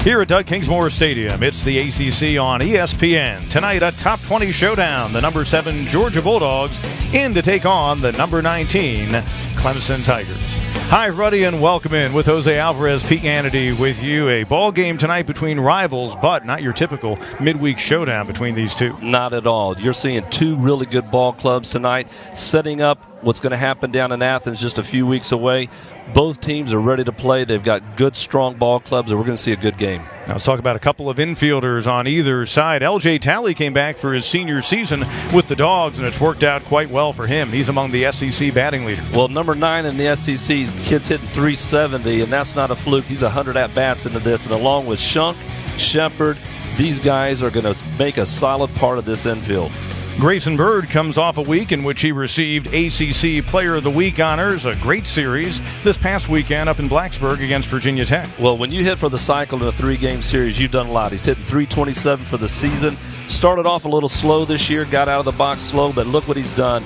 Here at Doug Kingsmore Stadium, it's the ACC on ESPN. Tonight, a top 20 showdown. The number 7 Georgia Bulldogs in to take on the number 19 Clemson Tigers. Hi, everybody, and welcome in with Jose Alvarez, Pete Hannity with you. A ball game tonight between rivals, but not your typical midweek showdown between these two. Not at all. You're seeing two really good ball clubs tonight, setting up what's going to happen down in Athens just a few weeks away. Both teams are ready to play. They've got good, strong ball clubs, and we're going to see a good game. Now let's talk about a couple of infielders on either side. L.J. Talley came back for his senior season with the Dogs, and it's worked out quite well for him. He's among the SEC batting leaders. Well, number 9 in the SEC, kid's hitting .370, and that's not a fluke. He's 100 at-bats into this, and along with Shunk, Shepard, these guys are going to make a solid part of this infield. Grayson Bird comes off a week in which he received ACC Player of the Week honors, a great series this past weekend up in Blacksburg against Virginia Tech. Well, when you hit for the cycle in a 3-game series, you've done a lot. He's hitting .327 for the season. Started off a little slow this year, got out of the box slow, but look what he's done.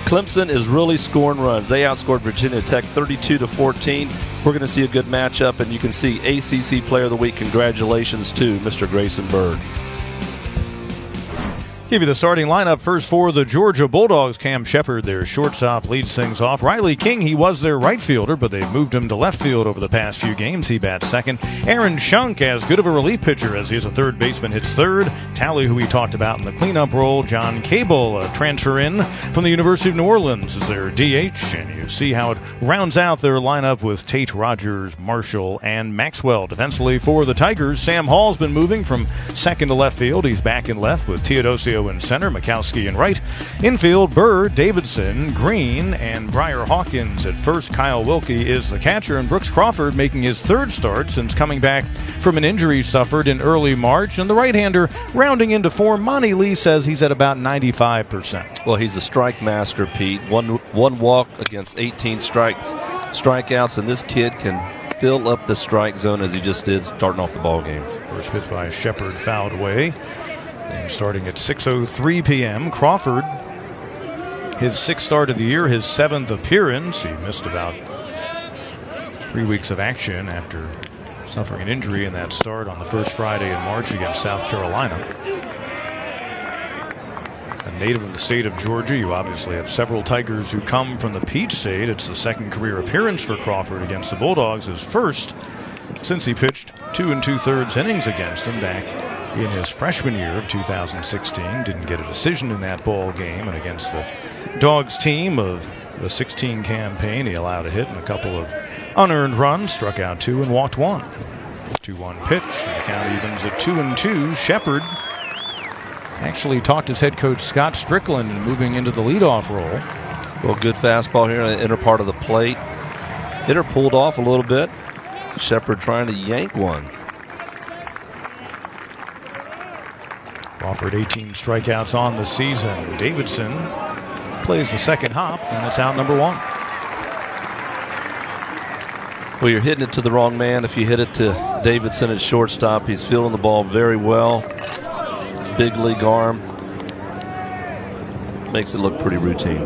Clemson is really scoring runs. They outscored Virginia Tech 32-14. We're going to see a good matchup, and you can see ACC Player of the Week. Congratulations to Mr. Grayson Bird. Give you the starting lineup first for the Georgia Bulldogs. Cam Shepard, their shortstop, leads things off. Riley King, he was their right fielder, but they've moved him to left field over the past few games. He bats second. Aaron Shunk, as good of a relief pitcher as he is a third baseman, hits third. Talley, who we talked about in the cleanup role. John Cable, a transfer in from the University of New Orleans, is their DH. And you see how it rounds out their lineup with Tate, Rogers, Marshall, and Maxwell. Defensively for the Tigers, Sam Hall's been moving from second to left field. He's back in left with Teodosio in center, Mikowski in right. Infield, Burr, Davidson, Green, and Briar Hawkins at first. Kyle Wilkie is the catcher, and Brooks Crawford making his third start since coming back from an injury suffered in early March. And the right-hander rounding into form. Monty Lee says he's at about 95%. Well, he's a strike master, Pete. One walk against 18 strikeouts, and this kid can fill up the strike zone as he just did starting off the ball game. First pitch by Shepard fouled away. Game starting at 6:03 p.m. Crawford, his 6th start of the year, his 7th appearance. He missed about 3 weeks of action after suffering an injury in that start on the first Friday in March against South Carolina. A native of the state of Georgia, you obviously have several Tigers who come from the Peach State. It's the 2nd career appearance for Crawford against the Bulldogs, his first since he pitched 2 2/3 innings against them back in his freshman year of 2016. Didn't get a decision in that ball game, and against the Dogs team of the 16 campaign, he allowed a hit and a couple of unearned runs, struck out 2 and walked 1. 2-1 pitch, and the count evens at 2-2. Shepard actually talked his head coach Scott Strickland moving into the leadoff role. Well, good fastball here in the inner part of the plate. Hitter pulled off a little bit. Shepard trying to yank one. Crawford 18 strikeouts on the season. Davidson plays the second hop, and it's out number 1. Well, you're hitting it to the wrong man if you hit it to Davidson at shortstop. He's fielding the ball very well. Big league arm. Makes it look pretty routine.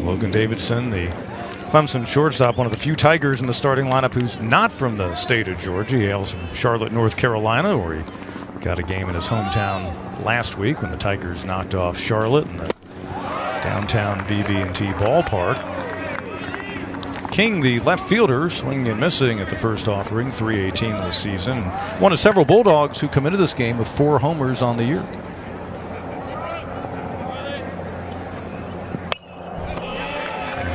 Logan Davidson, the Clemson shortstop, one of the few Tigers in the starting lineup who's not from the state of Georgia. He hails from Charlotte, North Carolina, where he got a game in his hometown last week when the Tigers knocked off Charlotte in the downtown BB&T ballpark. King, the left fielder, swinging and missing at the first offering, .318 in the season. One of several Bulldogs who come into this game with 4 homers on the year.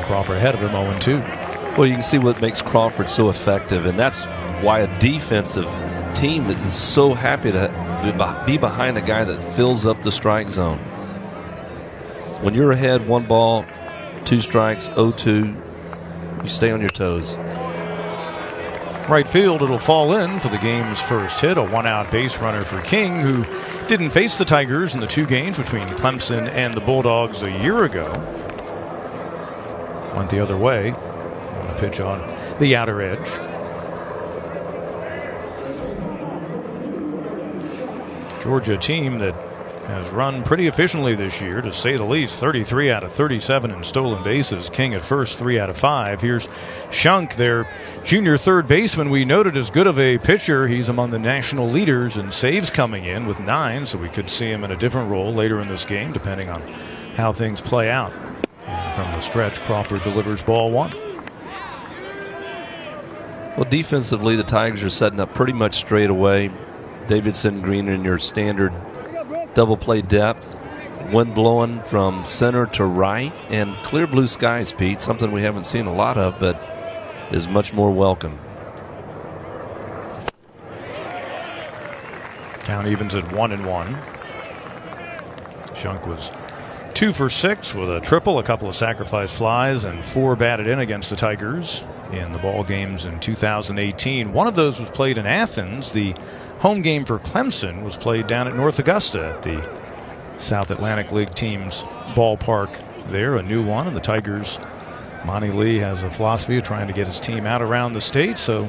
Crawford ahead of him, 0-2. Well, you can see what makes Crawford so effective, and that's why a defensive team that is so happy to be behind a guy that fills up the strike zone. When you're ahead 1 ball, 2 strikes, 0-2, you stay on your toes. Right field, it'll fall in for the game's first hit. A 1-out base runner for King, who didn't face the Tigers in the 2 games between Clemson and the Bulldogs a year ago. Went the other way on a pitch on the outer edge. Georgia team that has run pretty efficiently this year, to say the least. 33 out of 37 in stolen bases. King at first, 3 out of 5. Here's Shunk, their junior third baseman. We noted as good of a pitcher. He's among the national leaders in saves coming in with 9, so we could see him in a different role later in this game, depending on how things play out. And from the stretch, Crawford delivers ball 1. Well, defensively, the Tigers are setting up pretty much straight away. Davidson, Green in your standard double play depth. Wind blowing from center to right, and clear blue skies, Pete, something we haven't seen a lot of, but is much more welcome. Count evens at 1-1. Shunk was 2 for 6 with a triple, a couple of sacrifice flies, and 4 batted in against the Tigers in the ball games in 2018. One of those was played in Athens. The home game for Clemson was played down at North Augusta at the South Atlantic League team's ballpark there, a new one. And the Tigers, Monty Lee has a philosophy of trying to get his team out around the state, so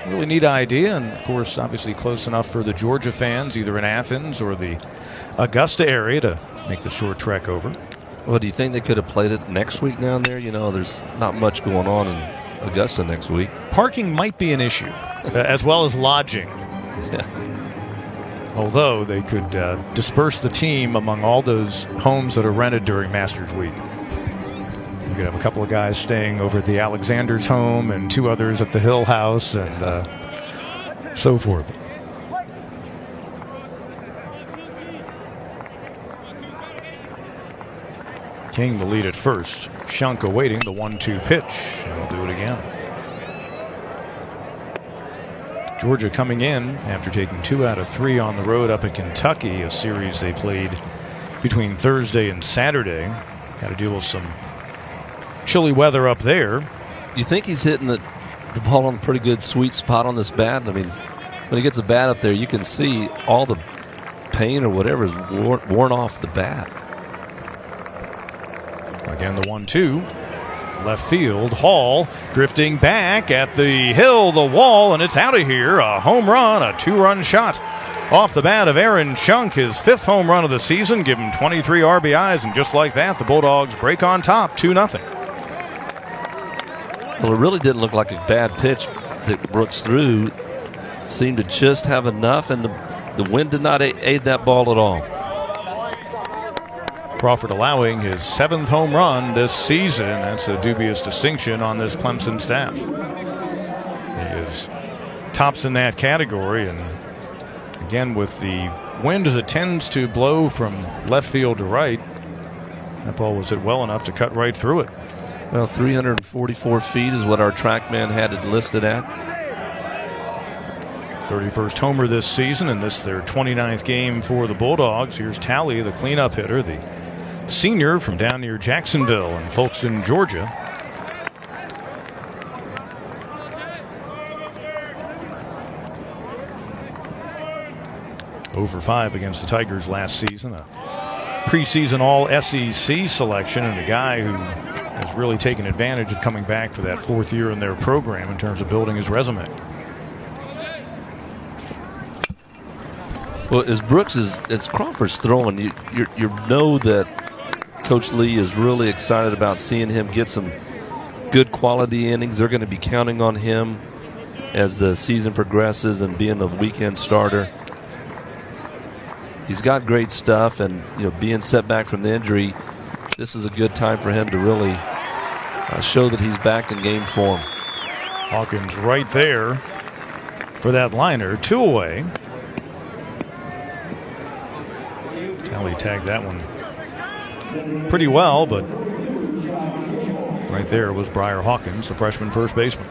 really neat idea. And of course, obviously close enough for the Georgia fans, either in Athens or the Augusta area, to make the short trek over. Well, do you think they could have played it next week down there? You know, there's not much going on in Augusta next week. Parking might be an issue, as well as lodging. Yeah. Although they could disperse the team among all those homes that are rented during Masters Week. You could have a couple of guys staying over at the Alexander's home and 2 others at the Hill House and so forth. King the lead at first. Shunk awaiting the 1-2 pitch, and he'll do it again. Georgia coming in after taking 2 out of 3 on the road up at Kentucky, a series they played between Thursday and Saturday. Got to deal with some chilly weather up there. You think he's hitting the ball on a pretty good sweet spot on this bat? I mean, when he gets the bat up there, you can see all the paint or whatever is worn off the bat. Again, the 1-2. Left field. Hall drifting back at the hill, the wall, and it's out of here. A home run, a 2-run shot off the bat of Aaron Shunk, his 5th home run of the season. Give him 23 RBIs, and just like that, the Bulldogs break on top, 2-0. Well, it really didn't look like a bad pitch that Brooks threw. Seemed to just have enough, and the wind did not aid that ball at all. Crawford allowing his 7th home run this season. That's a dubious distinction on this Clemson staff. He is tops in that category, and again with the wind as it tends to blow from left field to right, that ball was hit well enough to cut right through it. Well, 344 feet is what our TrackMan had it listed at. 31st homer this season, and this their 29th game for the Bulldogs. Here's Talley, the cleanup hitter, the senior from down near Jacksonville in Folkston, Georgia. Over 5 against the Tigers last season. A preseason all-SEC selection, and a guy who has really taken advantage of coming back for that 4th year in their program in terms of building his resume. Well, as Crawford's throwing, you know that Coach Lee is really excited about seeing him get some good quality innings. They're going to be counting on him as the season progresses and being a weekend starter. He's got great stuff, and being set back from the injury, this is a good time for him to really show that he's back in game form. Hawkins right there for that liner, 2 away. Talley tagged that one pretty well, but right there was Briar Hawkins, the freshman first baseman.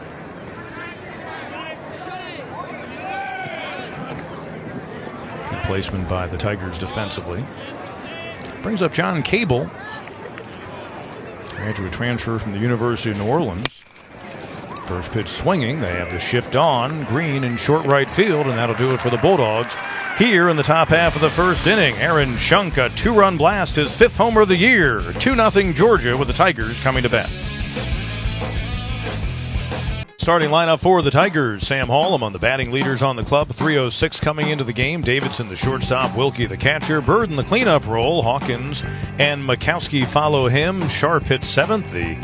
Good placement by the Tigers defensively. Brings up John Cable, graduate transfer from the University of New Orleans. First pitch swinging. They have the shift on. Green in short right field, and that'll do it for the Bulldogs. Here in the top half of the first inning, Aaron Shunk, a 2-run blast, his 5th homer of the year. 2-0 Georgia with the Tigers coming to bat. Starting lineup for the Tigers. Sam Hall among the batting leaders on the club. 306 coming into the game. Davidson, the shortstop. Wilkie, the catcher. Bird in the cleanup role. Hawkins and Makowski follow him. Sharp hits seventh. The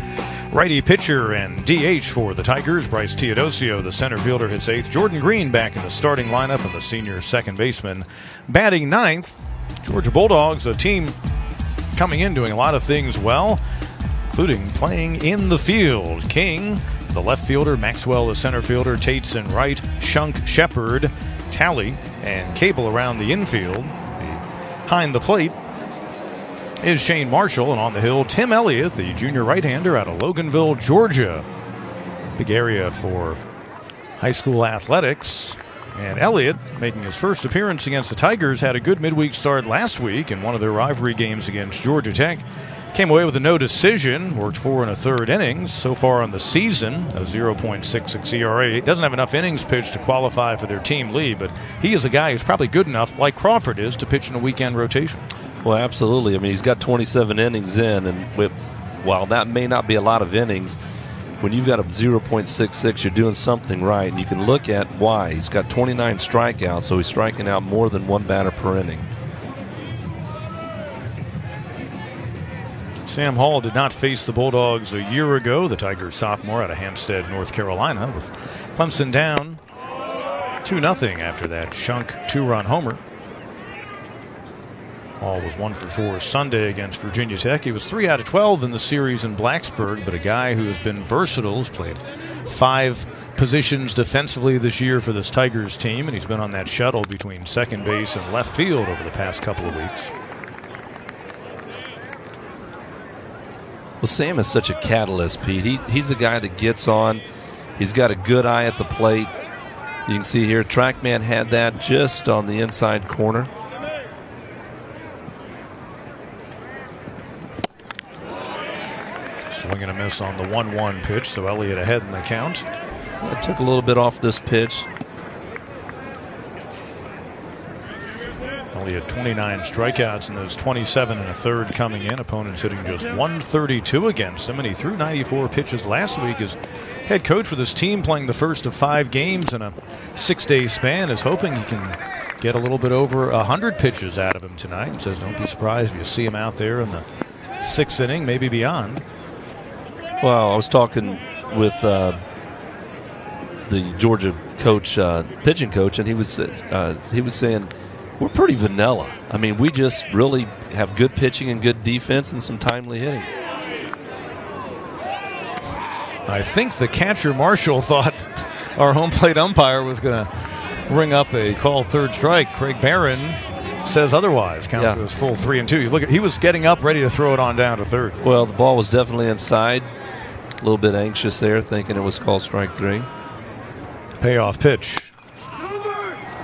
righty pitcher and DH for the Tigers. Bryce Teodosio, the center fielder, hits eighth. Jordan Green back in the starting lineup, and the senior second baseman batting ninth. Georgia Bulldogs, a team coming in doing a lot of things well, including playing in the field. King, the left fielder, Maxwell, the center fielder, Tates in right, Shunk, Shepard, Talley, and Cable around the infield. Behind the plate is Shane Marshall, and on the hill, Tim Elliott, the junior right-hander out of Loganville, Georgia. Big area for high school athletics. And Elliott, making his first appearance against the Tigers, had a good midweek start last week in one of their rivalry games against Georgia Tech. Came away with a no decision, worked 4 1/3 innings. So far on the season, a 0.66 ERA. He doesn't have enough innings pitched to qualify for their team lead, but he is a guy who's probably good enough, like Crawford is, to pitch in a weekend rotation. Well, absolutely. I mean, he's got 27 innings in, and while that may not be a lot of innings, when you've got a 0.66, you're doing something right, and you can look at why. He's got 29 strikeouts, so he's striking out more than one batter per inning. Sam Hall did not face the Bulldogs a year ago. The Tigers sophomore out of Hampstead, North Carolina, with Clemson down 2-0 after that Shunk 2-run homer. Hall was 1 for 4 Sunday against Virginia Tech. He was 3 out of 12 in the series in Blacksburg, but a guy who has been versatile. He's played 5 positions defensively this year for this Tigers team, and he's been on that shuttle between second base and left field over the past couple of weeks. Well, Sam is such a catalyst, Pete. He's a guy that gets on. He's got a good eye at the plate. You can see here, TrackMan had that just on the inside corner. Swing and a miss on the 1-1 pitch, so Elliott ahead in the count. It took a little bit off this pitch. Elliott 29 strikeouts in those 27 1/3 coming in. Opponents hitting just 132 against him, and he threw 94 pitches last week. His head coach with his team, playing the first of 5 games in a 6-day span, is hoping he can get a little bit over 100 pitches out of him tonight. He says don't be surprised if you see him out there in the 6th inning, maybe beyond. Well, I was talking with the Georgia coach, pitching coach, and he was saying we're pretty vanilla. I mean, we just really have good pitching and good defense and some timely hitting. I think the catcher Marshall thought our home plate umpire was going to ring up a called third strike. Craig Barron says otherwise. Count to his full 3-2. You look at, he was getting up, ready to throw it on down to third. Well, the ball was definitely inside. A little bit anxious there, thinking it was called strike 3. Payoff pitch,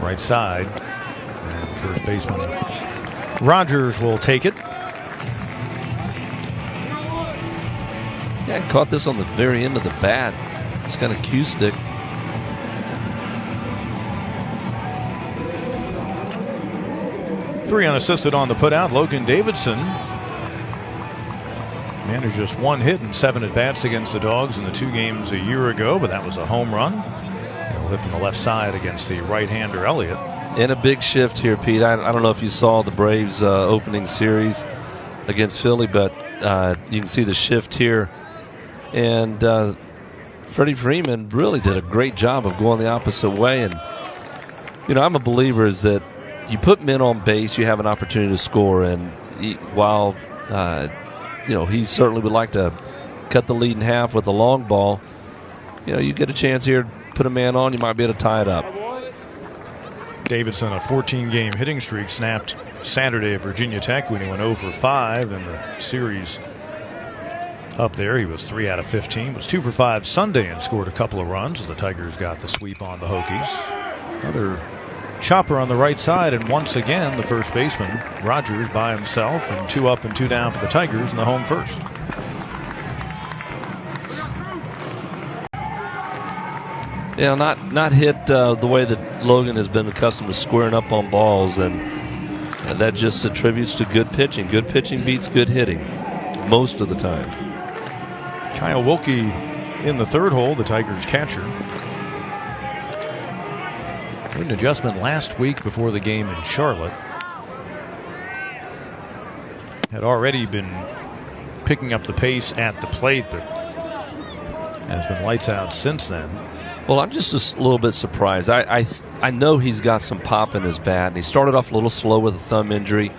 right side, and first baseman Rogers will take it. Yeah, I caught this on the very end of the bat. It's got a cue stick. Three unassisted on the putout. Logan Davidson managed just 1 hit and 7 at-bats against the Dogs in the 2 games a year ago, but that was a home run. He'll lift on the left side against the right-hander Elliott. And a big shift here, Pete. I don't know if you saw the Braves' opening series against Philly, but you can see the shift here. And Freddie Freeman really did a great job of going the opposite way. And, you know, I'm a believer is that you put men on base, you have an opportunity to score. And while you know, he certainly would like to cut the lead in half with a long ball, you know, you get a chance here to put a man on, you might be able to tie it up. Davidson, a 14-game hitting streak, snapped Saturday at Virginia Tech when he went 0 for 5 in the series up there. He was 3 out of 15, was 2 for 5 Sunday and scored a couple of runs as the Tigers got the sweep on the Hokies. Another chopper on the right side, and once again the first baseman Rogers by himself, and 2 up and 2 down for the Tigers in the home first. Yeah, not hit the way that Logan has been accustomed to squaring up on balls, and that just attributes to good pitching. Good pitching beats good hitting most of the time. Kyle Wilkie in the third hole, the Tigers catcher. Made an adjustment last week before the game in Charlotte. Had already been picking up the pace at the plate, but has been lights out since then. Well, I'm just a little bit surprised. I know he's got some pop in his bat, and he started off a little slow with a thumb injury.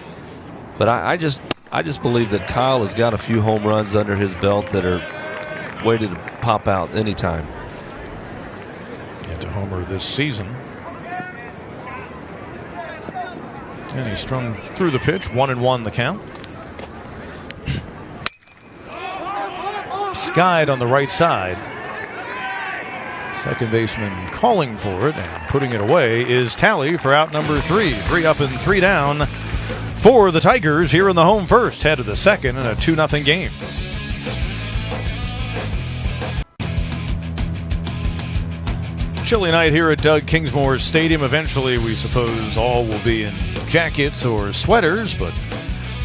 But I just believe that Kyle has got a few home runs under his belt that are waiting to pop out anytime. Yet to homer this season. And he strung through the pitch, 1-1 the count. Skied on the right side. Second baseman calling for it and putting it away is Talley for out number 3. 3 up and 3 down for the Tigers here in the home first. Head of the second in a 2-0 game. Chilly night here at Doug Kingsmore Stadium. Eventually, we suppose all will be in jackets or sweaters, but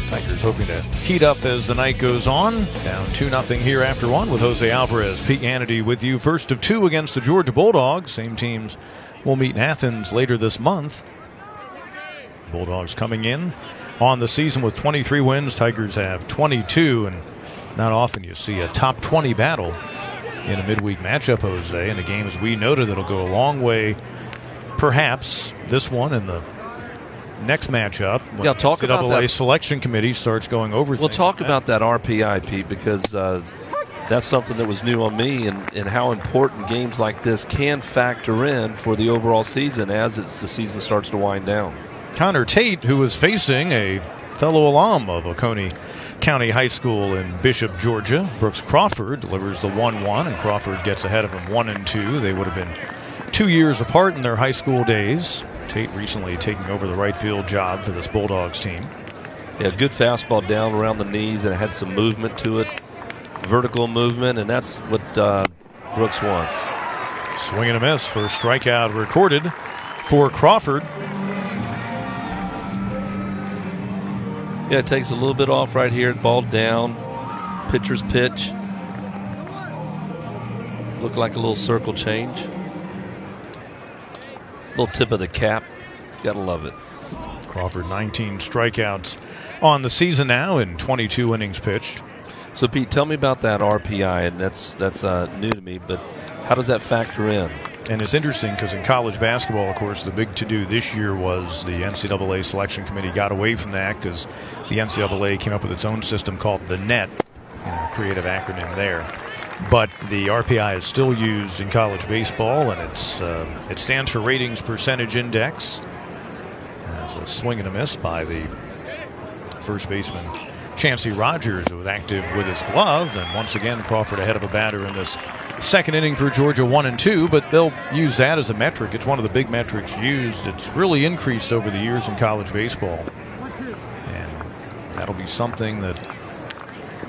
Tigers hoping to heat up as the night goes on. Down 2-0 here after 1 with Jose Alvarez. Pete Hannity with you. First of 2 against the Georgia Bulldogs. Same teams will meet in Athens later this month. Bulldogs coming in on the season with 23 wins. Tigers have 22, and not often you see a top 20 battle in a midweek matchup, Jose, and a game, as we noted, that'll go a long way, perhaps this one and the next matchup. Yeah, talk about NCAA that. Selection Committee starts going over things. We'll talk about that RPI, Pete, because that's something that was new on me, and how important games like this can factor in for the overall season as the season starts to wind down. Connor Tate, who is facing a fellow alum of Oconee County High School in Bishop, Georgia. Brooks Crawford delivers the 1-1, and Crawford gets ahead of him 1-2. They would have been 2 years apart in their high school days. Tate recently taking over the right field job for this Bulldogs team. Yeah, good fastball down around the knees, and it had some movement to it, vertical movement, and that's what Brooks wants. Swing and a miss. First strikeout recorded for Crawford. Yeah, it takes a little bit off right here. Ball down. Pitcher's pitch. Looked like a little circle change. Little tip of the cap. Gotta love it. Crawford 19 strikeouts on the season now in 22 innings pitched. So, Pete, tell me about that RPI, and that's new to me, but how does that factor in? And it's interesting because in college basketball, of course, the big to-do this year was the NCAA Selection Committee got away from that because the NCAA came up with its own system called the NET, creative acronym there. But the RPI is still used in college baseball, and it stands for Ratings Percentage Index. There's a swing and a miss by the first baseman, Chancey Rogers, who was active with his glove. And once again, Crawford ahead of a batter in this second inning for Georgia, 1-2, but they'll use that as a metric. It's one of the big metrics used. It's really increased over the years in college baseball. And that'll be something that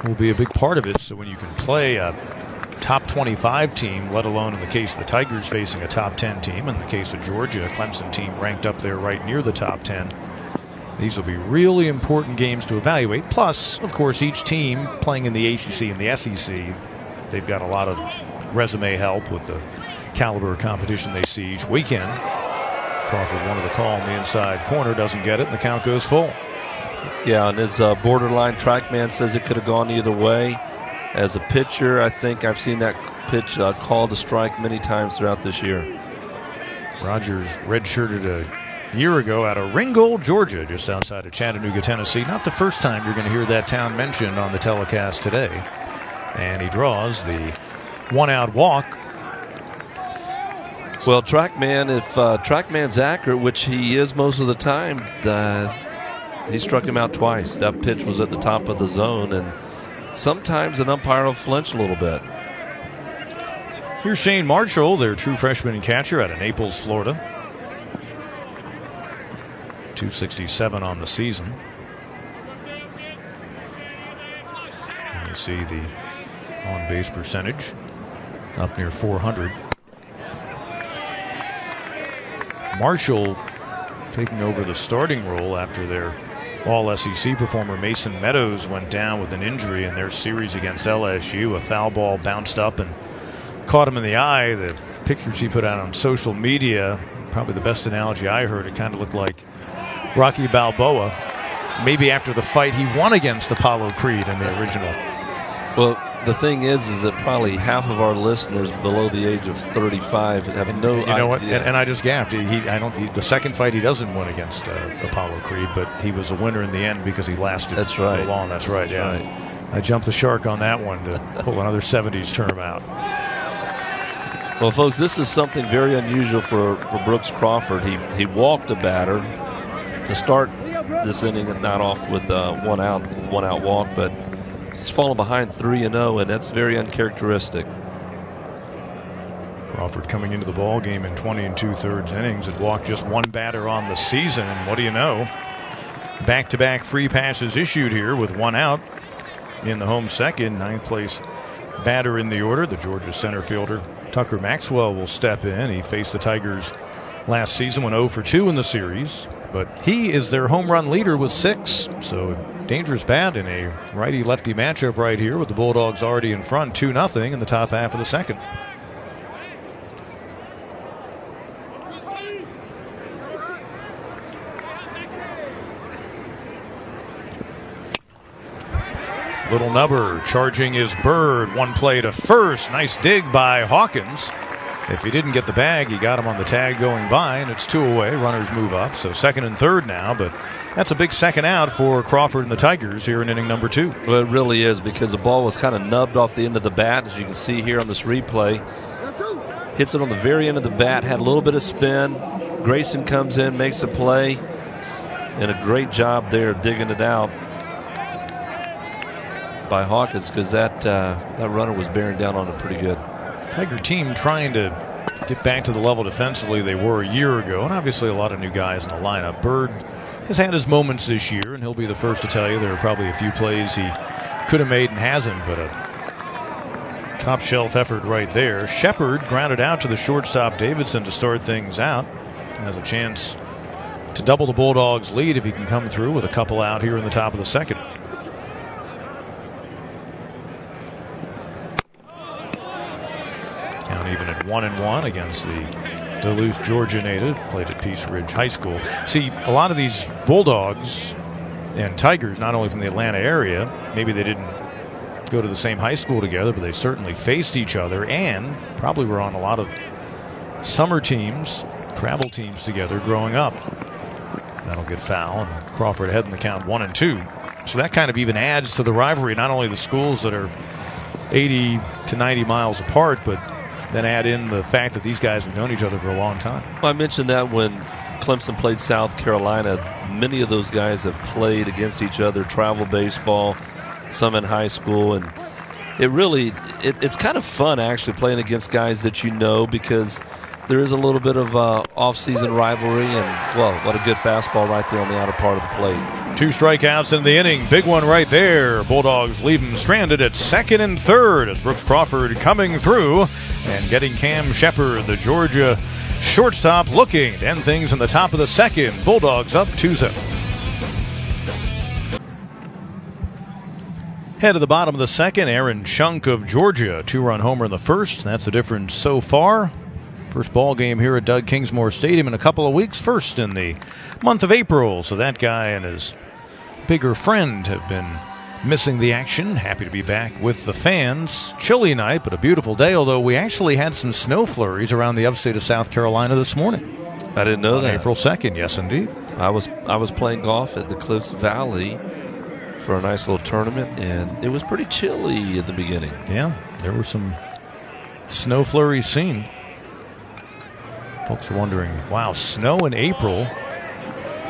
will be a big part of it. So when you can play a top 25 team, let alone in the case of the Tigers facing a top 10 team, in the case of Georgia, a Clemson team ranked up there right near the top 10, these will be really important games to evaluate. Plus, of course, each team playing in the ACC and the SEC, they've got a lot of resume help with the caliber of competition they see each weekend. Crawford wanted the call on the inside corner, doesn't get it, and the count goes full. Yeah, and his borderline track man says it could have gone either way. As a pitcher, I think I've seen that pitch called a strike many times throughout this year. Rogers redshirted a year ago out of Ringgold, Georgia, just outside of Chattanooga, Tennessee. Not the first time you're going to hear that town mentioned on the telecast today. And he draws the one-out walk. Well, TrackMan, if TrackMan's accurate, which he is most of the time, he struck him out twice. That pitch was at the top of the zone, and sometimes an umpire will flinch a little bit. Here's Shane Marshall, their true freshman catcher out of Naples, Florida. 267 on the season. And you see the on-base percentage up near 400. Marshall taking over the starting role after their All-SEC performer Mason Meadows went down with an injury in their series against LSU. A foul ball bounced up and caught him in the eye. The pictures he put out on social media, probably the best analogy I heard, it kind of looked like Rocky Balboa, maybe after the fight he won against Apollo Creed in the original. Well, the thing is that probably half of our listeners below the age of 35 have no idea. You know what? And I just gapped. The second fight he doesn't win against Apollo Creed, but he was a winner in the end because he lasted so long. That's right. Yeah. Right. I jumped the shark on that one to pull another 70s term out. Well, folks, this is something very unusual for Brooks Crawford. He walked a batter to start this inning and not off with one out walk, but he's fallen behind 3-0, and that's very uncharacteristic. Crawford coming into the ball game in 20 2/3 innings had walked just one batter on the season, and what do you know? Back-to-back free passes issued here with one out in the home second. 9th place batter in the order, the Georgia center fielder Tucker Maxwell will step in. He faced the Tigers last season, went 0 for 2 in the series, but he is their home run leader with 6, so dangerous bat in a righty-lefty matchup right here with the Bulldogs already in front 2-0 in the top half of the second. Little Nubber charging his Bird. One play to first. Nice dig by Hawkins. If he didn't get the bag, he got him on the tag going by, and it's 2 away. Runners move up, so second and third now, but that's a big second out for Crawford and the Tigers here in inning number 2. Well, it really is, because the ball was kind of nubbed off the end of the bat, as you can see here on this replay. Hits it on the very end of the bat, had a little bit of spin. Grayson comes in, makes a play, and a great job there digging it out by Hawkins, because that runner was bearing down on it pretty good. Tiger team trying to get back to the level defensively they were a year ago, and obviously a lot of new guys in the lineup. Bird has had his moments this year, and he'll be the first to tell you there are probably a few plays he could have made and hasn't, but a top shelf effort right there. Shepard grounded out to the shortstop Davidson to start things out. Has a chance to double the Bulldogs' lead if he can come through with a couple out here in the top of the second. Count even at 1-1 against the Duluth, Georgia native. Played at Peace Ridge High School. See, a lot of these Bulldogs and Tigers, not only from the Atlanta area, maybe they didn't go to the same high school together, but they certainly faced each other and probably were on a lot of summer teams, travel teams together growing up. That'll get foul, and Crawford ahead in the count 1-2. So that kind of even adds to the rivalry, not only the schools that are 80 to 90 miles apart, but then add in the fact that these guys have known each other for a long time. Well, I mentioned that when Clemson played South Carolina, many of those guys have played against each other, travel baseball, some in high school, and it's kind of fun actually playing against guys that you know, because there is a little bit of off-season rivalry, and, well, what a good fastball right there on the outer part of the plate. 2 strikeouts in the inning. Big one right there. Bulldogs leave him stranded at second and third as Brooks Crawford coming through and getting Cam Shepard, the Georgia shortstop, looking to end things in the top of the second. Bulldogs up 2-0. Head to the bottom of the second, Aaron Shunk of Georgia. 2-run homer in the first. That's the difference so far. First ball game here at Doug Kingsmore Stadium in a couple of weeks. First in the month of April. So that guy and his bigger friend have been missing the action. Happy to be back with the fans. Chilly night, but a beautiful day, although we actually had some snow flurries around the upstate of South Carolina this morning. I didn't know that. April 2nd, yes indeed. I was playing golf at the Cliffs Valley for a nice little tournament, and it was pretty chilly at the beginning. Yeah, there were some snow flurries seen. Folks are wondering, wow, snow in April,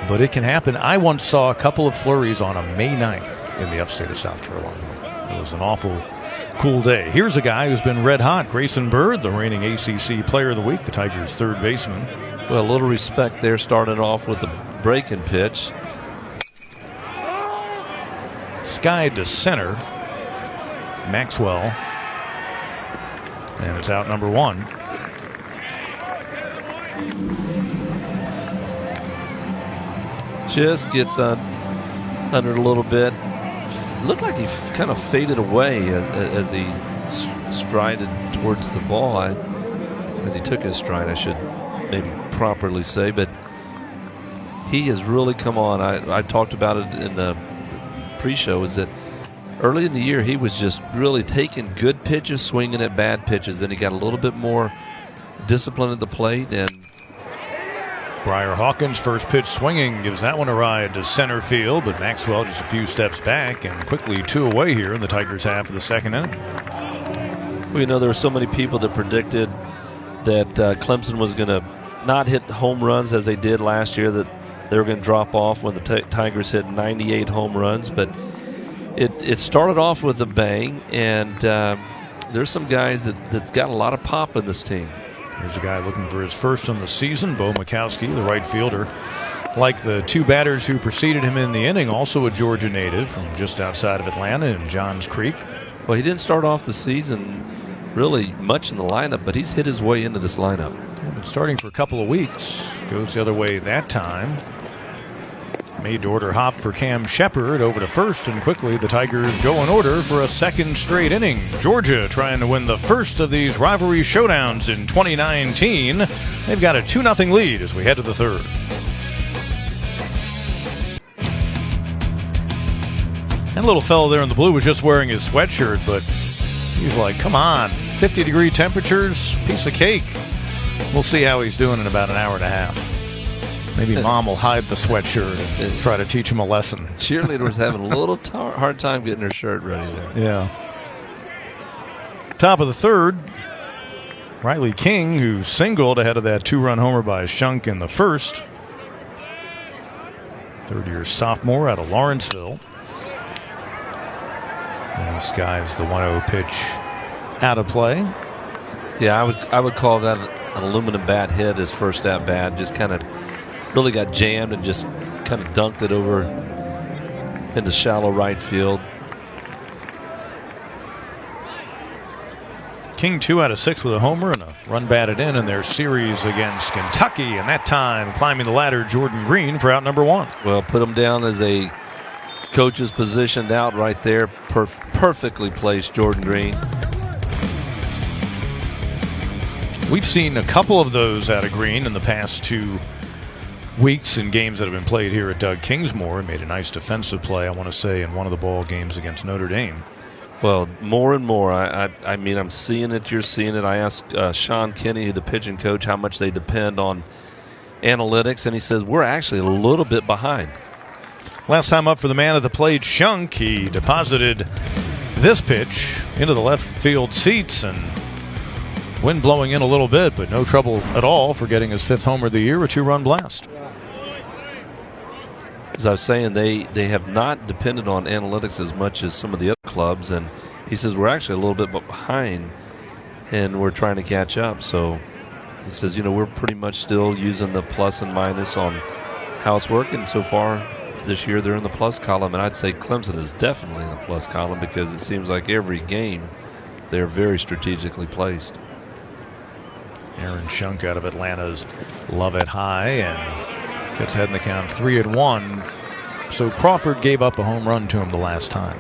but it can happen. I once saw a couple of flurries on a May 9th in the upstate of South Carolina. It was an awful cool day. Here's a guy who's been red hot, Grayson Bird, the reigning ACC Player of the Week, the Tigers' third baseman. Well, a little respect there, starting off with the breaking pitch. Skied to center. Maxwell. And it's out number 1. Just gets under it a little bit. Looked like he kind of faded away as he strided towards the ball as he took his stride, I should maybe properly say, but he has really come on. I talked about it in the pre-show, is that early in the year he was just really taking good pitches, swinging at bad pitches. Then he got a little bit more discipline at the plate. And Briar Hawkins, first pitch swinging, gives that one a ride to center field, but Maxwell just a few steps back and quickly 2 away here in the Tigers' half of the second inning. Well, there were so many people that predicted that Clemson was going to not hit home runs as they did last year, that they were going to drop off when the Tigers hit 98 home runs. But it started off with a bang, and there's some guys that got a lot of pop in this team. There's a guy looking for his first in the season, Bo Mikowski, the right fielder. Like the 2 batters who preceded him in the inning, also a Georgia native from just outside of Atlanta in Johns Creek. Well, he didn't start off the season really much in the lineup, but he's hit his way into this lineup. Been starting for a couple of weeks. Goes the other way that time. Made to order hop for Cam Shepard over to first, and quickly the Tigers go in order for a second straight inning. Georgia trying to win the first of these rivalry showdowns in 2019. They've got a 2-0 lead as we head to the third. That little fellow there in the blue was just wearing his sweatshirt, but he's like, come on, 50-degree temperatures, piece of cake. We'll see how he's doing in about an hour and a half. Maybe Mom will hide the sweatshirt and try to teach him a lesson. Cheerleader's having a little hard time getting her shirt ready there. Yeah. Top of the third, Riley King, who singled ahead of that 2-run homer by Shunk in the first. Third-year sophomore out of Lawrenceville. And he skies the 1-0 pitch out of play. Yeah, I would call that an aluminum bat hit, his first at bat. Just kind of really got jammed and just kind of dunked it over into shallow right field. King 2 out of 6 with a homer and a run batted in their series against Kentucky, and that time climbing the ladder, Jordan Green for out number 1. Well, put him down as a coach's positioned out right there. Perfectly placed, Jordan Green. We've seen a couple of those out of Green in the past 2 weeks in games that have been played here at Doug Kingsmore. Made a nice defensive play, I want to say, in one of the ball games against Notre Dame. Well, more and more. I mean, I'm seeing it. You're seeing it. I asked Sean Kinney, the pitching coach, how much they depend on analytics, and he says we're actually a little bit behind. Last time up for the man at the plate, Shunk, he deposited this pitch into the left field seats, and wind blowing in a little bit, but no trouble at all for getting his 5th homer of the year, a 2-run blast. As I was saying, they have not depended on analytics as much as some of the other clubs, and he says we're actually a little bit behind, and we're trying to catch up. So he says, we're pretty much still using the plus and minus on how it's working. So far this year, they're in the plus column, and I'd say Clemson is definitely in the plus column because it seems like every game they're very strategically placed. Aaron Shunk out of Atlanta's Lovett High and gets ahead in the count 3-1. So Crawford gave up a home run to him the last time.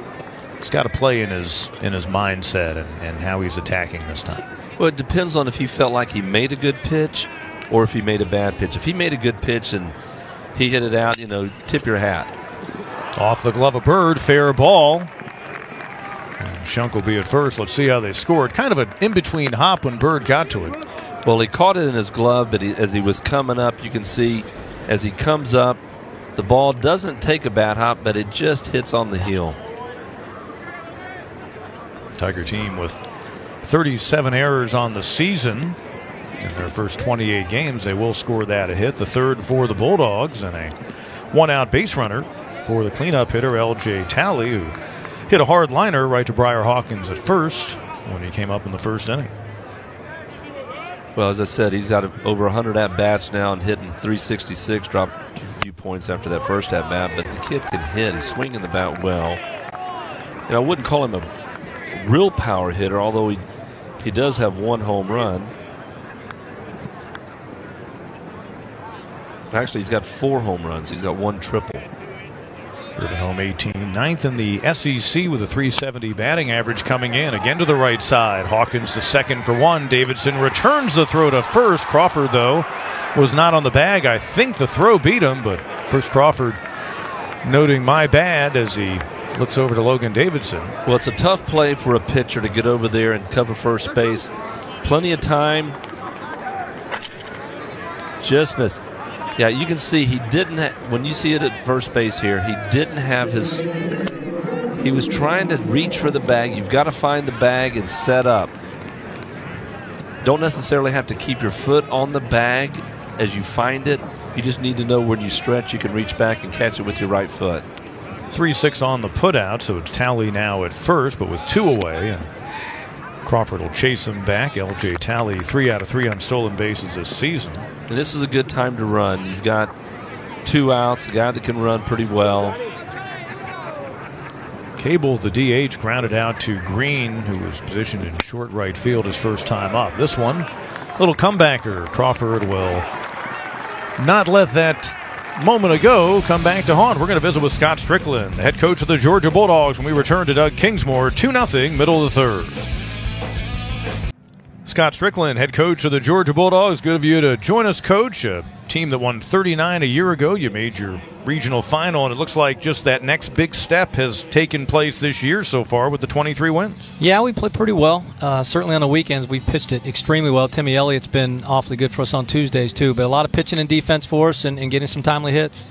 He's got to play in his mindset and how he's attacking this time. Well, it depends on if he felt like he made a good pitch or if he made a bad pitch. If he made a good pitch and he hit it out, tip your hat. Off the glove of Bird, fair ball. And Shunk will be at first. Let's see how they scored. Kind of an in-between hop when Bird got to it. Well, he caught it in his glove, but as he was coming up, you can see as he comes up, the ball doesn't take a bat hop, but it just hits on the heel. Tiger team with 37 errors on the season. In their first 28 games, they will score that a hit. The third for the Bulldogs, and a 1-out base runner for the cleanup hitter, L.J. Talley, who hit a hard liner right to Briar Hawkins at first when he came up in the first inning. Well, as I said, he's got over 100 at-bats now and hitting 366, dropped a few points after that first at-bat, but the kid can hit. He's swinging the bat well. I wouldn't call him a real power hitter, although he does have 1 home run. Actually, he's got 4 home runs. He's got 1 triple. Moving home 18, ninth in the SEC with a 370 batting average coming in. Again to the right side. Hawkins the second for one. Davidson returns the throw to first. Crawford, though, was not on the bag. I think the throw beat him, but Bruce Crawford noting my bad as he looks over to Logan Davidson. Well, it's a tough play for a pitcher to get over there and cover first base. Plenty of time. Just missed. Yeah, you can see he didn't when you see it at first base here, he didn't have his. He was trying to reach for the bag. You've got to find the bag and set up. Don't necessarily have to keep your foot on the bag as you find it. You just need to know when you stretch, you can reach back and catch it with your right foot. 3-6 on the putout, so it's Talley now at first, but with 2 away. And Crawford will chase him back. L.J. Talley, 3 out of 3 on stolen bases this season. And this is a good time to run. You've got 2 outs, a guy that can run pretty well. Cable, the DH, grounded out to Green, who was positioned in short right field his first time up. This one, little comebacker. Crawford will not let that moment ago come back to haunt. We're going to visit with Scott Strickland, the head coach of the Georgia Bulldogs, when we return to Doug Kingsmore. 2-0, middle of the third. Scott Strickland, head coach of the Georgia Bulldogs. Good of you to join us, Coach. A team that won 39 a year ago. You made your regional final, and it looks like just that next big step has taken place this year so far with the 23 wins. Yeah, we played pretty well. Certainly on the weekends, we pitched it extremely well. Timmy Elliott's been awfully good for us on Tuesdays, too. But a lot of pitching and defense for us and getting some timely hits.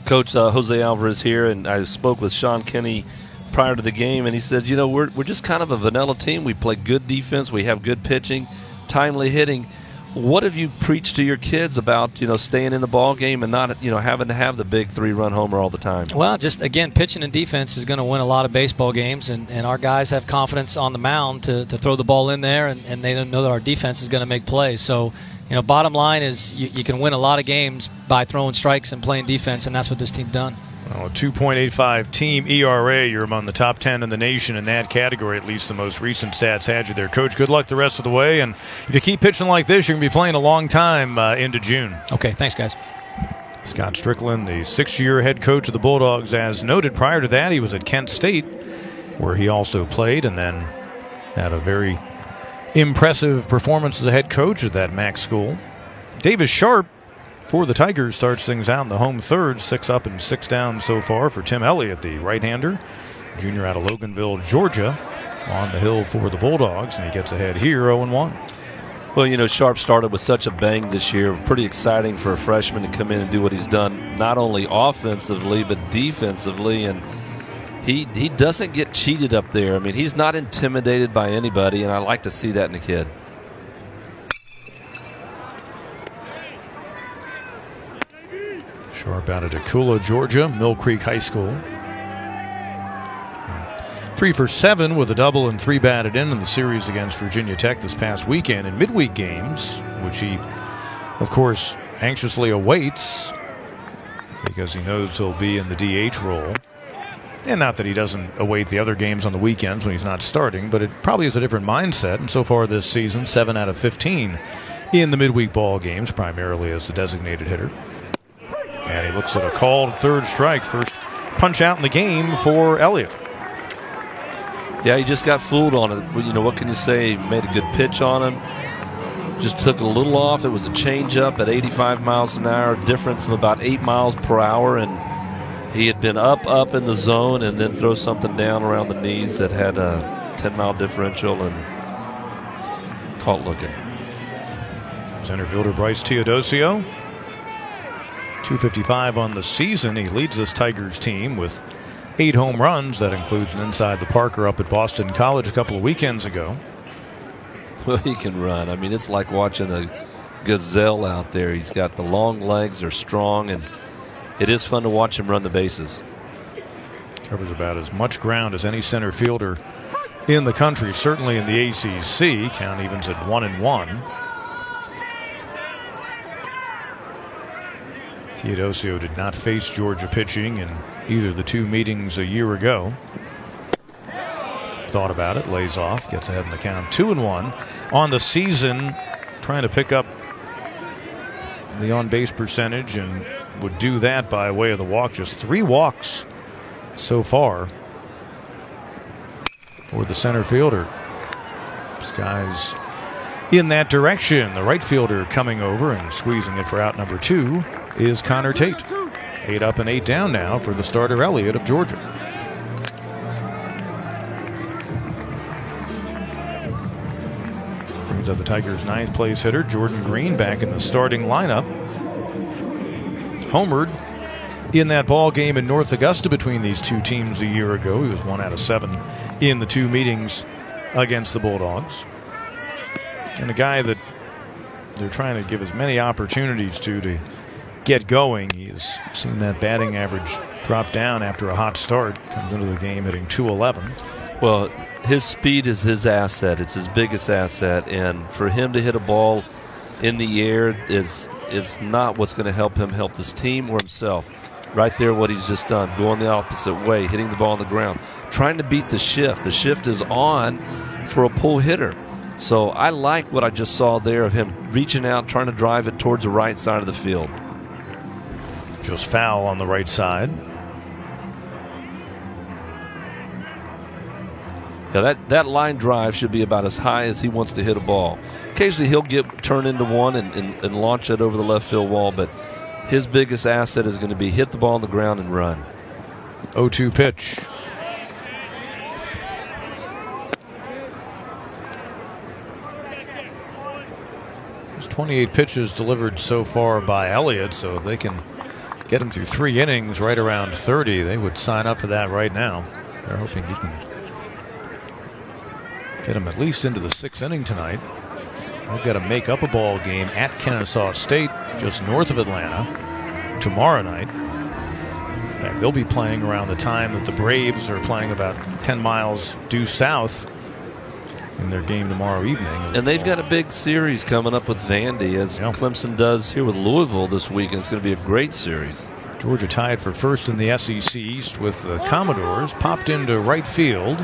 Coach Jose Alvarez here, and I spoke with Sean Kinney prior to the game, and he said, you know, we're just kind of a vanilla team. We play good defense. We have good pitching, timely hitting. What have you preached to your kids about, you know, staying in the ball game and not, you know, having to have the big 3-run homer all the time? Well, just, again, pitching and defense is going to win a lot of baseball games, and our guys have confidence on the mound to throw the ball in there, and they know that our defense is going to make plays. So, you know, bottom line is you can win a lot of games by throwing strikes and playing defense, and that's what this team's done. Well, a 2.85 team ERA. You're among the top 10 in the nation in that category, at least the most recent stats had you there. Coach, good luck the rest of the way. And if you keep pitching like this, you're going to be playing a long time into June. Okay, thanks, guys. Scott Strickland, the 6-year head coach of the Bulldogs. As noted, prior to that, he was at Kent State, where he also played, and then had a very impressive performance as a head coach at that MAC school. Davis Sharp for the Tigers starts things out in the home third. 6 up and 6 down so far for Tim Elliott, the right-hander. Junior out of Loganville, Georgia, on the hill for the Bulldogs, and he gets ahead here 0-1. Well, you know, Sharp started with such a bang this year. Pretty exciting for a freshman to come in and do what he's done, not only offensively but defensively, and he doesn't get cheated up there. I mean, he's not intimidated by anybody, and I like to see that in a kid. Sharp out of Tacoma, Georgia, Mill Creek High School. 3 for 7 with a double and 3 batted in the series against Virginia Tech this past weekend in midweek games, which he, of course, anxiously awaits because he knows he'll be in the DH role. And not that he doesn't await the other games on the weekends when he's not starting, but it probably is a different mindset. And so far this season, 7 out of 15 in the midweek ball games, primarily as the designated hitter. And he looks at a called third strike. First punch out in the game for Elliott. Yeah, he just got fooled on it. You know, what can you say? He made a good pitch on him. Just took a little off. It was a changeup at 85 miles an hour, difference of about 8 miles per hour. And he had been up in the zone and then throw something down around the knees that had a 10-mile differential and caught looking. Center fielder Bryce Teodosio. 255 on the season. He leads this Tigers team with 8 home runs. That includes an inside the Parker up at Boston College a couple of weekends ago. Well, he can run. I mean, it's like watching a gazelle out there. He's got the long legs, they're strong, and it is fun to watch him run the bases. Covers about as much ground as any center fielder in the country, certainly in the ACC. Count evens at 1-1. Teodosio did not face Georgia pitching in either of the 2 meetings a year ago. Thought about it, lays off, gets ahead in the count. 2-1 on the season, trying to pick up the on-base percentage, and would do that by way of the walk. Just 3 walks so far for the center fielder. This guy's in that direction. The right fielder coming over and squeezing it for out number 2 is Connor Tate. 8 up and 8 down now for the starter Elliott of Georgia. Brings up the Tigers' 9th place hitter Jordan Green back in the starting lineup. Homered in that ball game in North Augusta between these two teams a year ago. He was 1 out of 7 in the 2 meetings against the Bulldogs. And a guy that they're trying to give as many opportunities to get going. He's seen that batting average drop down after a hot start. Comes into the game hitting .211. Well, his speed is his asset. It's his biggest asset. And for him to hit a ball in the air is not what's going to help him help this team or himself. Right there, what he's just done, going the opposite way, hitting the ball on the ground, trying to beat the shift. The shift is on for a pull hitter. So I like what I just saw there of him reaching out, trying to drive it towards the right side of the field. Just foul on the right side. Yeah, that line drive should be about as high as he wants to hit a ball. Occasionally he'll get turned into one and launch it over the left field wall, but his biggest asset is going to be hit the ball on the ground and run. 0-2 pitch. There's 28 pitches delivered so far by Elliott, so if they can get him through 3 innings right around 30, they would sign up for that right now. They're hoping he can get him at least into the 6th inning tonight. They've got to make up a ball game at Kennesaw State, just north of Atlanta, tomorrow night. In fact, they'll be playing around the time that the Braves are playing, about 10 miles due south, in their game tomorrow evening. And they've got a big series coming up with Vandy, as Clemson does here with Louisville this weekend. It's going to be a great series. Georgia tied for first in the SEC East with the Commodores. Popped into right field.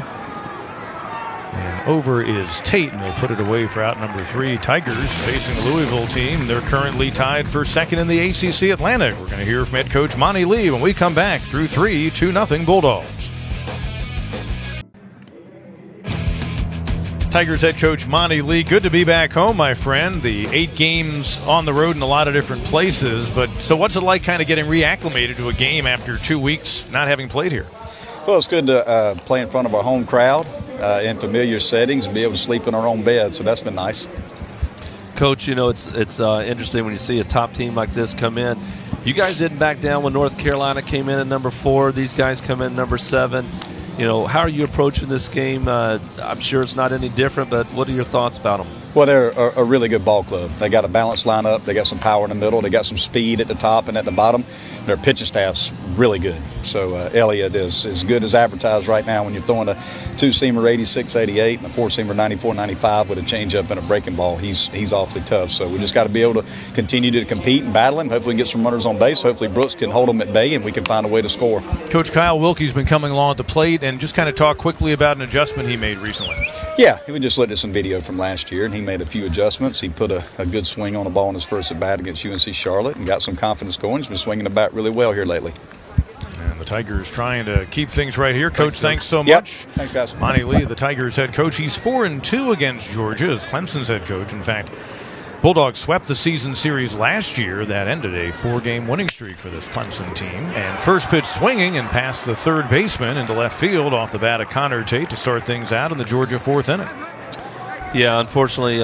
And over is Tate, and they'll put it away for out number 3. Tigers facing the Louisville team. They're currently tied for second in the ACC Atlantic. We're going to hear from head coach Monty Lee when we come back through 3, 2-0 Bulldogs. Tigers head coach Monty Lee, good to be back home, my friend. The 8 games on the road in a lot of different places. But so what's it like kind of getting reacclimated to a game after 2 weeks not having played here? Well, it's good to play in front of our home crowd in familiar settings and be able to sleep in our own bed, so that's been nice. Coach, you know, it's interesting when you see a top team like this come in. You guys didn't back down when North Carolina came in at number 4. These guys come in number 7. You know, how are you approaching this game? I'm sure it's not any different, but what are your thoughts about them? Well, they're a really good ball club. They got a balanced lineup. They got some power in the middle. They got some speed at the top and at the bottom. Their pitching staff's really good. So Elliott is as good as advertised right now when you're throwing a 2-seamer 86, 88 and a 4-seamer 94, 95 with a changeup and a breaking ball. He's awfully tough. So we just got to be able to continue to compete and battle him. Hopefully we can get some runners on base. Hopefully Brooks can hold them at bay and we can find a way to score. Coach Kyle Wilkie's been coming along at the plate, and just kind of talk quickly about an adjustment he made recently. Yeah, we just looked at some video from last year, and he made a few adjustments. He put a good swing on a ball in his first at-bat against UNC Charlotte and got some confidence going. He's been swinging the bat really well here lately. And the Tigers trying to keep things right here. Coach, thanks so yep. much. Thanks, guys. Monty Lee, the Tigers head coach. He's 4-2 against Georgia as Clemson's head coach. In fact, Bulldogs swept the season series last year. That ended a 4-game winning streak for this Clemson team. And first pitch swinging and past the third baseman into left field off the bat of Connor Tate to start things out in the Georgia 4th inning. Yeah, unfortunately,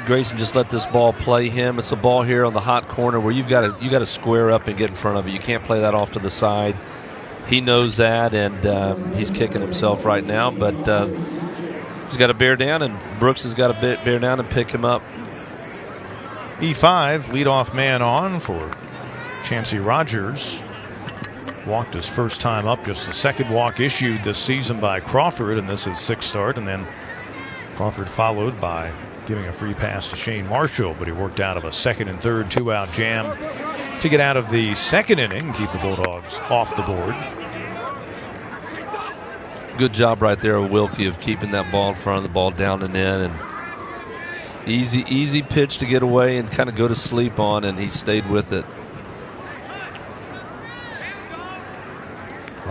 Grayson just let this ball play him. It's a ball here on the hot corner where you got to square up and get in front of it. You can't play that off to the side. He knows that, and he's kicking himself right now. But he's got to bear down, and Brooks has got to bear down and pick him up. E5, leadoff man on for Chancey Rogers. Walked his first time up, just the second walk issued this season by Crawford, and this is 6th start. And then Crawford followed by giving a free pass to Shane Marshall, but he worked out of a 2nd and 3rd 2-out jam to get out of the 2nd inning and keep the Bulldogs off the board. Good job right there of Wilkie of keeping that ball in front of the ball down and in, and easy pitch to get away and kind of go to sleep on, and he stayed with it.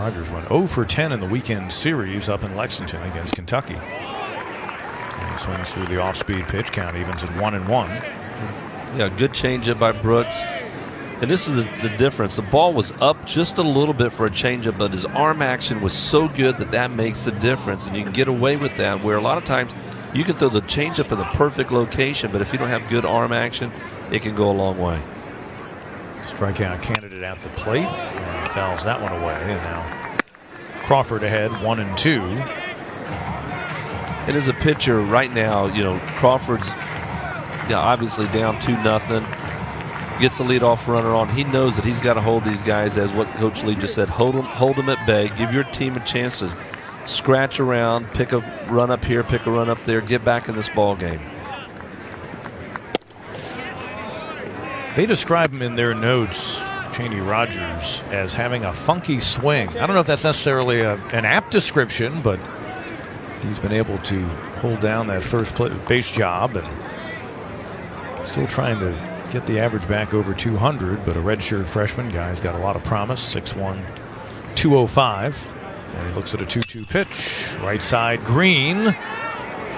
Rogers went 0 for 10 in the weekend series up in Lexington against Kentucky. And he swings through the off-speed pitch. Count evens at 1-1. Yeah, good changeup by Brooks. And this is the difference. The ball was up just a little bit for a changeup, but his arm action was so good that makes a difference. And you can get away with that, where a lot of times you can throw the changeup in the perfect location, but if you don't have good arm action, it can go a long way. Strikeout candidate at the plate. And he fouls that one away. And now Crawford ahead, 1-2. And as a pitcher right now, Crawford's obviously down 2-0. Gets the leadoff runner on. He knows that he's got to hold these guys, as what Coach Lee just said. Hold them at bay. Give your team a chance to scratch around, pick a run up here, pick a run up there, get back in this ball game. They describe him in their notes, Cheney Rogers, as having a funky swing. I don't know if that's necessarily an apt description, but he's been able to hold down that first base job and still trying to get the average back over 200, but a redshirt freshman guy's got a lot of promise. 6'1", 205. And he looks at a 2-2 pitch. Right side, Green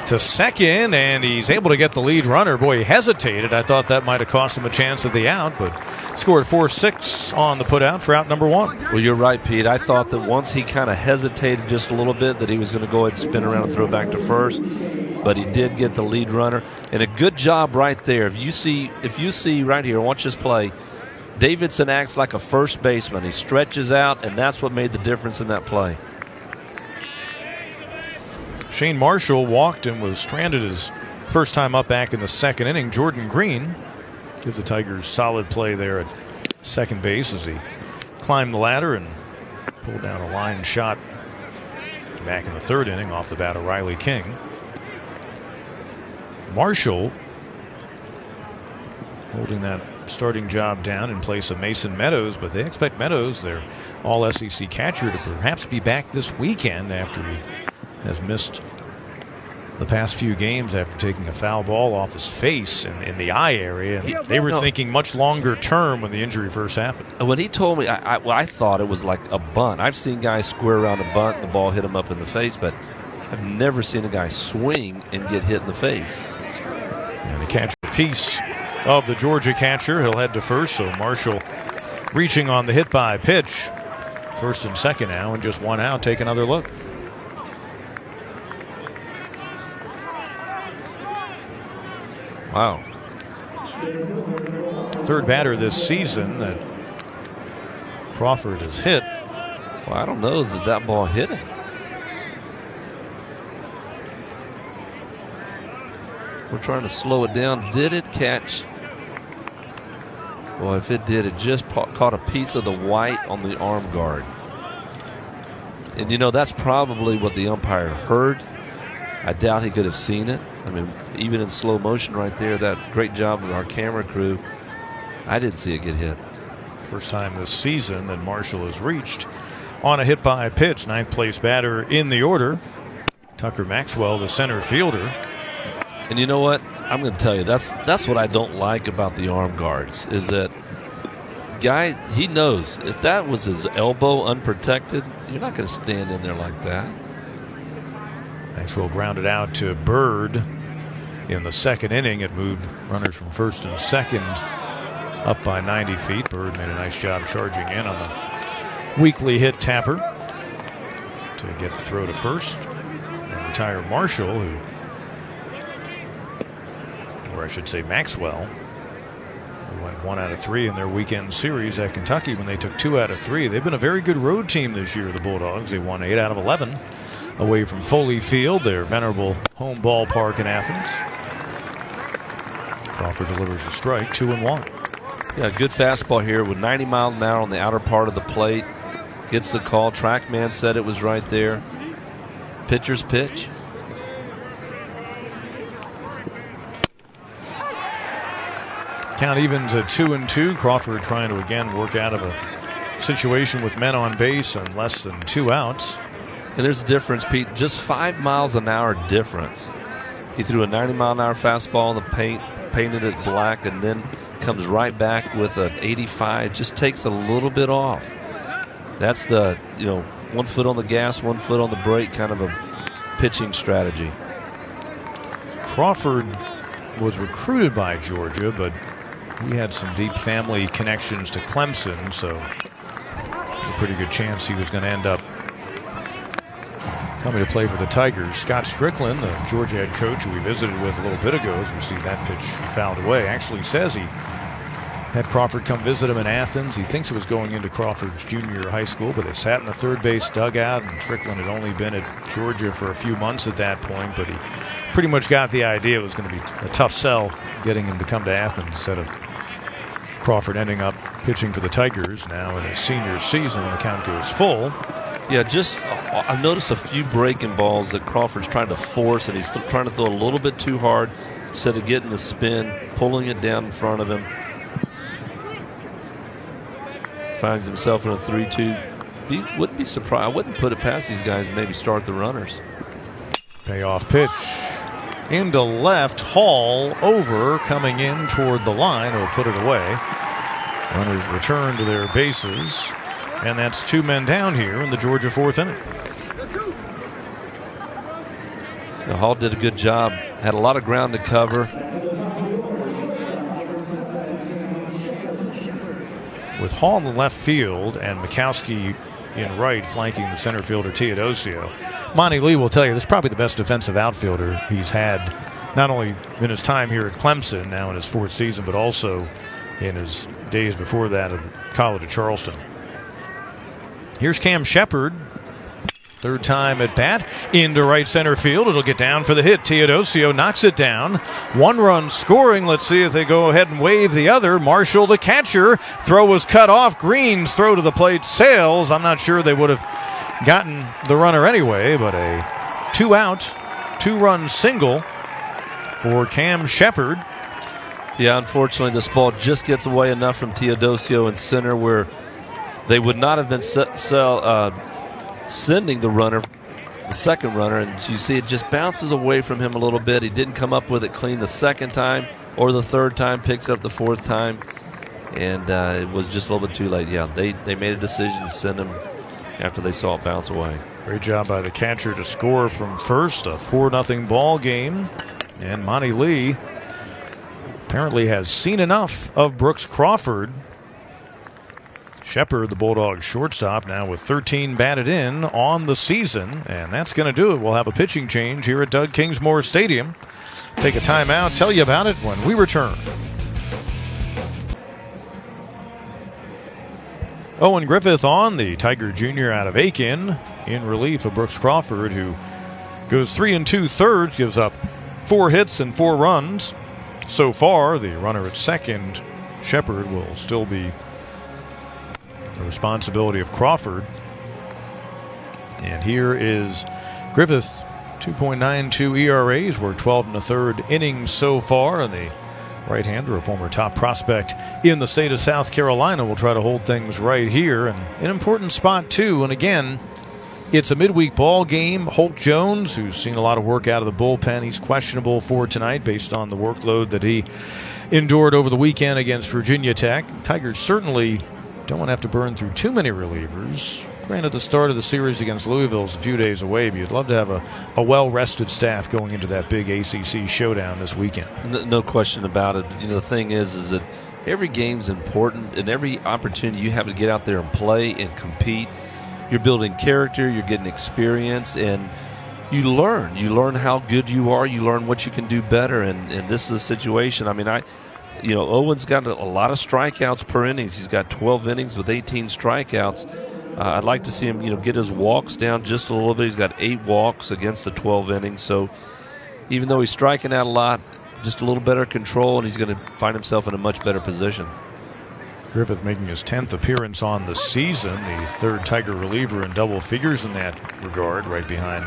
to second, and he's able to get the lead runner. Boy, he hesitated. I thought that might have cost him a chance at the out, but scored 4-6 on the putout for out number 1. Well, you're right, Pete. I thought that once he kind of hesitated just a little bit, that he was going to go ahead and spin around and throw back to first. But he did get the lead runner, and a good job right there. If you see right here, watch this play. Davidson acts like a first baseman. He stretches out, and that's what made the difference in that play. Shane Marshall walked and was stranded his first time up back in the second inning. Jordan Green gives the Tigers solid play there at second base as he climbed the ladder and pulled down a line shot back in the third inning off the bat of Riley King. Marshall holding that starting job down in place of Mason Meadows, but they expect Meadows, their all-SEC catcher, to perhaps be back this weekend after he has missed the past few games after taking a foul ball off his face in the eye area. And they were thinking much longer term when the injury first happened. When he told me, I thought it was like a bunt. I've seen guys square around a bunt and the ball hit him up in the face, but I've never seen a guy swing and get hit in the face. And the catcher piece of the Georgia catcher. He'll head to first, so Marshall reaching on the hit by pitch. First and second now, and just one out. Take another look. Wow. Third batter this season that Crawford has hit. Well, I don't know that ball hit him. We're trying to slow it down. Did it catch? Well, if it did, it just caught a piece of the white on the arm guard. And, that's probably what the umpire heard. I doubt he could have seen it. I mean, even in slow motion right there, that great job of our camera crew, I didn't see it get hit. First time this season that Marshall has reached on a hit by pitch. Ninth place batter in the order, Tucker Maxwell, the center fielder. And you know what? I'm going to tell you, that's what I don't like about the arm guards, is that guy, he knows if that was his elbow unprotected, you're not going to stand in there like that. Maxwell grounded out to Bird in the second inning. It moved runners from first and second up by 90 feet. Bird made a nice job charging in on the weekly hit tapper to get the throw to first and retire Marshall, or I should say Maxwell, who went 1 out of 3 in their weekend series at Kentucky when they took 2 out of 3. They've been a very good road team this year, the Bulldogs. They won 8 out of 11 away from Foley Field, their venerable home ballpark in Athens. Crawford delivers a strike, 2-1. Yeah, good fastball here with 90 miles an hour on the outer part of the plate. Gets the call. Trackman said it was right there. Pitcher's pitch. Count evens at 2-2. Crawford trying to again work out of a situation with men on base and less than 2 outs. And there's a difference, Pete. Just 5 miles an hour difference. He threw a 90 mile an hour fastball in the paint, painted it black, and then comes right back with an 85. Just takes a little bit off. That's the, 1 foot on the gas, 1 foot on the brake kind of a pitching strategy. Crawford was recruited by Georgia, but he had some deep family connections to Clemson, so there's a pretty good chance he was going to end up coming to play for the Tigers. Scott Strickland, the Georgia head coach, who we visited with a little bit ago, as we see that pitch fouled away, actually says he had Crawford come visit him in Athens. He thinks it was going into Crawford's junior high school, but they sat in the third base dugout, and Strickland had only been at Georgia for a few months at that point, but he pretty much got the idea it was going to be a tough sell getting him to come to Athens instead of Crawford ending up pitching for the Tigers now in his senior season when the count goes full. Yeah, I've noticed a few breaking balls that Crawford's trying to force, and he's trying to throw a little bit too hard instead of getting the spin, pulling it down in front of him. Finds himself in a 3-2. Wouldn't be surprised. I wouldn't put it past these guys to maybe start the runners. Payoff pitch into left. Hall over, coming in toward the line. Will put it away. Runners return to their bases, and that's 2 men down here in the Georgia 4th inning. Hall did a good job. Had a lot of ground to cover. With Hall in the left field and Mikowski in right flanking the center fielder Teodosio, Monty Lee will tell you this is probably the best defensive outfielder he's had, not only in his time here at Clemson, now in his 4th season, but also in his days before that at College of Charleston. Here's Cam Shepard. 3rd time at bat into right center field. It'll get down for the hit. Teodosio knocks it down. 1 run scoring. Let's see if they go ahead and wave the other. Marshall, the catcher. Throw was cut off. Green's throw to the plate sails. I'm not sure they would have gotten the runner anyway, but a 2-out, 2-run single for Cam Shepard. Yeah, unfortunately, this ball just gets away enough from Teodosio in center where they would not have been sending the runner, the second runner, and you see it just bounces away from him a little bit. He didn't come up with it clean the 2nd time or the 3rd time, picks up the 4th time, and it was just a little bit too late. Yeah, they made a decision to send him after they saw it bounce away. Great job by the catcher to score from first. A 4-0 ball game, and Monty Lee apparently has seen enough of Brooks Crawford. Shepard, the Bulldogs shortstop, now with 13 batted in on the season, and that's going to do it. We'll have a pitching change here at Doug Kingsmore Stadium. Take a timeout, tell you about it when we return. Owen Griffith on, the Tiger Jr. out of Aiken, in relief of Brooks Crawford, who goes 3 2/3, gives up 4 hits and 4 runs. So far, the runner at second, Shepard, will still be the responsibility of Crawford. And here is Griffith, 2.92 ERAs. We're 12 1/3 innings so far, and the right-hander, a former top prospect in the state of South Carolina, will try to hold things right here. And an important spot, too. And again, it's a midweek ball game. Holt Jones, who's seen a lot of work out of the bullpen, he's questionable for tonight based on the workload that he endured over the weekend against Virginia Tech. Tigers certainly don't want to have to burn through too many relievers. Granted, the start of the series against Louisville is a few days away, but you'd love to have a well-rested staff going into that big ACC showdown this weekend. No question about it. The thing is that every game's important, and every opportunity you have to get out there and play and compete, you're building character, you're getting experience, and you learn. You learn how good you are. You learn what you can do better, and this is a situation. I mean, Owen's got a lot of strikeouts per innings. He's got 12 innings with 18 strikeouts. I'd like to see him, get his walks down just a little bit. He's got 8 walks against the 12 innings. So even though he's striking out a lot, just a little better control, and he's going to find himself in a much better position. Griffith making his 10th appearance on the season, the 3rd Tiger reliever in double figures in that regard, right behind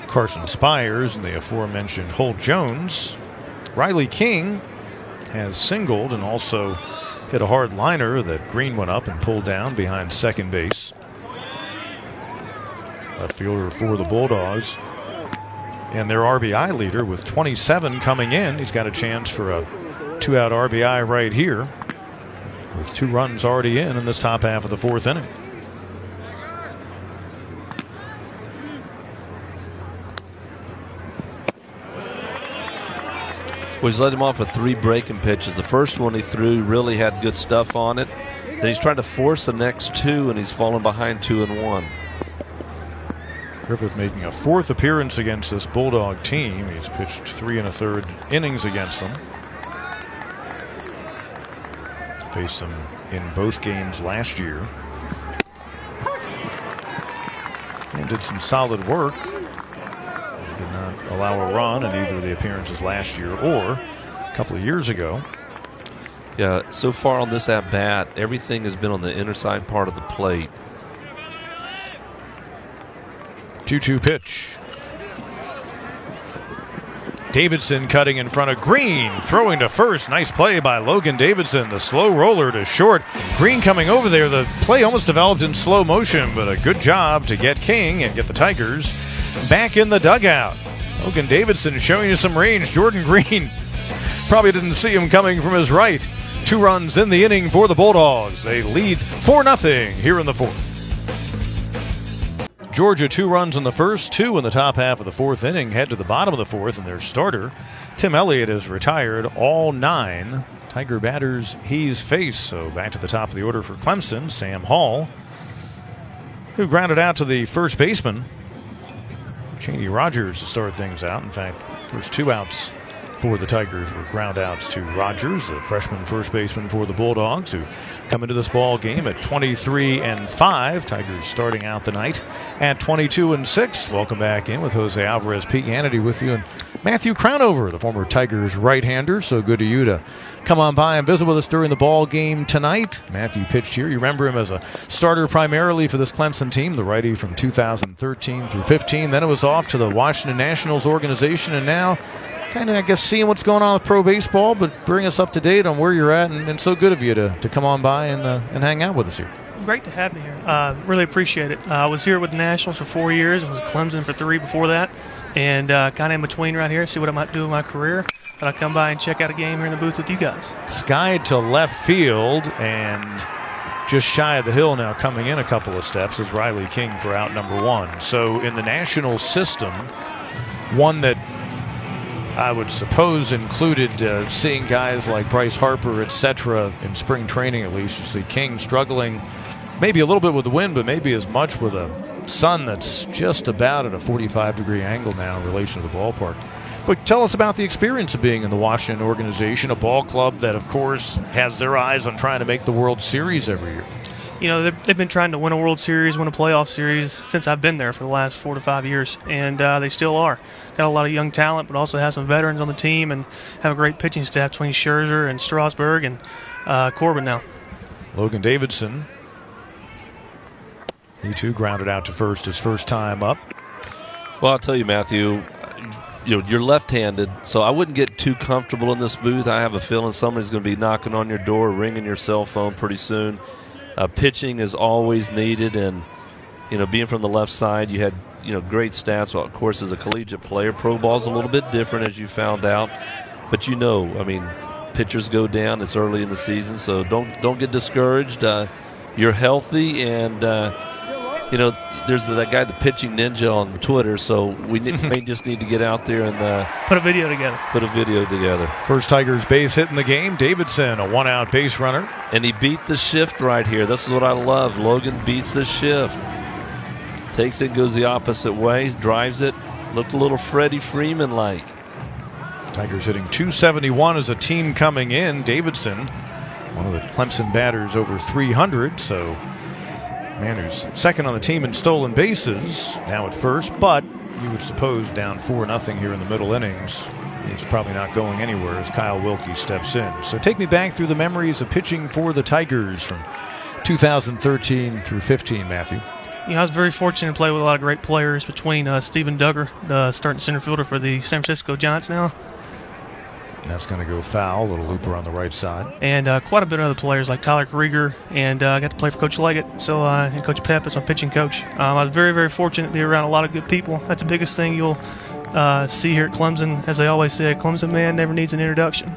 Carson Spires and the aforementioned Holt Jones. Riley King has singled and also hit a hard liner that Green went up and pulled down behind second base. Left fielder for the Bulldogs. And their RBI leader with 27 coming in. He's got a chance for a 2-out RBI right here, with 2 runs already in this top half of the 4th inning. Well, he's let him off with 3 breaking pitches. The first one he threw really had good stuff on it. Then he's trying to force the next 2, and he's fallen behind 2-1. Griffith making a 4th appearance against this Bulldog team. He's pitched 3 1/3 innings against them. Faced them in both games last year. And did some solid work. Did not allow a run in either of the appearances last year or a couple of years ago. Yeah, so far on this at-bat, everything has been on the inner side part of the plate. 2-2 pitch. Davidson cutting in front of Green, throwing to first. Nice play by Logan Davidson. The slow roller to short. Green coming over there. The play almost developed in slow motion, but a good job to get King and get the Tigers back in the dugout. Logan Davidson showing you some range. Jordan Green probably didn't see him coming from his right. 2 runs in the inning for the Bulldogs. They lead 4-0 here in the 4th. Georgia 2 runs in the first, 2 in the top half of the 4th inning. Head to the bottom of the 4th, and their starter, Tim Elliott, has retired all 9 Tiger batters he's faced. So back to the top of the order for Clemson, Sam Hall, who grounded out to the first baseman, Cheney Rogers, to start things out. In fact, first 2 outs for the Tigers were ground outs to Rogers, the freshman first baseman for the Bulldogs, who come into this ball game at 23-5. Tigers starting out the night at 22-6. Welcome back in with Jose Alvarez, Pete Hannity with you, and Matthew Crownover, the former Tigers right-hander. So good to you to come on by and visit with us during the ball game tonight. Matthew pitched here. You remember him as a starter primarily for this Clemson team, the righty from 2013 through 15. Then it was off to the Washington Nationals organization, and now kind of, I guess, seeing what's going on with pro baseball, but bring us up to date on where you're at, and so good of you to come on by and hang out with us here. Great to have me here. Really appreciate it. I was here with the Nationals for 4 years and was at Clemson for 3 before that, and kind of in between right here, see what I might do with my career. But I come by and check out a game here in the booth with you guys. Skied to left field and just shy of the hill now, coming in a couple of steps, is Riley King for out number 1. So in the national system, one that I would suppose included seeing guys like Bryce Harper, etc., in spring training at least. You see King struggling maybe a little bit with the wind, but maybe as much with a sun that's just about at a 45-degree angle now in relation to the ballpark. But tell us about the experience of being in the Washington organization, a ball club that, of course, has their eyes on trying to make the World Series every year. You know, they've been trying to win a World Series, win a playoff series since I've been there for the last 4 to 5 years, and they still are. Got a lot of young talent, but also have some veterans on the team and have a great pitching staff between Scherzer and Strasburg and Corbin now. Logan Davidson, he too grounded out to first his first time up. Well, I'll tell you, Matthew, you're left-handed, so I wouldn't get too comfortable in this booth. I have a feeling somebody's going to be knocking on your door, ringing your cell phone pretty soon. Pitching is always needed, and being from the left side, you had great stats. Well, of course, as a collegiate player, pro ball's a little bit different, as you found out. But pitchers go down. It's early in the season, so don't get discouraged. You're healthy, and there's that guy, the pitching ninja, on Twitter. So we may just need to get out there and put a video together. First Tigers base hit in the game. Davidson, a 1-out base runner. And he beat the shift right here. This is what I love. Logan beats the shift. Takes it, goes the opposite way, drives it. Looked a little Freddie Freeman-like. Tigers hitting .271 as a team coming in. Davidson, one of the Clemson batters, over 300. So, man who's second on the team in stolen bases, now at first. But you would suppose down 4-0 here in the middle innings. He's probably not going anywhere as Kyle Wilkie steps in. So take me back through the memories of pitching for the Tigers from 2013 through 15, Matthew. I was very fortunate to play with a lot of great players between Steven Duggar, the starting center fielder for the San Francisco Giants now. That's going to go foul, a little looper on the right side. And quite a bit of other players like Tyler Krieger, and I got to play for Coach Leggett, and Coach Pep as my pitching coach. I was very, very fortunate to be around a lot of good people. That's the biggest thing you'll see here at Clemson. As they always say, a Clemson man never needs an introduction.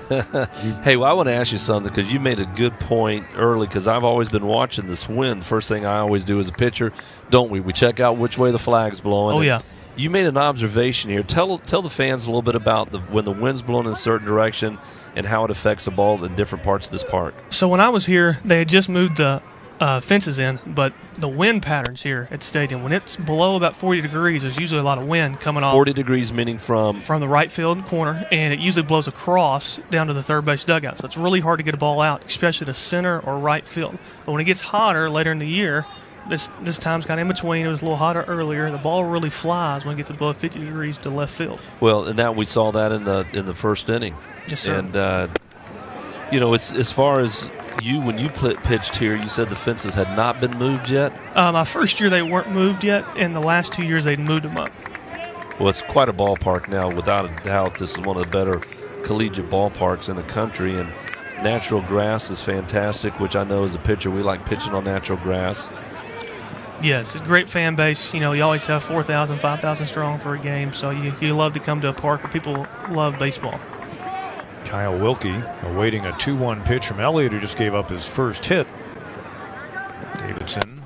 Hey, well, I want to ask you something, because you made a good point early, because I've always been watching this wind. First thing I always do as a pitcher, don't we? We check out which way the flag's blowing. Oh, yeah. You made an observation here. Tell the fans a little bit about when the wind's blowing in a certain direction and how it affects the ball in different parts of this park. So when I was here, they had just moved the fences in, but the wind patterns here at the stadium, when it's below about 40 degrees, there's usually a lot of wind coming off. 40 degrees meaning from the right field corner, and it usually blows across down to the third base dugout. So it's really hard to get a ball out, especially to center or right field. But when it gets hotter later in the year, this time's kind of in between. It was a little hotter earlier. The ball really flies when it gets above 50 degrees to left field. Well, and that we saw that in the first inning. Yes, sir. And it's as far as when you pitched here, you said the fences had not been moved yet. My first year they weren't moved yet, and the last 2 years they'd moved them up. Well, it's quite a ballpark now, without a doubt. This is one of the better collegiate ballparks in the country, and natural grass is fantastic, which I know as a pitcher we like pitching on natural grass. Yes, it's a great fan base. You always have 4,000, 5,000 strong for a game, so you love to come to a park where people love baseball. Kyle Wilkie awaiting a 2-1 pitch from Elliott, who just gave up his first hit. Davidson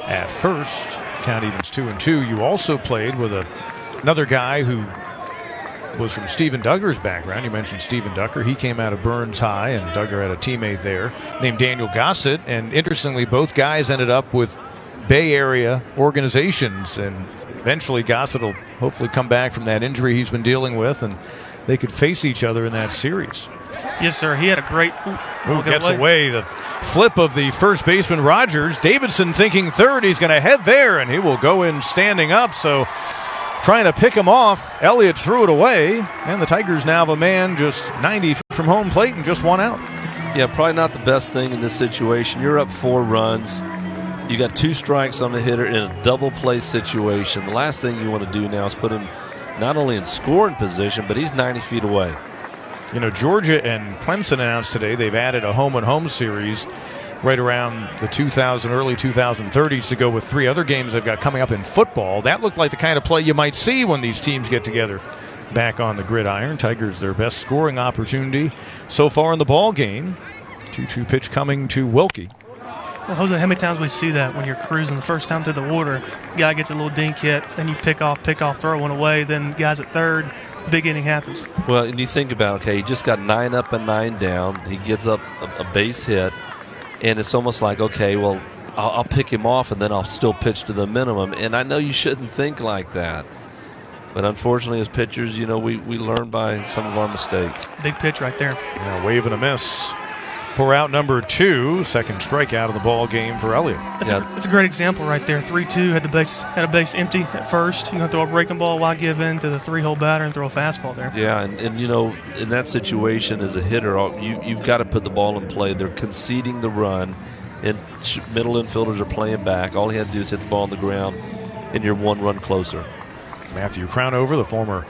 at first. Count evens 2-2. You also played with another guy who was from Stephen Duggar's background. You mentioned Stephen Duggar. He came out of Burns High, and Duggar had a teammate there named Daniel Gossett. And interestingly, both guys ended up with Bay Area organizations, and eventually Gossett will hopefully come back from that injury he's been dealing with, and they could face each other in that series. Yes, sir. He had a great... Gets away. The flip of the first baseman, Rogers. Davidson thinking third. He's going to head there, and he will go in standing up. So trying to pick him off, Elliott threw it away, and the Tigers now have a man just 90 from home plate and just one out. Yeah, probably not the best thing in this situation. You're up 4 runs. You got 2 strikes on the hitter in a double play situation. The last thing you want to do now is put him not only in scoring position, but he's 90 feet away. Georgia and Clemson announced today they've added a home-and-home series right around the early 2030s to go with 3 other games they've got coming up in football. That looked like the kind of play you might see when these teams get together back on the gridiron. Tigers their best scoring opportunity so far in the ball game. 2-2 pitch coming to Wilkie. Well, Jose, how many times we see that when you're cruising the first time through the water, guy gets a little dink hit, then you pick off, throw one away, then guys at third, big inning happens. Well, and you think about, he just got 9 up and 9 down. He gives up a base hit, and it's almost like, I'll pick him off, and then I'll still pitch to the minimum. And I know you shouldn't think like that. But unfortunately, as pitchers, we learn by some of our mistakes. Big pitch right there. Yeah, wave and a miss. For out number 2, second strikeout of the ball game for Elliott. That's a great example right there. 3-2, had a base empty at first. You're going to throw a breaking ball, why give in to the 3-hole batter and throw a fastball there? Yeah, and in that situation as a hitter, you've got to put the ball in play. They're conceding the run, and middle infielders are playing back. All he had to do is hit the ball on the ground, and you're 1 run closer. Matthew Crownover, the former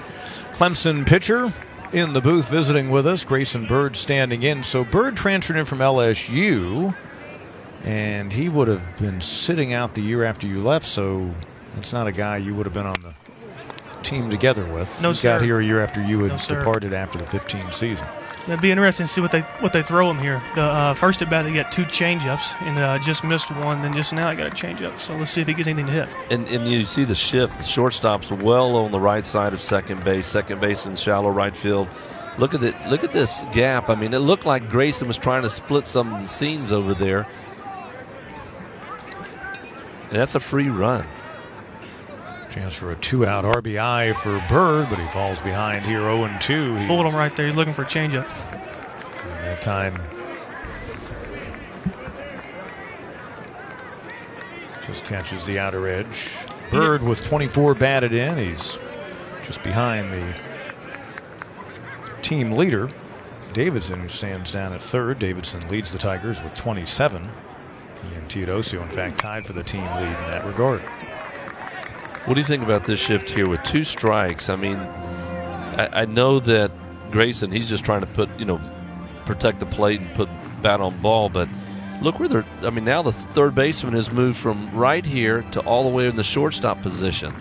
Clemson pitcher, in the booth visiting with us. Grayson Bird standing in. So Bird transferred in from LSU, and he would have been sitting out the year after you left, so it's not a guy you would have been on the team together with. No, he sir. got here a year after you had sir. departed after the 15 season. It'd be interesting to see what they throw him here. The first at bat, he got 2 changeups, and just missed one. Then just now, I got a changeup. So let's see if he gets anything to hit. And you see the shift. The shortstop's well on the right side of second base in shallow right field. Look at it. Look at this gap. I mean, it looked like Grayson was trying to split some seams over there. And that's a free run. Chance for a 2-out RBI for Bird, but he falls behind here 0-2. Fooled him right there. He's looking for a changeup. And that time, just catches the outer edge. Bird with 24 batted in. He's just behind the team leader, Davidson, who stands down at third. Davidson leads the Tigers with 27. He and Teodosio, in fact, tied for the team lead in that regard. What do you think about this shift here with 2 strikes? I mean, I know that Grayson, he's just trying to protect the plate and put bat on ball, but look where now the third baseman has moved from right here to all the way in the shortstop position.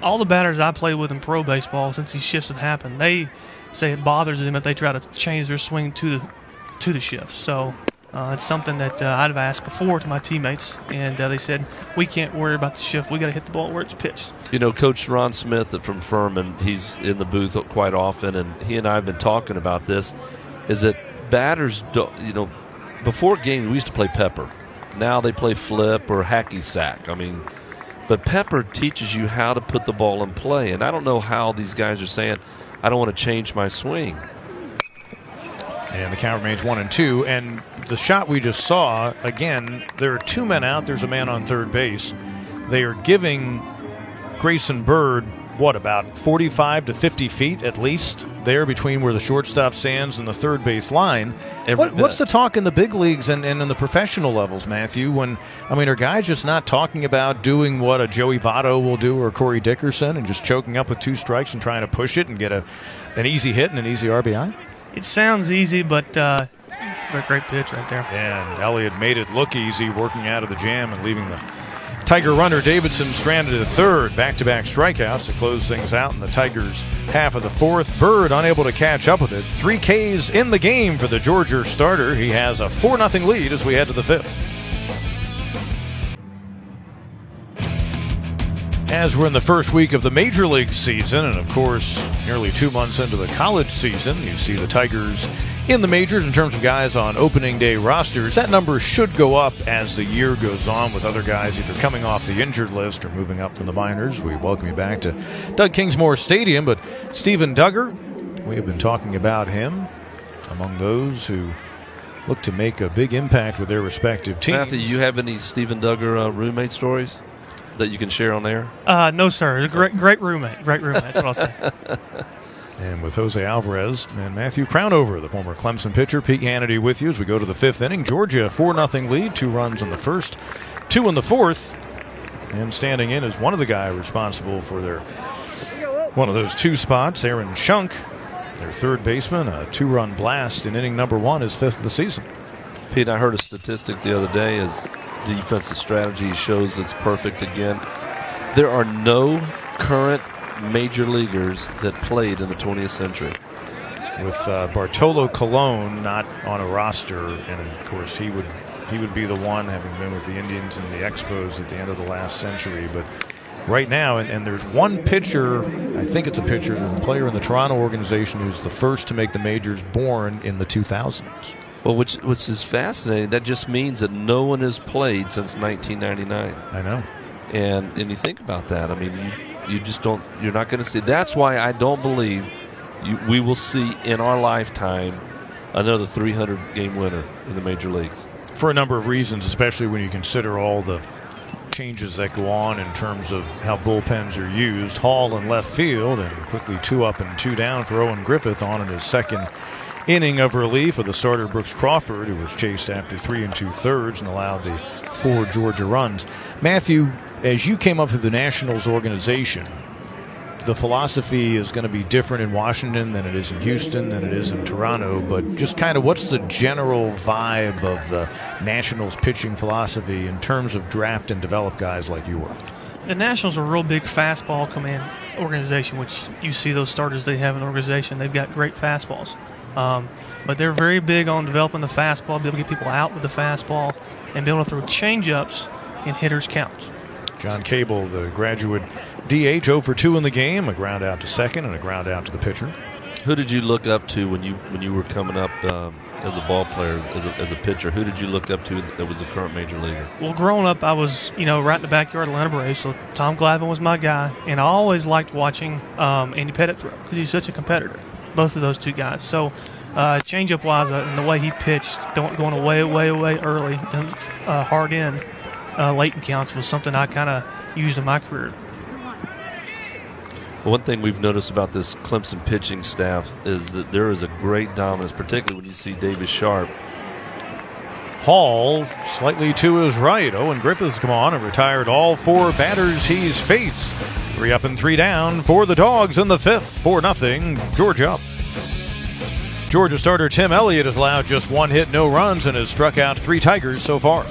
All the batters I played with in pro baseball, since these shifts have happened, they say it bothers them if they try to change their swing to the shift. So It's something that I'd have asked before to my teammates, and they said, we can't worry about the shift. We got to hit the ball where it's pitched. You know, Coach Ron Smith from Furman, he's in the booth quite often, and he and I have been talking about this, is that batters, before games we used to play pepper. Now they play flip or hacky sack. I mean, but pepper teaches you how to put the ball in play, and I don't know how these guys are saying, I don't want to change my swing. And the count remains 1-2. And the shot we just saw, again, there are two men out. There's a man on third base. They are giving Grayson Bird, about 45 to 50 feet at least there between where the shortstop stands and the third base line. What's the talk in the big leagues and in the professional levels, Matthew? Are guys just not talking about doing what a Joey Votto will do or Corey Dickerson and just choking up with 2 strikes and trying to push it and get an easy hit and an easy RBI? It sounds easy, but a great pitch right there. And Elliott made it look easy, working out of the jam and leaving the Tiger runner Davidson stranded at third. Back-to-back strikeouts to close things out in the Tigers' half of the fourth. Bird unable to catch up with it. 3 Ks in the game for the Georgia starter. He has a 4-0 lead as we head to the 5th. As we're in the first week of the Major League season, and of course, nearly 2 months into the college season, you see the Tigers in the majors in terms of guys on opening day rosters. That number should go up as the year goes on with other guys either coming off the injured list or moving up from the minors. We welcome you back to Doug Kingsmore Stadium, but Stephen Duggar, we have been talking about him among those who look to make a big impact with their respective teams. Matthew, you have any Stephen Duggar roommate stories that you can share on air? No, sir. A great roommate. Great roommate. That's what I'll say. And with Jose Alvarez and Matthew Crownover, the former Clemson pitcher, Pete Hannity with you as we go to the 5th inning. Georgia 4-0 lead, 2 runs in the first, 2 in the fourth. And standing in is one of the guys responsible for one of those 2 spots, Aaron Shunk, their third baseman, a 2-run blast in inning number 1, his 5th of the season. Pete, I heard a statistic the other day as defensive strategy shows it's perfect again. There are no current major leaguers that played in the 20th century. With Bartolo Colon not on a roster, and of course he would be the one, having been with the Indians and the Expos at the end of the last century. But right now, and there's one pitcher, I think it's a pitcher, a player in the Toronto organization who's the first to make the majors, born in the 2000s. Well, which is fascinating. That just means that no one has played since 1999. I know. And you think about that. I mean, you just don't. You're not going to see. That's why I don't believe we will see in our lifetime another 300-game winner in the major leagues. For a number of reasons, especially when you consider all the changes that go on in terms of how bullpens are used. Hall in left field, and quickly 2 up and 2 down for Owen Griffith on in his second inning of relief of the starter Brooks Crawford, who was chased after 3 2/3 and allowed the 4 Georgia runs. Matthew, as you came up through the Nationals organization, the philosophy is going to be different in Washington than it is in Houston, than it is in Toronto, but just kind of what's the general vibe of the Nationals pitching philosophy in terms of draft and develop guys like you were? The Nationals are a real big fastball command organization, which you see those starters they have in the organization. They've got great fastballs. But they're very big on developing the fastball, be able to get people out with the fastball, and be able to throw change-ups in hitters' counts. John Cable, the graduate DH, 0 for 2 in the game, a ground out to second and a ground out to the pitcher. Who did you look up to when you were coming up as a ball player, as a pitcher? Who did you look up to that was a current major leaguer? Well, growing up, I was right in the backyard of Atlanta Braves, so Tom Glavine was my guy, and I always liked watching Andy Pettitte throw because he's such a competitor. Both of those 2 guys. So change-up wise, and the way he pitched, going away early, hard in late in counts was something I kind of used in my career. One thing we've noticed about this Clemson pitching staff is that there is a great dominance, particularly when you see Davis Sharp. Hall slightly to his right. Owen Griffith's come on and retired all 4 batters he's faced. 3 up and 3 down for the Dogs in the 5th. 4-0, Georgia up. Georgia starter Tim Elliott has allowed just 1 hit, no runs, and has struck out 3 Tigers so far.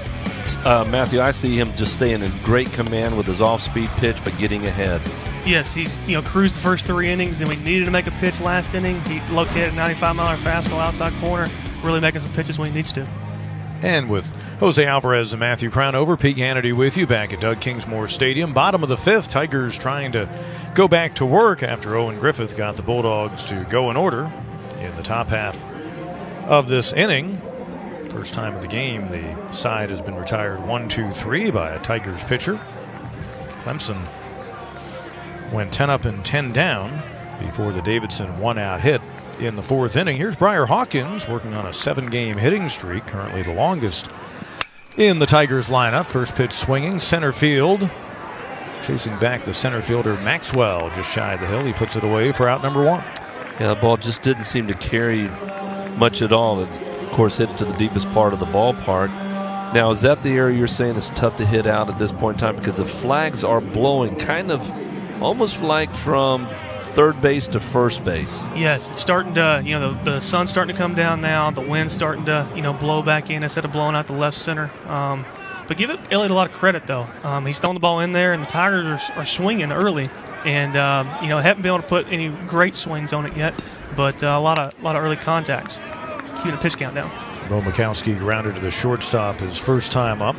Matthew, I see him just staying in great command with his off-speed pitch, but getting ahead. Yes, he's cruised the first 3 innings. Then we needed to make a pitch last inning. He located a 95-mile fastball outside corner, really making some pitches when he needs to. And with Jose Alvarez and Matthew Crownover, Pete Hannity with you back at Doug Kingsmore Stadium. Bottom of the fifth, Tigers trying to go back to work after Owen Griffith got the Bulldogs to go in order in the top half of this inning. First time of the game, the side has been retired 1-2-3 by a Tigers pitcher. Clemson went 10 up and 10 down before the Davidson one-out hit in the fourth inning. Here's Briar Hawkins working on a 7-game hitting streak, currently the longest in the Tigers lineup. First pitch swinging, center field. Chasing back the center fielder Maxwell just shy of the hill. He puts it away for out number 1. Yeah, the ball just didn't seem to carry much at all. And of course, hit it to the deepest part of the ballpark. Now, is that the area you're saying it's tough to hit out at this point in time? Because the flags are blowing kind of almost like from third base to first base. Yes, it's starting to, the sun's starting to come down now. The wind's starting to, blow back in instead of blowing out the left center. But give Elliott a lot of credit, though. He's throwing the ball in there, and the Tigers are swinging early. And, haven't been able to put any great swings on it yet, but a lot of early contacts. Keeping the pitch count down. Bo Mikowski grounded to the shortstop his first time up.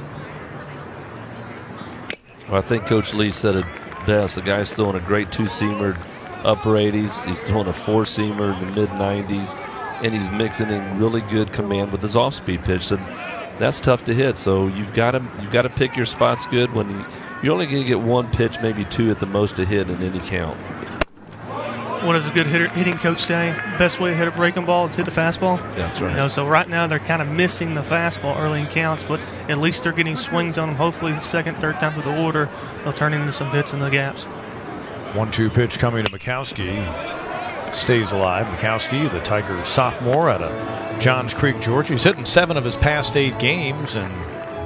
Well, I think Coach Lee said it best. The guy's throwing a great two-seamer, upper 80s. He's throwing a four-seamer in the mid-90s, and he's mixing in really good command with his off-speed pitch. And that's tough to hit. So you've got to pick your spots good. When you're only going to get one pitch, maybe two at the most to hit in any count. What does a good hitting coach say? Best way to hit a breaking ball is to hit the fastball. That's right. So right now they're kind of missing the fastball early in counts, but at least they're getting swings on them. Hopefully the second, third time through the order, they'll turn into some hits in the gaps. 1-2 pitch coming to Mikowski. Stays alive. Mikowski, the Tigers sophomore out of Johns Creek, Georgia. He's hitting 7 of his past 8 games, and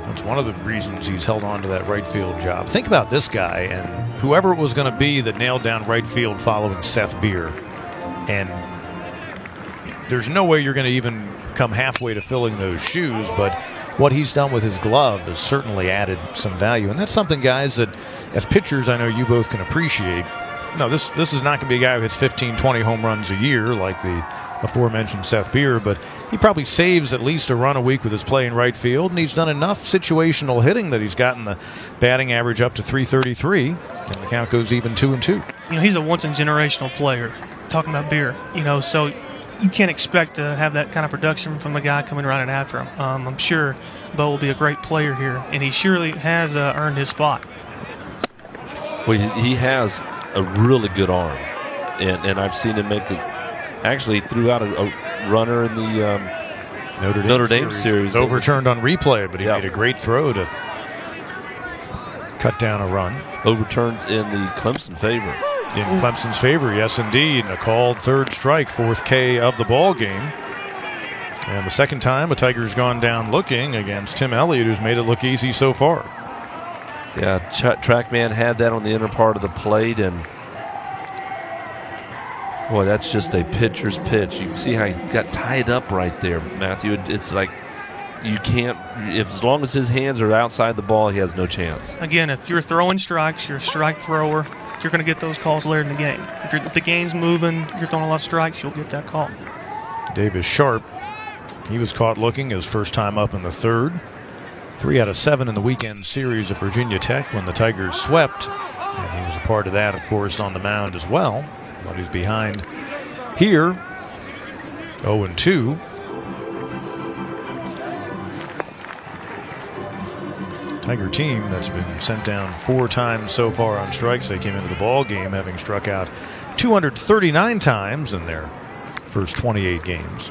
that's one of the reasons he's held on to that right field job. Think about this guy and whoever it was going to be that nailed down right field following Seth Beer. And there's no way you're going to even come halfway to filling those shoes, but what he's done with his glove has certainly added some value. And that's something, guys, that as pitchers I know you both can appreciate. No, this is not going to be a guy who hits 15, 20 home runs a year like the aforementioned Seth Beer, but he probably saves at least a run a week with his play in right field, and he's done enough situational hitting that he's gotten the batting average up to .333, and the count goes even 2-2. He's a once-in-generational player. Talking about Beer, so you can't expect to have that kind of production from the guy coming right in after him. I'm sure Bo will be a great player here, and he surely has earned his spot. Well, he has a really good arm, and I've seen him make it. Actually, threw out a runner in the Notre Dame series. Overturned on replay, but he made a great throw to cut down a run. Overturned in the Clemson favor. In Clemson's favor, yes, indeed. And a called third strike, 4th K of the ball game. And the second time, a Tiger's gone down looking against Tim Elliott, who's made it look easy so far. Yeah, TrackMan had that on the inner part of the plate, and boy, that's just a pitcher's pitch. You can see how he got tied up right there, Matthew. It's like you can't, as long as his hands are outside the ball, he has no chance. Again, if you're throwing strikes, you're a strike thrower, you're going to get those calls later in the game. If the game's moving, you're throwing a lot of strikes, you'll get that call. Davis Sharp, he was caught looking his first time up in the third. 3 out of 7 in the weekend series of Virginia Tech when the Tigers swept. And he was a part of that, of course, on the mound as well. But he's behind here, 0-2. Tiger team that's been sent down 4 times so far on strikes. They came into the ball game having struck out 239 times in their first 28 games.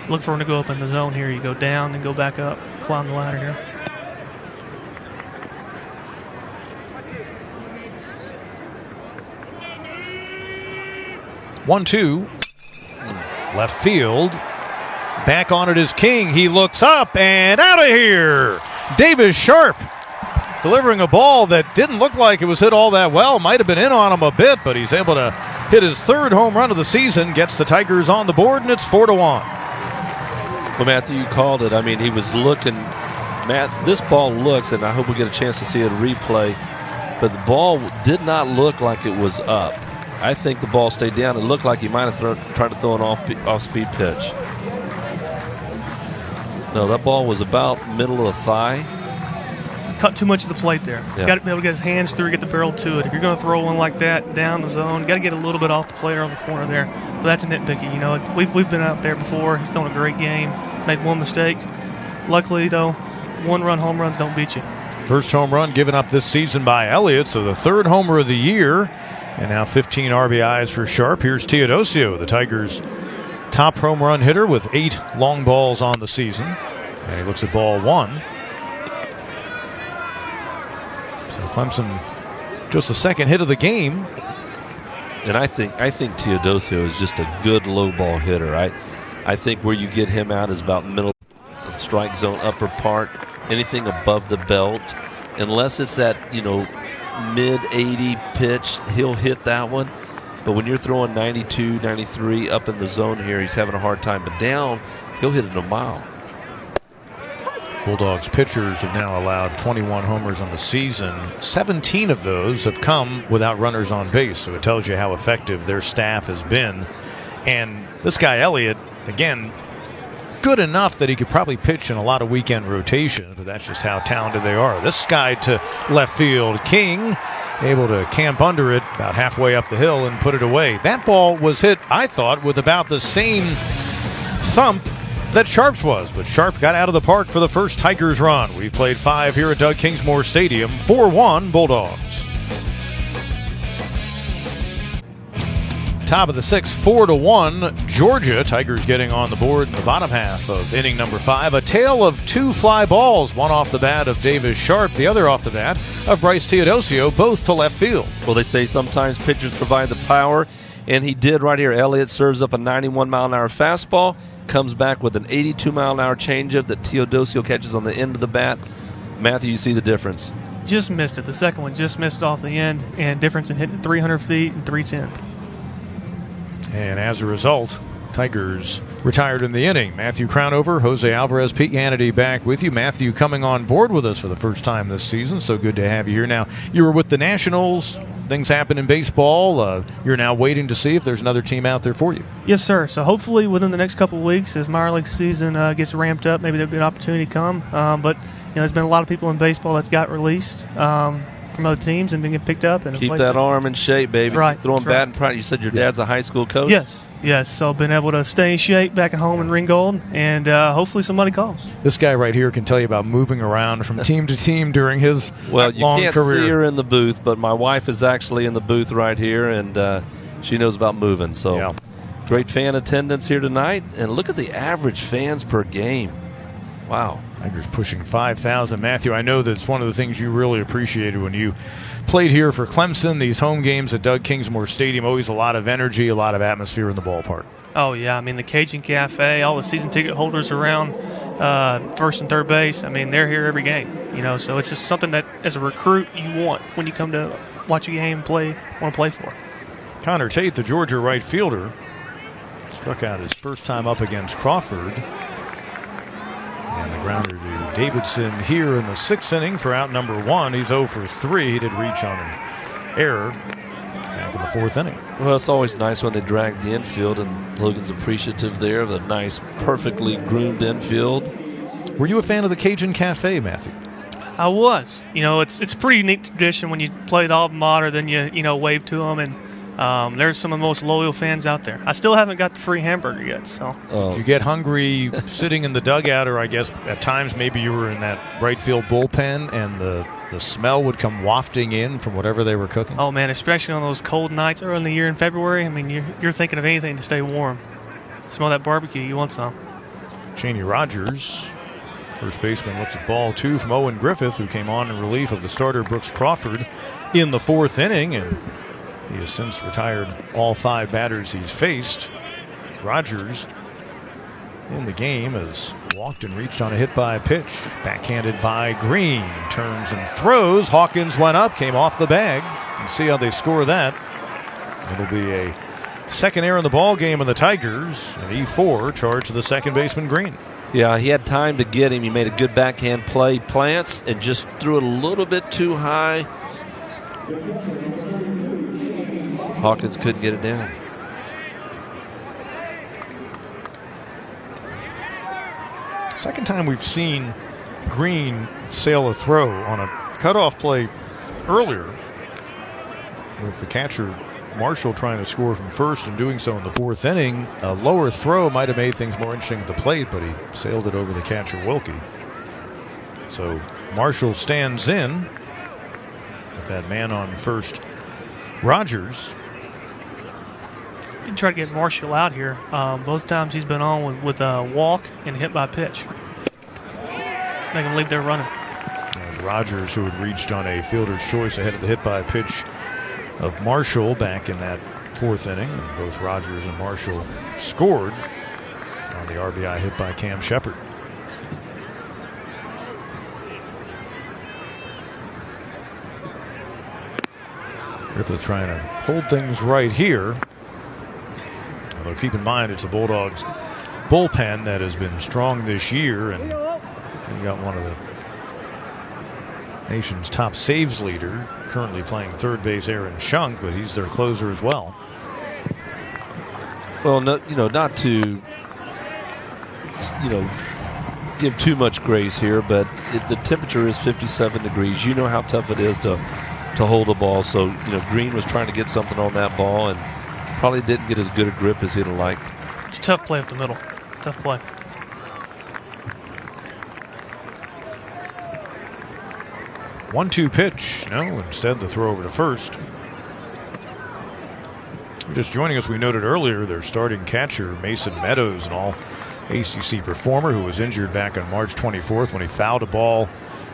Look for him to go up in the zone here. You go down, then go back up, climb the ladder here. One-two. Left field. Back on it is King. He looks up and out of here. Davis Sharp delivering a ball that didn't look like it was hit all that well. Might have been in on him a bit, but he's able to hit his 3rd home run of the season. Gets the Tigers on the board, and it's 4-1. Well, Matthew, you called it. I mean, he was looking. Matt, this ball looks, and I hope we get a chance to see it replay, but the ball did not look like it was up. I think the ball stayed down. It looked like he might have tried to throw an off-speed pitch. No, that ball was about middle of the thigh. Cut too much of the plate there. Yeah. Got to be able to get his hands through, get the barrel to it. If you're going to throw one like that down the zone, got to get a little bit off the plate or on the corner there. But that's a nitpicky. You know, we've been out there before. He's thrown a great game. Made one mistake. Luckily, though, one-run home runs don't beat you. First home run given up this season by Elliott, so the third homer of the year. And now 15 RBIs for Sharp. Here's Teodosio, the Tigers' top home run hitter with 8 long balls on the season. And he looks at ball 1. So Clemson, just the second hit of the game. And I think Teodosio is just a good low ball hitter. I think where you get him out is about middle of the strike zone, upper part, anything above the belt. Unless it's that, mid-80 pitch, he'll hit that one. But when you're throwing 92, 93 up in the zone here, he's having a hard time. But down, he'll hit it a mile. Bulldogs pitchers have now allowed 21 homers on the season. 17 of those have come without runners on base, so it tells you how effective their staff has been. And this guy Elliott, again, good enough that he could probably pitch in a lot of weekend rotation, but that's just how talented they are. This guy to left field, King, able to camp under it about halfway up the hill and put it away. That ball was hit, I thought, with about the same thump that Sharp's was, but Sharp got out of the park for the first Tigers run. We played 5 here at Doug Kingsmore Stadium, 4-1 Bulldogs. Top of the 6th, 4-1 Georgia. Tigers getting on the board in the bottom half of inning number 5. A tale of 2 fly balls, one off the bat of Davis Sharp, the other off the bat of Bryce Teodosio, both to left field. Well, they say sometimes pitchers provide the power, and he did right here. Elliott serves up a 91-mile-an-hour fastball, comes back with an 82-mile-an-hour changeup that Teodosio catches on the end of the bat. Matthew, you see the difference. Just missed it. The second one just missed off the end, and difference in hitting 300 feet and 310. And as a result, Tigers retired in the inning. Matthew Crownover, Jose Alvarez, Pete Hannity back with you. Matthew coming on board with us for the first time this season, so good to have you here. Now, you were with the Nationals. Things happen in baseball. You're now waiting to see if there's another team out there for you. Yes, sir. So hopefully within the next couple of weeks, as minor league season gets ramped up, maybe there'll be an opportunity to come. But there's been a lot of people in baseball that's got released from other teams and been getting picked up. And keep that arm in shape, baby. Right. Throwing bat and practice. You said your dad's a high school coach? Yes. So I've been able to stay in shape back at home in Ringgold, and hopefully somebody calls. This guy right here can tell you about moving around from team to team during his long career. Well, you can't see her in the booth, but my wife is actually in the booth right here, and she knows about moving. So great fan attendance here tonight, and look at the average fans per game. Wow. Tigers pushing 5,000. Matthew, I know that's one of the things you really appreciated when you played here for Clemson. These home games at Doug Kingsmore Stadium, always a lot of energy, a lot of atmosphere in the ballpark. Oh, yeah. I mean, the Cajun Cafe, all the season ticket holders around first and third base, I mean, they're here every game. So it's just something that, as a recruit, you want when you come to watch a game and want to play for. Connor Tate, the Georgia right fielder, struck out his first time up against Crawford. And the grounder to Davidson here in the 6th inning for out number 1. He's 0 for 3. He did reach on an error back in the 4th inning. Well, it's always nice when they drag the infield, and Logan's appreciative there of the nice, perfectly groomed infield. Were you a fan of the Cajun Cafe, Matthew? I was. It's a pretty neat tradition when you play the alma mater, then you wave to them, and there's some of the most loyal fans out there. I still haven't got the free hamburger yet. So Did you get hungry sitting in the dugout, or I guess at times maybe you were in that right field bullpen and the smell would come wafting in from whatever they were cooking? Oh, man, especially on those cold nights early in the year in February. I mean, you're thinking of anything to stay warm. Smell that barbecue, you want some. Cheney Rogers, first baseman, looks at ball 2 from Owen Griffith, who came on in relief of the starter Brooks Crawford in the 4th inning, and he has since retired all 5 batters he's faced. Rogers in the game has walked and reached on a hit by pitch. Backhanded by Green. Turns and throws. Hawkins went up, came off the bag. You see how they score that. It'll be a second error in the ball game of the Tigers. An E4 charge to the second baseman Green. Yeah, he had time to get him. He made a good backhand play. Plants and just threw it a little bit too high. Hawkins couldn't get it down. Second time we've seen Green sail a throw on a cutoff play earlier with the catcher Marshall trying to score from first and doing so in the fourth inning. A lower throw might have made things more interesting at the plate, but he sailed it over the catcher Wilkie. So Marshall stands in with that man on first, Rogers. You try to get Marshall out here. Both times he's been on with a walk and hit by pitch. Make him leave there running. As Rogers, who had reached on a fielder's choice ahead of the hit by pitch of Marshall back in that fourth inning. And both Rogers and Marshall scored on the RBI hit by Cam Shepard. Griffith trying to hold things right here. Although keep in mind it's the Bulldogs bullpen that has been strong this year, and we got one of the nation's top saves leader, currently playing third base, Aaron Shunk, but he's their closer as well. Well, no, not to give too much grace here, but the temperature is 57 degrees. You know how tough it is to hold the ball. So Green was trying to get something on that ball and probably didn't get as good a grip as he'd have liked. It's a tough play up the middle. Tough play. One-two pitch. No, instead the throw over to first. Just joining us, we noted earlier their starting catcher, Mason Meadows, an all-ACC performer who was injured back on March 24th when he fouled a ball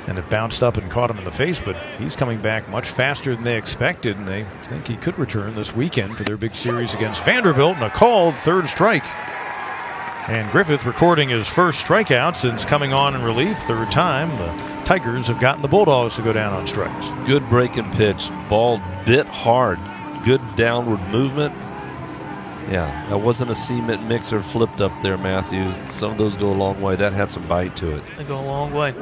and it bounced up and caught him in the face, but he's coming back much faster than they expected, and they think he could return this weekend for their big series against Vanderbilt, and a called third strike. And Griffith recording his first strikeout since coming on in relief, third time. The Tigers have gotten the Bulldogs to go down on strikes. Good breaking pitch. Ball bit hard. Good downward movement. Yeah, that wasn't a cement mixer flipped up there, Matthew. Some of those go a long way. That had some bite to it. They go a long way.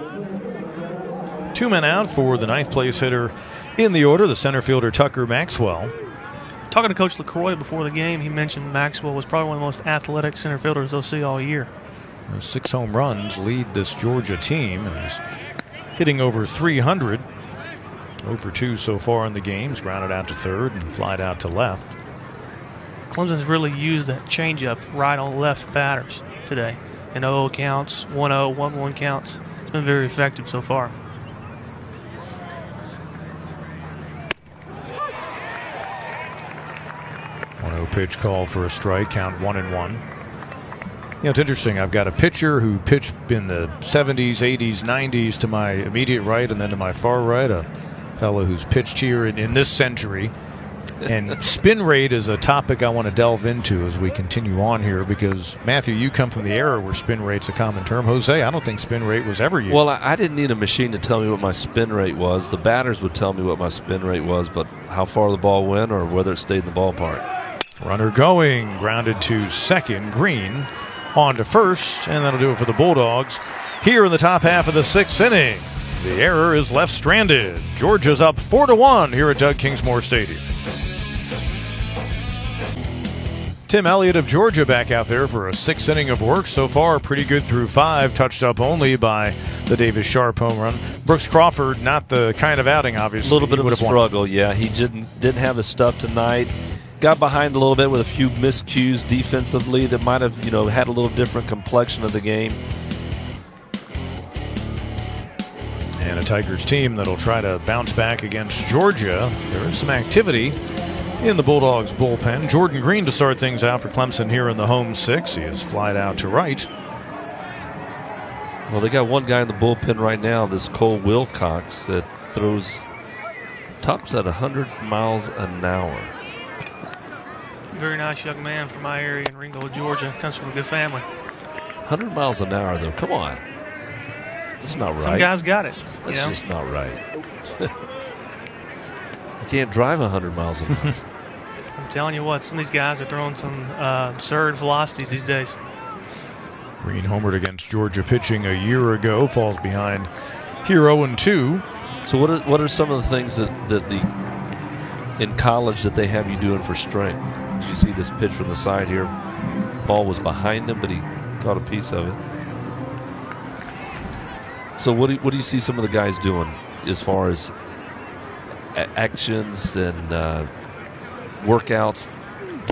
2 men out for the ninth place hitter in the order, the center fielder Tucker Maxwell. Talking to Coach LaCroix before the game, he mentioned Maxwell was probably one of the most athletic center fielders they'll see all year. 6 home runs lead this Georgia team, and he's hitting over 300. 0 for 2 so far in the game. He's grounded out to third and flied out to left. Clemson's really used that changeup right on left batters today. In 0 counts, 1-0, 1-1 counts. It's been very effective so far. Pitch call for a strike, count 1-1. It's interesting. I've got a pitcher who pitched in the 70s, 80s, 90s to my immediate right, and then to my far right, a fellow who's pitched here in this century. And spin rate is a topic I want to delve into as we continue on here, because, Matthew, you come from the era where spin rate's a common term. Jose, I don't think spin rate was ever used. Well, I didn't need a machine to tell me what my spin rate was. The batters would tell me what my spin rate was, but how far the ball went or whether it stayed in the ballpark. Runner going, grounded to second. Green on to first, and that'll do it for the Bulldogs here in the top half of the 6th inning. The error is left stranded. Georgia's up 4-1 here at Doug Kingsmore Stadium. Tim Elliott of Georgia back out there for a 6th inning of work. So far, pretty good through 5, touched up only by the Davis Sharp home run. Brooks Crawford, not the kind of outing, obviously. A little bit of a struggle, yeah. He didn't have his stuff tonight. Got behind a little bit with a few miscues defensively that might have, had a little different complexion of the game. And a Tigers team that'll try to bounce back against Georgia. There is some activity in the Bulldogs bullpen. Jordan Green to start things out for Clemson here in the home 6. He is flied out to right. Well, they got one guy in the bullpen right now, this Cole Wilcox, that tops at 100 miles an hour. Very nice young man from my area in Ringgold, Georgia. Comes from a good family. 100 miles an hour, though. Come on. That's not right. Some guys got it. That's just not right. You can't drive 100 miles an hour. I'm telling you what, some of these guys are throwing some absurd velocities these days. Green homered against Georgia pitching a year ago. Falls behind here 0-2. So what are some of the things that the in college that they have you doing for strength? You see this pitch from the side here. Ball was behind him, but he caught a piece of it. So what do you see some of the guys doing as far as actions and workouts,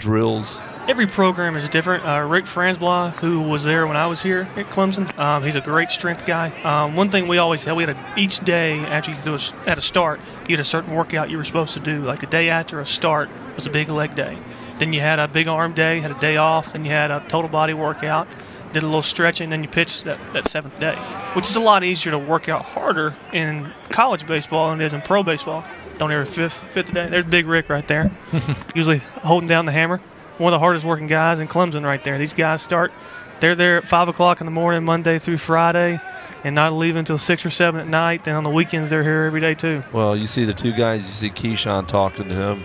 drills? Every program is different. Rick Franzblau, who was there when I was here at Clemson, he's a great strength guy. One thing we always had, each day after you do at a start, you had a certain workout you were supposed to do. Like the day after a start was a big leg day. Then you had a big arm day, had a day off, then you had a total body workout, did a little stretching, then you pitched that seventh day, which is a lot easier to work out harder in college baseball than it is in pro baseball. Don't ever fifth a day. There's Big Rick right there, usually holding down the hammer. One of the hardest working guys in Clemson right there. These guys they're there at 5 o'clock in the morning, Monday through Friday, and not leaving until 6 or 7 at night. Then on the weekends, they're here every day too. Well, you see the two guys, you see Keyshawn talking to him,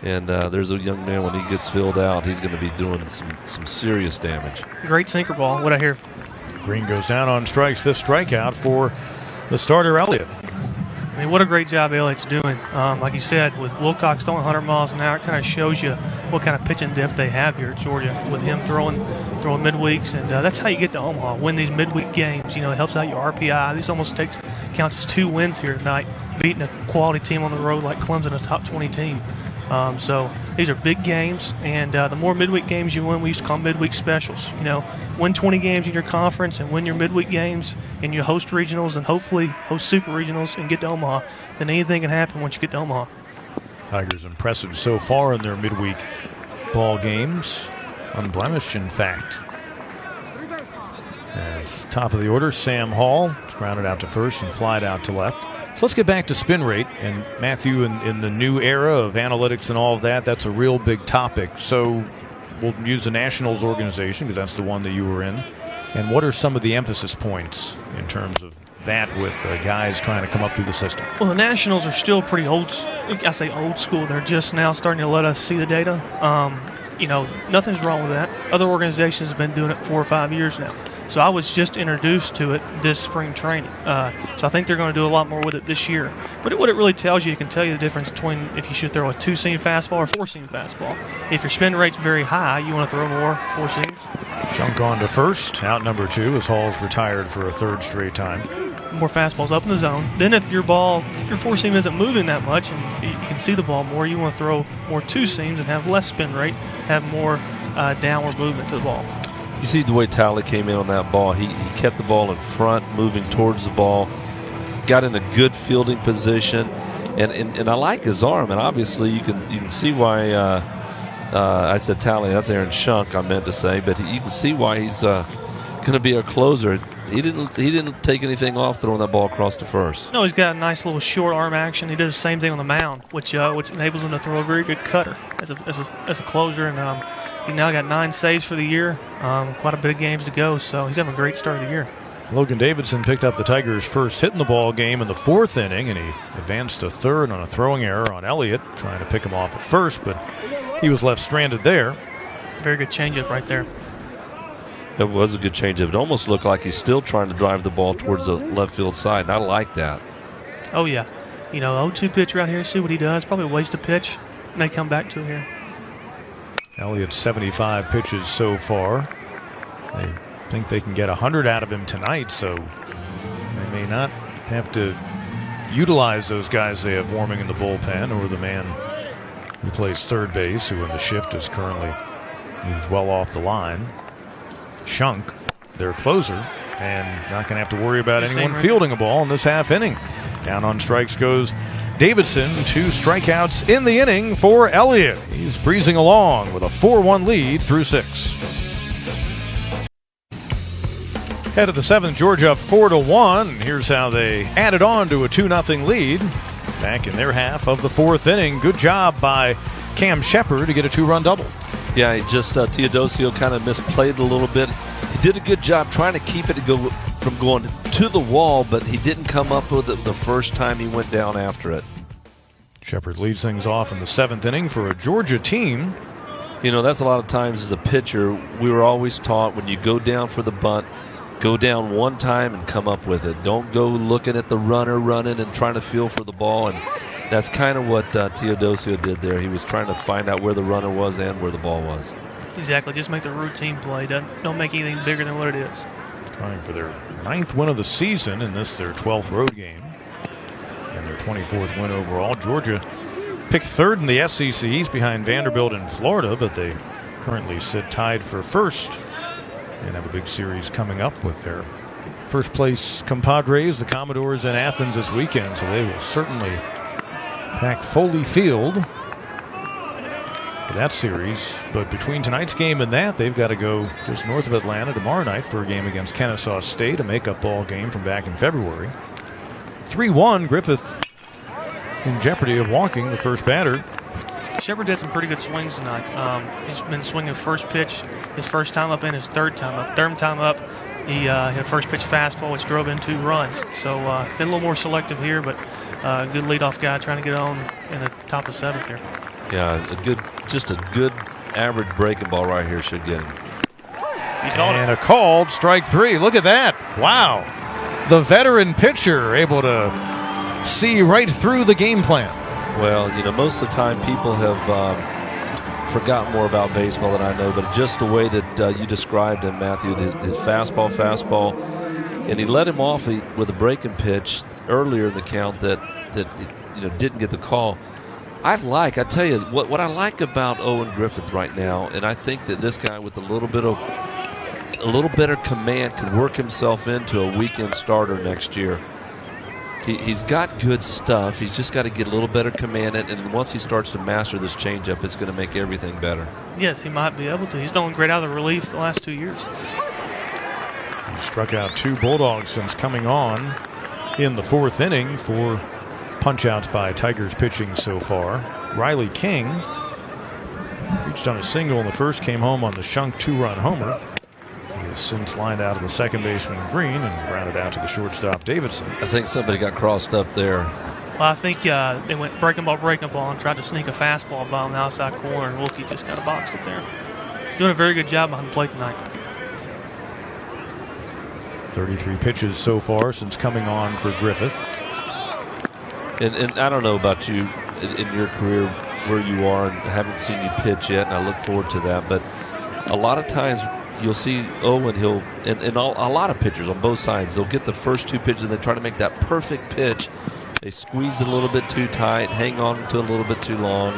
and there's a young man, when he gets filled out, he's going to be doing some serious damage. Great sinker ball, what I hear. Green goes down on strikes, fifth strikeout for the starter, Elliott. I mean, what a great job Elliott's doing. Like you said, with Wilcox throwing 100 miles an hour, it kind of shows you what kind of pitching depth they have here at Georgia with him throwing midweeks. And that's how you get to Omaha, win these midweek games. You know, it helps out your RPI. This almost counts as 2 wins here tonight, beating a quality team on the road like Clemson, a top 20 team. So these are big games, and the more midweek games you win, we used to call them midweek specials. You know, win 20 games in your conference and win your midweek games, and you host regionals and hopefully host super regionals and get to Omaha. Then anything can happen once you get to Omaha. Tigers impressive so far in their midweek ball games, unblemished in fact. As top of the order, Sam Hall is grounded out to first and flied out to left. So let's get back to spin rate. And Matthew, in the new era of analytics and all of that, that's a real big topic. So we'll use the Nationals organization because that's the one that you were in. And what are some of the emphasis points in terms of that with guys trying to come up through the system? Well, the Nationals are still pretty old. I say old school. They're just now starting to let us see the data. You know, nothing's wrong with that. Other organizations have been doing it 4 or 5 years now. So I was just introduced to it this spring training. So I think they're going to do a lot more with it this year. But what it really tells you, it can tell you the difference between if you should throw a 2-seam fastball or 4-seam fastball. If your spin rate's very high, you want to throw more 4 seams. Shunk on to first, out number 2 as Hall's retired for a 3rd straight time. More fastballs up in the zone. Then if your 4-seam isn't moving that much and you can see the ball more, you want to throw more 2-seams and have less spin rate, have more downward movement to the ball. You see the way Talley came in on that ball. He kept the ball in front, moving towards the ball, got in a good fielding position, and I like his arm. And obviously you can see why I said Talley. That's Aaron Shunk I meant to say, but you can see why he's going to be a closer. He didn't take anything off throwing that ball across to first. No, he's got a nice little short arm action. He does the same thing on the mound, which enables him to throw a very good cutter as a closer. And he now got 9 saves for the year. Quite a bit of games to go, so he's having a great start of the year. Logan Davidson picked up the Tigers' first hit in the ball game in the 4th inning, and he advanced to 3rd on a throwing error on Elliott, trying to pick him off at first, but he was left stranded there. Very good changeup right there. It was a good changeup. It almost looked like he's still trying to drive the ball towards the left field side, and I like that. Oh, yeah. You know, 0-2 pitch right here, see what he does. Probably a waste of pitch. May come back to it here. Elliott's 75 pitches so far. They think they can get 100 out of him tonight, so they may not have to utilize those guys they have warming in the bullpen or the man who plays 3rd base, who in the shift is currently moved well off the line. Shunk, their closer, and not going to have to worry about anyone fielding a ball in this half inning. Down on strikes goes Davidson. 2 strikeouts in the inning for Elliott. He's breezing along with a 4-1 lead through 6. Head of the 7th, Georgia up 4-1. Here's how they added on to a 2-0 lead back in their half of the 4th inning. Good job by Cam Shepard to get a 2-run double. Yeah, Teodosio kind of misplayed a little bit. He did a good job trying to keep it from going to the wall, but he didn't come up with it the first time he went down after it. Shepard leads things off in the 7th inning for a Georgia team. You know, that's a lot of times as a pitcher, we were always taught when you go down for the bunt, go down one time and come up with it. Don't go looking at the runner running and trying to feel for the ball. And That's kind of what Teodosio did there. He was trying to find out where the runner was and where the ball was. Exactly. Just make the routine play. Don't make anything bigger than what it is. Trying for their 9th win of the season, and this their 12th road game. And their 24th win overall. Georgia picked 3rd in the SEC East behind Vanderbilt and Florida, but they currently sit tied for 1st and have a big series coming up with their first place compadres, the Commodores, in Athens this weekend. So they will certainly pack Foley Field for that series. But between tonight's game and that, they've got to go just north of Atlanta tomorrow night for a game against Kennesaw State, a makeup ball game from back in February. 3-1, Griffith in jeopardy of walking the first batter. Shepard did some pretty good swings tonight. He's been swinging first pitch his first time up and his third time up. Third time up, he hit first pitch fastball, which drove in 2 runs. So been a little more selective here, but good leadoff guy trying to get on in the top of 7th here. Yeah, just a good average breaking ball right here should get him. And a called strike 3. Look at that. Wow. The veteran pitcher able to see right through the game plan. Well, most of the time people have forgotten more about baseball than I know, but just the way that you described him, Matthew, his fastball, and he let him off with a breaking pitch earlier in the count that didn't get the call. I tell you, what I like about Owen Griffith right now, and I think that this guy with a little better command could work himself into a weekend starter next year. He's got good stuff. He's just got to get a little better command, and once he starts to master this changeup, it's going to make everything better. Yes, he might be able to. He's done great out of the relief the last 2 years. He struck out 2 Bulldogs since coming on in the 4th inning for punch-outs by Tigers pitching so far. Riley King reached on a single in the first, came home on the Shunk 2-run homer. He has since lined out of the second baseman Green and grounded out to the shortstop Davidson. I think somebody got crossed up there. Well, I think they went breaking ball, and tried to sneak a fastball by on the outside corner, and Wilkie just kind of boxed it there. Doing a very good job behind the plate tonight. 33 pitches so far since coming on for Griffith. And I don't know about you in your career where you are, and I haven't seen you pitch yet, and I look forward to that. But a lot of times you'll see Owen, a lot of pitchers on both sides, they'll get the first 2 pitches and they try to make that perfect pitch. They squeeze it a little bit too tight, hang on to it a little bit too long,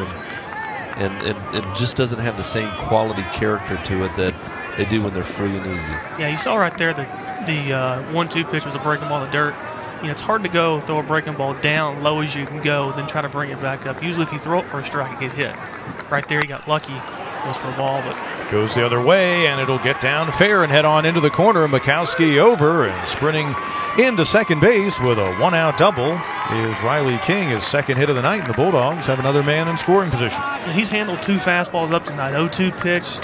and it just doesn't have the same quality character to it that they do when they're free and easy. Yeah, you saw right there the 1-2 pitch was a breaking ball in the dirt. It's hard to go throw a breaking ball down low as you can go, then try to bring it back up. Usually if you throw it for a strike, it get hit. Right there, he got lucky. It was for a ball, but goes the other way, and it'll get down fair and head on into the corner. Mikowski over and sprinting into second base with a 1-out double is Riley King, his second hit of the night, and the Bulldogs have another man in scoring position. And he's handled 2 fastballs up tonight. 0-2 pitch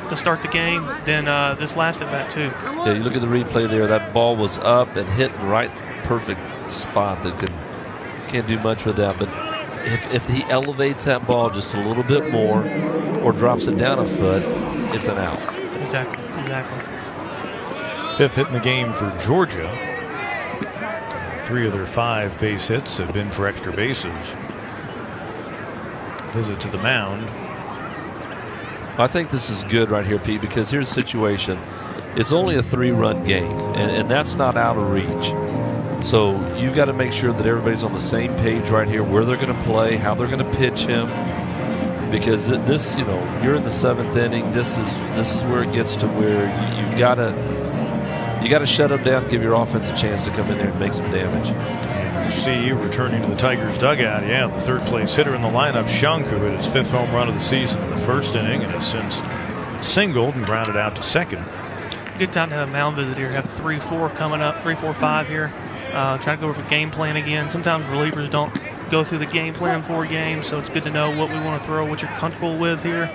to start the game, then this last at bat too. Yeah, you look at the replay there. That ball was up and hit in the right perfect spot. That can't do much with that, but if he elevates that ball just a little bit more or drops it down a foot, it's an out. Exactly. 5th hit in the game for Georgia. 3 of their 5 base hits have been for extra bases. Visit to the mound. I think this is good right here, Pete, because here's the situation. It's only a 3-run game, and that's not out of reach. So you've got to make sure that everybody's on the same page right here, where they're going to play, how they're going to pitch him. Because this, you're in the 7th inning. This is where it gets to where you've got to shut them down, give your offense a chance to come in there and make some damage. And you see, returning to the Tigers dugout, the 3rd place hitter in the lineup, Shunk, who hit his 5th home run of the season in the 1st inning and has since singled and grounded out to second. Good time to have a mound visit here. Have 3-4 coming up, 3-4-5 here. Trying to go over the game plan again. Sometimes relievers don't go through the game plan for games, so it's good to know what we want to throw, what you're comfortable with here.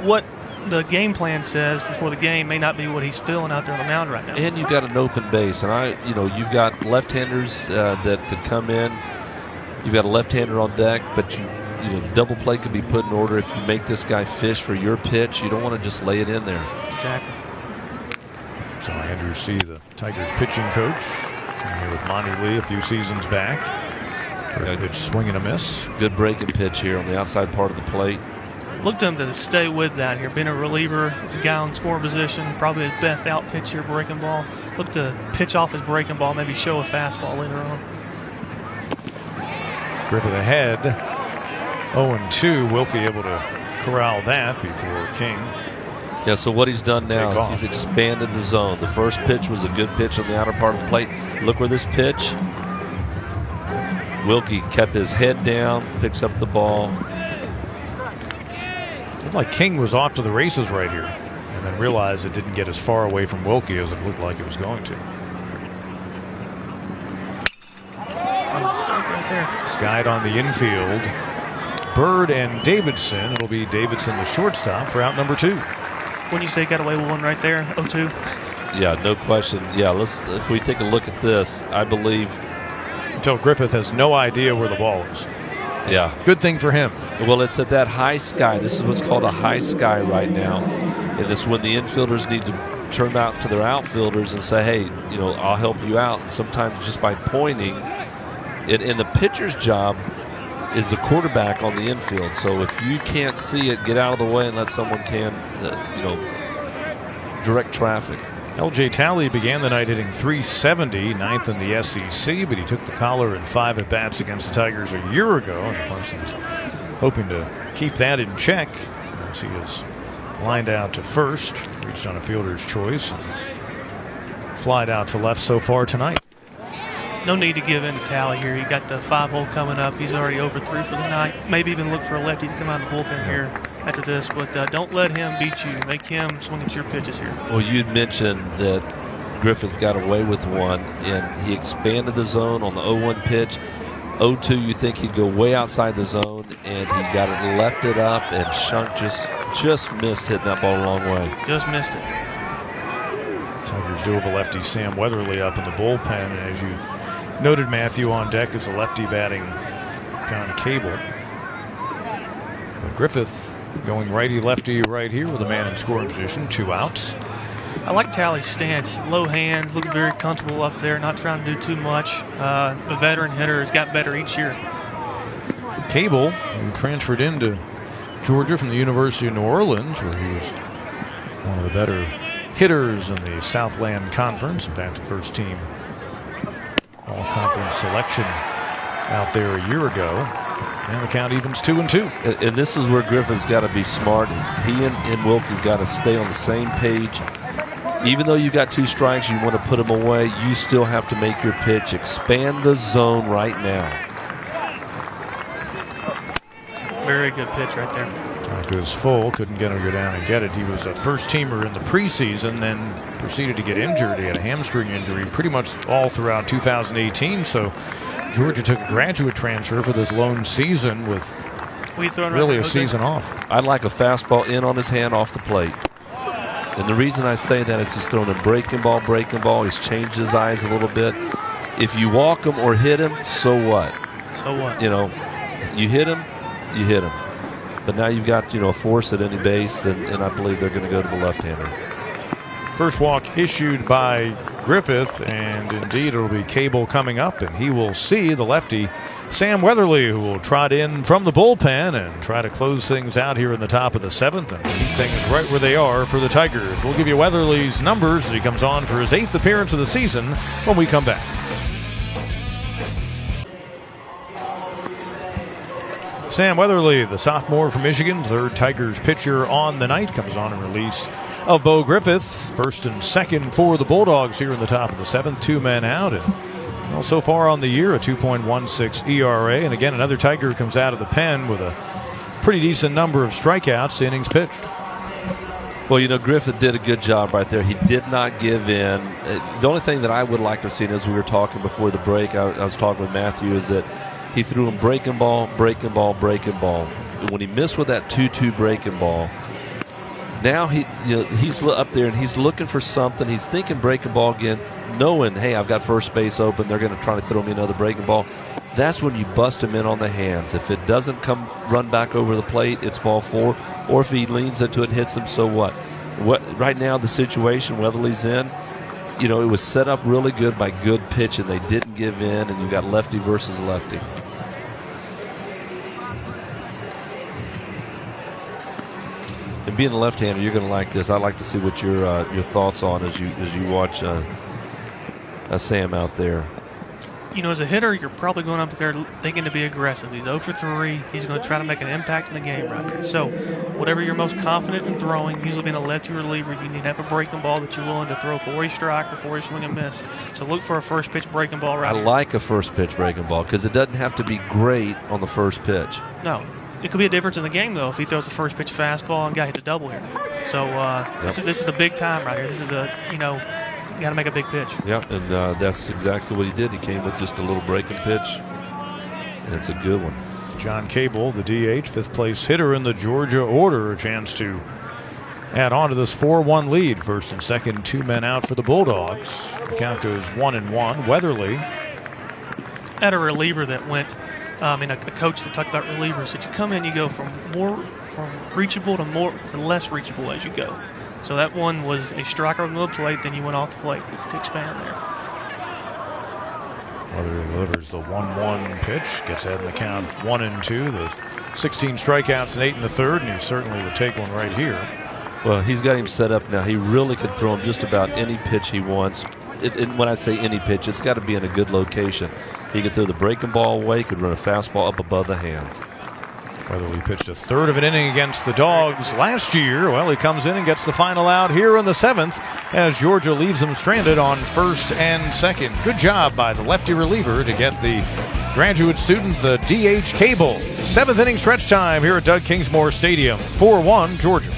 What the game plan says before the game may not be what he's feeling out there on the mound right now. And you've got an open base, and you've got left-handers that could come in. You've got a left-hander on deck, but the double play could be put in order if you make this guy fish for your pitch. You don't want to just lay it in there. Exactly. So Andrew C., the Tigers pitching coach, here with Monty Lee a few seasons back. Good swing and a miss. Good breaking pitch here on the outside part of the plate. Look to him to stay with that here. Being a reliever, the guy on scoring position, probably his best out pitch here, breaking ball. Look to pitch off his breaking ball, maybe show a fastball later on. Griffith ahead. 0-2. Wilkie able to corral that before King. Yeah, so what he's done now is he's expanded the zone. The first pitch was a good pitch on the outer part of the plate. Look where this pitch. Wilkie kept his head down, picks up the ball. Looked like King was off to the races right here, and then realized it didn't get as far away from Wilkie as it looked like it was going to. Stop right there. Skied on the infield. Bird and Davidson. It'll be Davidson, the shortstop, for out number 2. When you say got away with one right there, 0-2. Yeah, no question. Yeah, if we take a look at this, I believe. Until Griffith has no idea where the ball is. Yeah. Good thing for him. Well, it's at that high sky. This is what's called a high sky right now. And it's when the infielders need to turn out to their outfielders and say, hey, I'll help you out. Sometimes just by pointing. And the pitcher's job is the quarterback on the infield. So if you can't see it, get out of the way and let someone direct traffic. L.J. Talley began the night hitting .370, 9th in the SEC, but he took the collar in 5 at-bats against the Tigers a year ago, and Clemson's hoping to keep that in check as he is lined out to first, reached on a fielder's choice, and flied out to left so far tonight. No need to give in to Talley here. He got the 5-hole coming up. He's already over 3 for the night. Maybe even look for a lefty to come out of the bullpen here after this. But don't let him beat you. Make him swing at your pitches here. Well, you'd mentioned that Griffith got away with one, and he expanded the zone on the 0-1 pitch. 0-2, you think he'd go way outside the zone, and he got it lefted up, and Shunk just missed hitting that ball a long way. Just missed it. Tigers do have a lefty, Sam Weatherly, up in the bullpen, and as you noted, Matthew, on deck is a lefty batting John Cable. But Griffith going righty-lefty right here with a man in scoring position, 2 outs. I like Talley's stance. Low hands, looking very comfortable up there, not trying to do too much. The veteran hitter has got better each year. Cable, who transferred into Georgia from the University of New Orleans, where he was one of the better hitters in the Southland Conference, in fact, the first team all-conference selection out there a year ago. And the count evens 2-2. And this is where Griffith's got to be smart. He and Wilkie got to stay on the same page. Even though you got 2 strikes, you want to put them away, you still have to make your pitch. Expand the zone right now. Very good pitch right there. It was full, couldn't get him to go down and get it. He was a first-teamer in the preseason, then proceeded to get injured. He had a hamstring injury pretty much all throughout 2018, so Georgia took a graduate transfer for this lone season with really a season off. I'd like a fastball in on his hand off the plate. And the reason I say that is he's throwing a breaking ball. He's changed his eyes a little bit. If you walk him or hit him, so what? So what? You hit him, you hit him. But now you've got, a force at any base, and I believe they're going to go to the left-hander. First walk issued by Griffith, and indeed it'll be Cable coming up, and he will see the lefty Sam Weatherly, who will trot in from the bullpen and try to close things out here in the top of the 7th and keep things right where they are for the Tigers. We'll give you Weatherly's numbers as he comes on for his 8th appearance of the season when we come back. Sam Weatherly, the sophomore from Michigan, 3rd Tigers pitcher on the night, comes on in release of Bo Griffith. 1st and 2nd for the Bulldogs here in the top of the 7th. 2 men out. And so far on the year, a 2.16 ERA. And again, another Tiger comes out of the pen with a pretty decent number of strikeouts, innings pitched. Well, Griffith did a good job right there. He did not give in. The only thing that I would like to have seen, as we were talking before the break, I was talking with Matthew, is that he threw him breaking ball. When he missed with that 2-2 breaking ball, now he's up there and he's looking for something. He's thinking breaking ball again, knowing, hey, I've got first base open. They're going to try to throw me another breaking ball. That's when you bust him in on the hands. If it doesn't run back over the plate, it's ball 4. Or if he leans into it and hits him, so what? Right now, the situation Weatherly's in, it was set up really good by good pitch, and they didn't give in, and you got lefty versus lefty. being a left-hander, you're going to like this. I'd like to see what your thoughts on as you watch Sam out there. You know, as a hitter, you're probably going up there thinking to be aggressive. He's 0 for 3. He's going to try to make an impact in the game right there. So whatever you're most confident in throwing, usually being a lefty reliever, you need to have a breaking ball that you're willing to throw for a strike or for a swing and miss. So look for a first pitch breaking ball right I here. like a first pitch breaking ball because it doesn't have to be great on the first pitch. No. It could be a difference in the game, though, if he throws the first pitch fastball and guy hits a double here. So this is the big time right here. This is you got to make a big pitch. Yeah, and that's exactly what he did. He came with just a little breaking pitch, and it's a good one. John Cable, the DH, fifth place hitter in the Georgia order, a chance to add on to this 4-1 lead. First and second, 2 men out for the Bulldogs. The count goes 1-1. Weatherly At a reliever that went, a coach that talked about relievers, that you come in, you go from reachable to less reachable as you go. So that one was a striker on the plate, then you went off the plate to expand there. Weatherly delivers the 1-1 pitch, gets ahead in the count 1-2. The 16 strikeouts and 8 in the third, and he certainly would take one right here. Well, he's got him set up now. He really could throw him just about any pitch he wants. When I say any pitch, it's got to be in a good location. He could throw the breaking ball away, could run a fastball up above the hands. Weatherly pitched a third of an inning against the Dogs last year. Well, he comes in and gets the final out here in the 7th as Georgia leaves him stranded on first and second. Good job by the lefty reliever to get the graduate student the DH Cable. 7th inning stretch time here at Doug Kingsmore Stadium. 4-1 Georgia.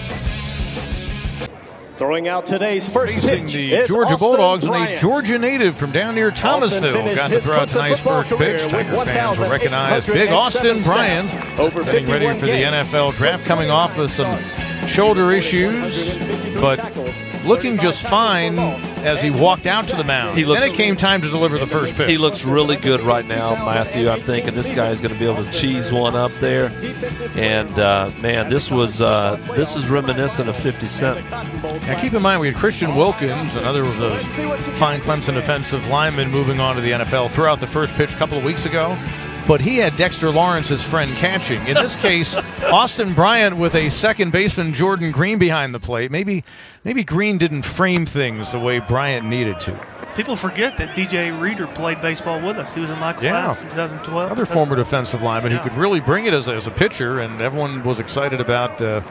Throwing out today's first Facing pitch the is Georgia Austin Bulldogs and a Bryant. Georgia native from down near Thomasville. Got to throw out tonight's first pitch. Tiger fans will recognize big Austin Bryant. Getting ready for the NFL draft, coming off with some shoulder issues, but looking just fine as he walked out to the mound. Then it came time to deliver the first pitch. He looks really good right now, Matthew. I'm thinking this guy's going to be able to cheese one up there. And, man, this is reminiscent of 50 Cent. Now, keep in mind, we had Christian Wilkins, another of those fine Clemson defensive linemen, moving on to the NFL, threw out the first pitch a couple of weeks ago. But he had Dexter Lawrence's friend catching. In this case, Austin Bryant with a second baseman, Jordan Green, behind the plate. Maybe Green didn't frame things the way Bryant needed to. People forget that DJ Reeder played baseball with us. He was in my class in 2012. Other former defensive lineman who could really bring it as a pitcher, and everyone was excited about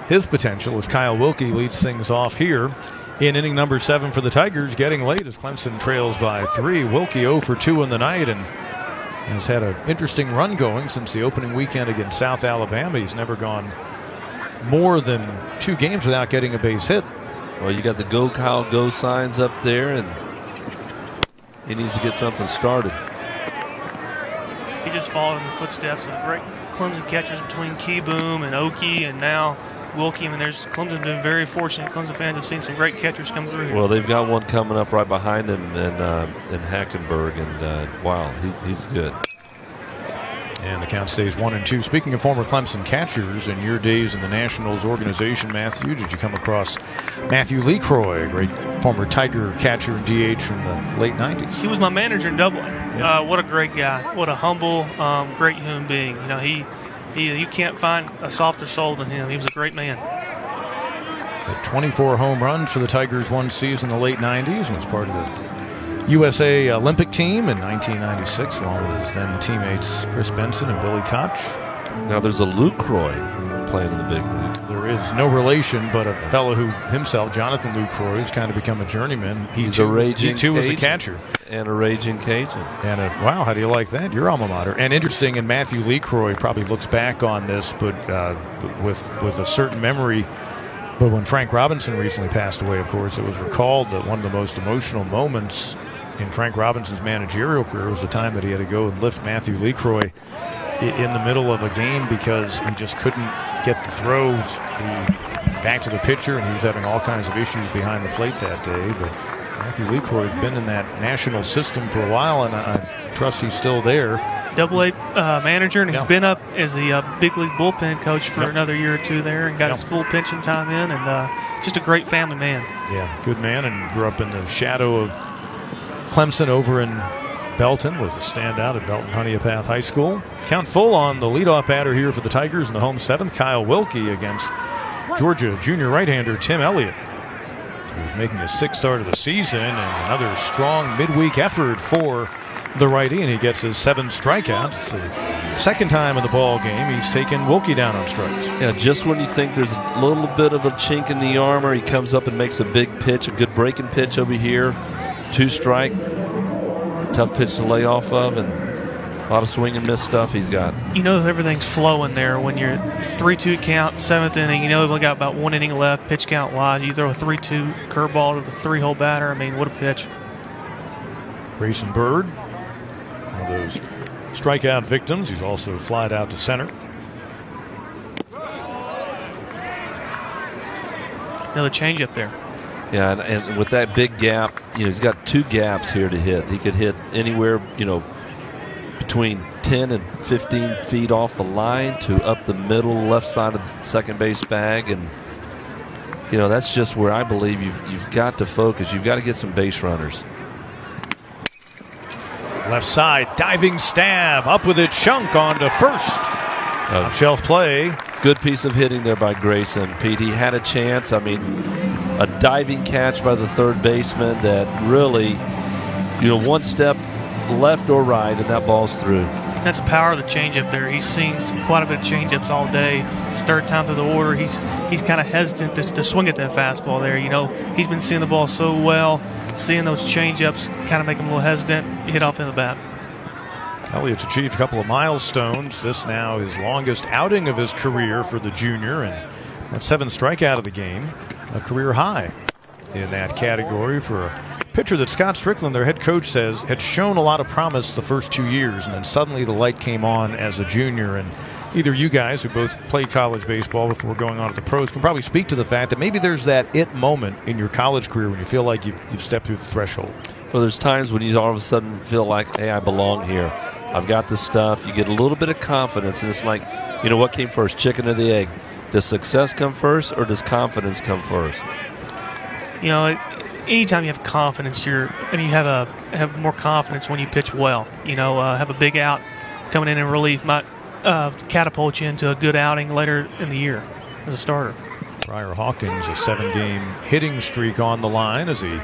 his potential as Kyle Wilkie leads things off here in inning number 7 for the Tigers, getting late as Clemson trails by 3. Wilkie 0 for 2 in the night and has had an interesting run going since the opening weekend against South Alabama. He's never gone more than 2 games without getting a base hit. Well, you got the Go Kyle Go signs up there, and he needs to get something started. He just followed in the footsteps of great Clemson catchers between Keyboom and Okie and now Wilkie. I mean, Clemson's been very fortunate. Clemson fans have seen some great catchers come through here. Well, they've got one coming up right behind him in Hackenberg, and wow, he's good. And the count stays 1-2. Speaking of former Clemson catchers, in your days in the Nationals organization, Matthew, did you come across Matthew Lecroy, a great former Tiger catcher and DH from the late 90s? He was my manager in Dublin. Yeah. What a great guy. What a humble, great human being. You know, you can't find a softer soul than him. He was a great man. Had 24 home runs for the Tigers one season in the late 90s and was part of the USA Olympic team in 1996, along with his then teammates Chris Benson and Billy Koch. Now there's a Lucroy playing in the big league. There is no relation, but a fellow who himself, Jonathan Lucroy, has kind of become a journeyman. He's a raging He too was a Cajun. catcher. And a raging Cajun. And wow, how do you like that? Your alma mater. And interesting, and Matthew Lecroy probably looks back on this, but with a certain memory. But when Frank Robinson recently passed away, of course, it was recalled that one of the most emotional moments in Frank Robinson's managerial career was the time that he had to go and lift Matthew Lecroy in the middle of a game because he just couldn't get the throws back to the pitcher, and he was having all kinds of issues behind the plate that day. But Matthew Lecroy has been in that national system for a while, and I trust he's still there. Double-A manager, and he's been up as the big league bullpen coach for another year or 2 there, and got his full pension time in, and just a great family man. Yeah, good man, and grew up in the shadow of Clemson over in Belton, was a standout at Belton Honeypath High School. Count full on the leadoff batter here for the Tigers in the home 7th, Kyle Wilkie, against Georgia junior right-hander Tim Elliott, who's making his 6th start of the season, and another strong midweek effort for the righty, and he gets his 7th strikeout. It's the 2nd time in the ball game he's taken Wilkie down on strikes. Yeah, just when you think there's a little bit of a chink in the armor, he comes up and makes a big pitch, a good breaking pitch over here. 2 strike, tough pitch to lay off of, and a lot of swing and miss stuff he's got. You know everything's flowing there when you're 3-2 count, 7th inning. You know they've got about 1 inning left, pitch count wise. You throw a 3-2 curveball to the 3-hole batter. I mean, what a pitch. Grayson Bird, one of those strikeout victims. He's also flied out to center. Another changeup there. Yeah, and with that big gap, he's got 2 gaps here to hit. He could hit anywhere, between 10 and 15 feet off the line to up the middle left side of the second base bag. And, that's just where I believe you've got to focus. You've got to get some base runners. Left side, diving stab, up with it, Shunk on to first. Top shelf play. Good piece of hitting there by Grayson. Pete, he had a chance. I mean, a diving catch by the third baseman that really, one step left or right, and that ball's through. That's the power of the changeup there. He's seen quite a bit of changeups all day. His 3rd time through the order. He's kind of hesitant to swing at that fastball there. He's been seeing the ball so well. Seeing those changeups kind of make him a little hesitant. Hit off in the bat. Elliott's achieved a couple of milestones. This now his longest outing of his career for the junior, and that 7th strikeout of the game, a career high in that category for a pitcher that Scott Strickland, their head coach, says had shown a lot of promise the first 2 years, and then suddenly the light came on as a junior. And either you guys who both played college baseball before going on to the pros can probably speak to the fact that maybe there's that it moment in your college career when you feel like you've stepped through the threshold. Well, there's times when you all of a sudden feel like, hey, I belong here. I've got this stuff. You get a little bit of confidence, and it's like, what came first, chicken or the egg? Does success come first, or does confidence come first? Anytime you have confidence, you have more confidence when you pitch well. Have a big out coming in relief might catapult you into a good outing later in the year as a starter. Briar Hawkins, a 7-game hitting streak on the line as he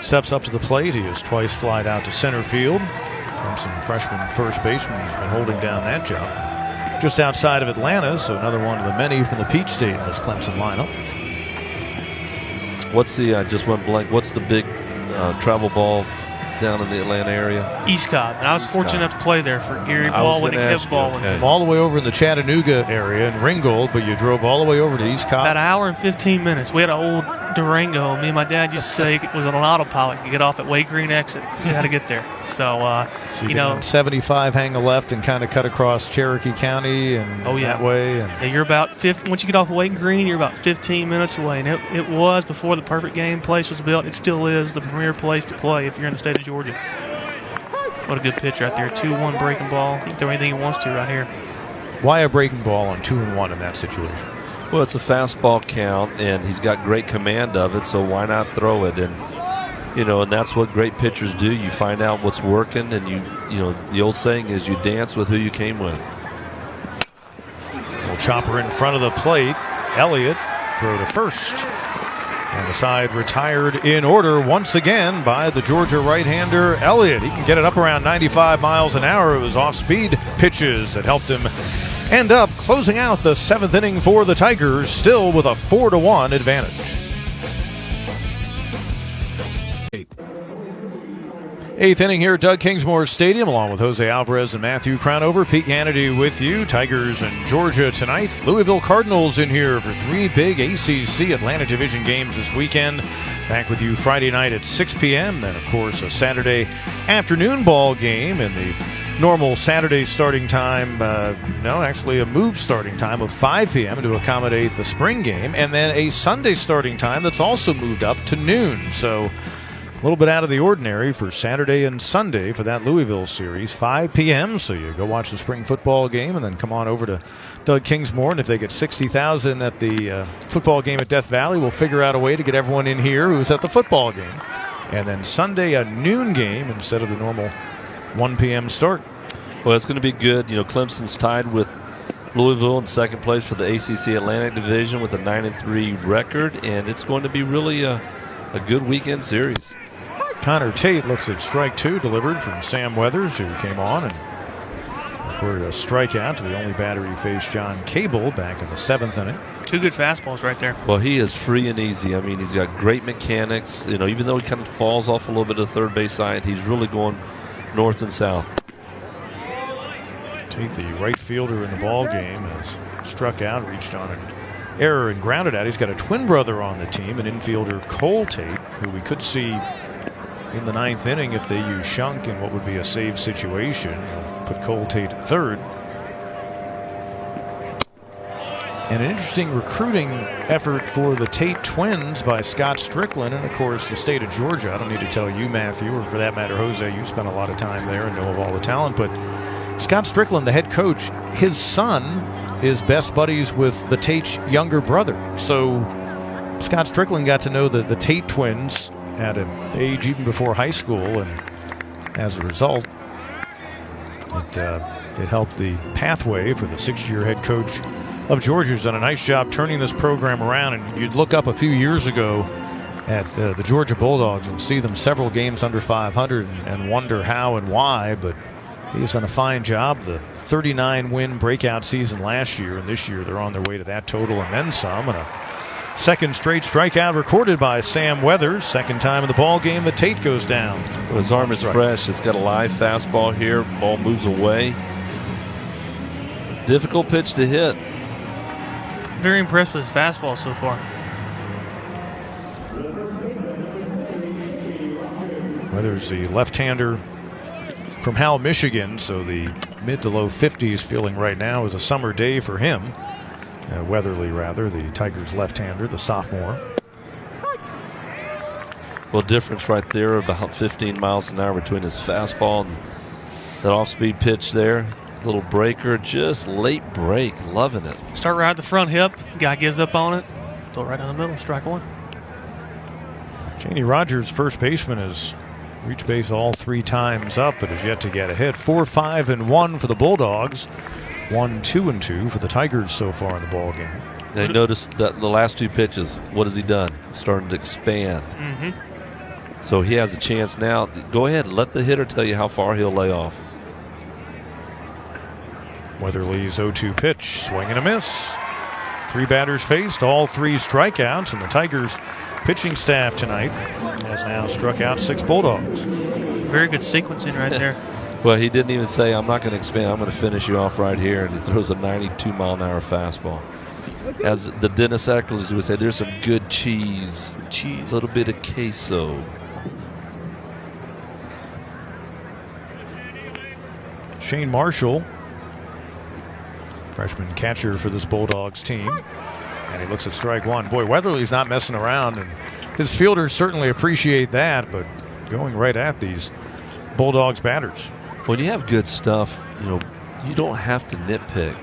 steps up to the plate. He has twice flied out to center field. Clemson freshman first baseman has been holding down that job. Just outside of Atlanta, so another one of the many from the Peach State in this Clemson lineup. What's the, I just went blank, what's the big travel ball down in the Atlanta area? East Cobb. And I was fortunate enough to play there for Gary Baldwin and Kev Baldwin. Okay. All the way over in the Chattanooga area in Ringgold, but you drove all the way over to East Cobb. About an hour and 15 minutes. We had an old Durango. Me and my dad used to say it was on an autopilot. You get off at Way Green exit. You had to get there. So, you 75 hang a left and kind of cut across Cherokee County and that way. And yeah, you're about 50. Once you get off Way Green, you're about 15 minutes away. And it was before the Perfect Game place was built. It still is the premier place to play if you're in the state of Georgia. What a good pitch right there. 2-1 breaking ball. He can throw anything he wants to right here. Why a breaking ball on 2-1 in that situation? Well, it's a fastball count, and he's got great command of it, so why not throw it? And, and that's what great pitchers do. You find out what's working, and the old saying is you dance with who you came with. Little chopper in front of the plate. Elliott throw to first. And the side retired in order once again by the Georgia right-hander Elliott. He can get it up around 95 miles an hour. It was off-speed pitches that helped him end up closing out the 7th inning for the Tigers, still with a 4-1 advantage. Eighth inning here at Doug Kingsmore Stadium, along with Jose Alvarez and Matthew Crownover. Pete Hannity with you. Tigers and Georgia tonight. Louisville Cardinals in here for 3 big ACC Atlantic Division games this weekend. Back with you Friday night at 6 p.m. Then, of course, a Saturday afternoon ball game in the normal Saturday starting time. Actually a moved starting time of 5 p.m. to accommodate the spring game. And then a Sunday starting time that's also moved up to noon. So a little bit out of the ordinary for Saturday and Sunday for that Louisville series, 5 p.m. So you go watch the spring football game and then come on over to Doug Kingsmore. And if they get 60,000 at the football game at Death Valley, we'll figure out a way to get everyone in here who's at the football game. And then Sunday, a noon game instead of the normal 1 p.m. start. Well, it's going to be good. Clemson's tied with Louisville in second place for the ACC Atlantic Division with a 9-3 record, and it's going to be really a good weekend series. Connor Tate looks at strike 2 delivered from Sam Weathers, who came on and recorded a strikeout to the only batter he faced, John Cable, back in the 7th inning. 2 good fastballs right there. Well, he is free and easy. I mean, he's got great mechanics. You know, even though he kind of falls off a little bit to the third base side, he's really going north and south. Tate, the right fielder in the ball game, has struck out, reached on an error and grounded out. He's got a twin brother on the team, an infielder, Cole Tate, who we could see in the 9th inning if they use Shunk in what would be a save situation. Put Cole Tate at third. And an interesting recruiting effort for the Tate twins by Scott Strickland, and of course the state of Georgia. I don't need to tell you, Matthew, or for that matter, Jose, you spent a lot of time there and know of all the talent, but Scott Strickland, the head coach, his son is best buddies with the Tate's younger brother. So Scott Strickland got to know the Tate twins at an age even before high school, and as a result, it helped the pathway for the 6-year head coach of Georgia, who's done a nice job turning this program around. And you'd look up a few years ago at the Georgia Bulldogs and see them several games under 500 and wonder how and why, but he's done a fine job. The 39-win breakout season last year, and this year they're on their way to that total and then some. And a second straight strikeout recorded by Sam Weathers. Second time in the ball game that Tate goes down. Well, his arm is fresh. It's got a live fastball here. Ball moves away. Difficult pitch to hit. Very impressed with his fastball so far. Weathers, the left-hander from Howell, Michigan, so the mid to low 50s feeling right now is a summer day for him. Weatherly, rather, the Tigers left-hander, the sophomore. Well, difference right there, about 15 miles an hour between his fastball and that off-speed pitch there. Little breaker, just late break, loving it. Start right at the front hip. Guy gives up on it. Throw it right down the middle, strike 1. Janie Rogers, first baseman, has reached base all 3 times up, but has yet to get a hit. 4-5-1 for the Bulldogs. 1-2-2 for the Tigers so far in the ball game. Now, notice that the last 2 pitches, what has he done? Starting to expand. Mm-hmm. So he has a chance now. Go ahead, let the hitter tell you how far he'll lay off. Weatherly's 0-2 pitch, swing and a miss. 3 batters faced, all 3 strikeouts, and the Tigers pitching staff tonight has now struck out 6 Bulldogs. Very good sequencing right there. Well, he didn't even say, I'm not going to expand, I'm going to finish you off right here, and he throws a 92-mile-an-hour fastball. As the Dennis Eccles would say, there's some good cheese. A little bit of queso. Shane Marshall, freshman catcher for this Bulldogs team. And he looks at strike 1. Boy, Weatherly's not messing around, and his fielders certainly appreciate that, but going right at these Bulldogs batters. When you have good stuff, you don't have to nitpick.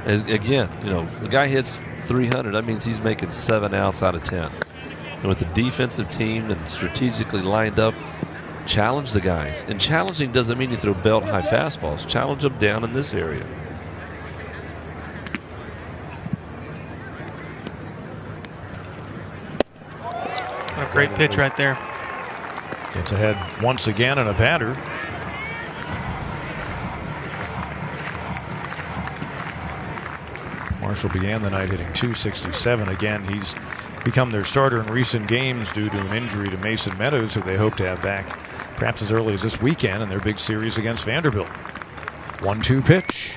Again, if a guy hits 300, that means he's making 7 outs out of 10. And with the defensive team and strategically lined up, challenge the guys. And challenging doesn't mean you throw belt-high fastballs. Challenge them down in this area. A great pitch right there. Gets ahead once again and a batter. Marshall began the night hitting .267. Again, he's become their starter in recent games due to an injury to Mason Meadows, who they hope to have back perhaps as early as this weekend in their big series against Vanderbilt. 1-2 pitch,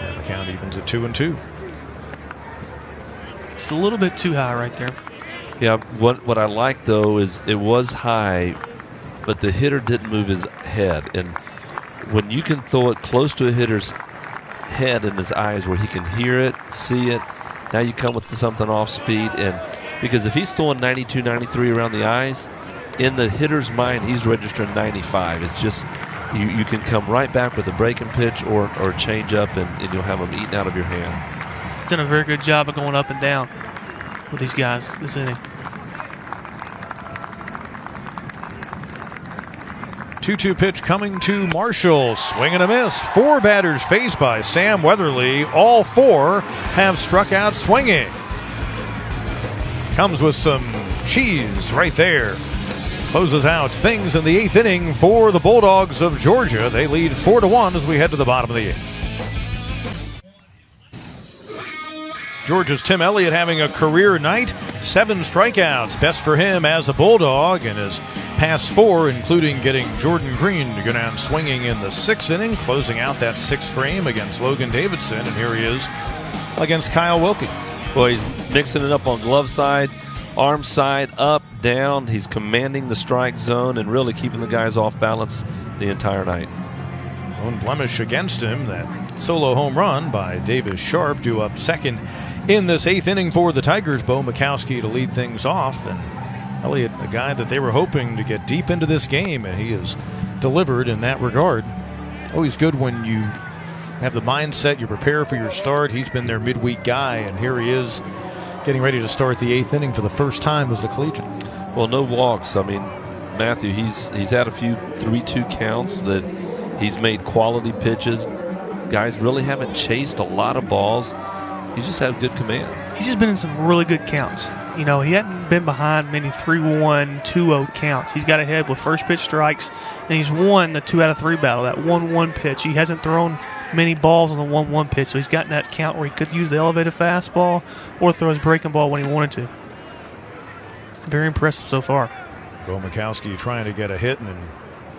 and the count evens at 2-2. It's a little bit too high right there. Yeah, what I like, though, is it was high, but the hitter didn't move his head. And when you can throw it close to a hitter's head and his eyes where he can hear it, see it, now you come with something off speed. And because if he's throwing 92, 93 around the eyes, in the hitter's mind, he's registering 95. It's just you can come right back with a breaking pitch or a change up, and you'll have them eaten out of your hand. He's done a very good job of going up and down with these guys this inning. 2-2 pitch coming to Marshall. Swing and a miss. 4 batters faced by Sam Weatherly. All 4 have struck out swinging. Comes with some cheese right there. Closes out things in the 8th inning for the Bulldogs of Georgia. They lead 4-1 as we head to the bottom of the 8th. Georgia's Tim Elliott having a career night. 7 strikeouts. Best for him as a Bulldog, and his past 4, including getting Jordan Green to go down swinging in the 6th inning, closing out that 6th frame against Logan Davidson. And here he is against Kyle Wilkie. Well, he's mixing it up on glove side, arm side, up, down. He's commanding the strike zone and really keeping the guys off balance the entire night. Lone blemish against him, that solo home run by Davis Sharp, due up second in this 8th inning for the Tigers. Bo Mikowski to lead things off, and Elliott, a guy that they were hoping to get deep into this game, and he has delivered in that regard. Always good when you have the mindset, you prepare for your start. He's been their midweek guy, and here he is getting ready to start the 8th inning for the first time as a collegiate. Well, no walks. I mean, Matthew, he's had a few 3-2 counts that he's made quality pitches. Guys really haven't chased a lot of balls. He's just had good command. He's just been in some really good counts. You know, he hadn't been behind many 3-1, 2-0 counts. He's got ahead with first pitch strikes, and he's won the 2 out of 3 battle, that 1-1 pitch. He hasn't thrown many balls on the 1-1 pitch, so he's gotten that count where he could use the elevated fastball or throw his breaking ball when he wanted to. Very impressive so far. Bo Mikowski trying to get a hit in an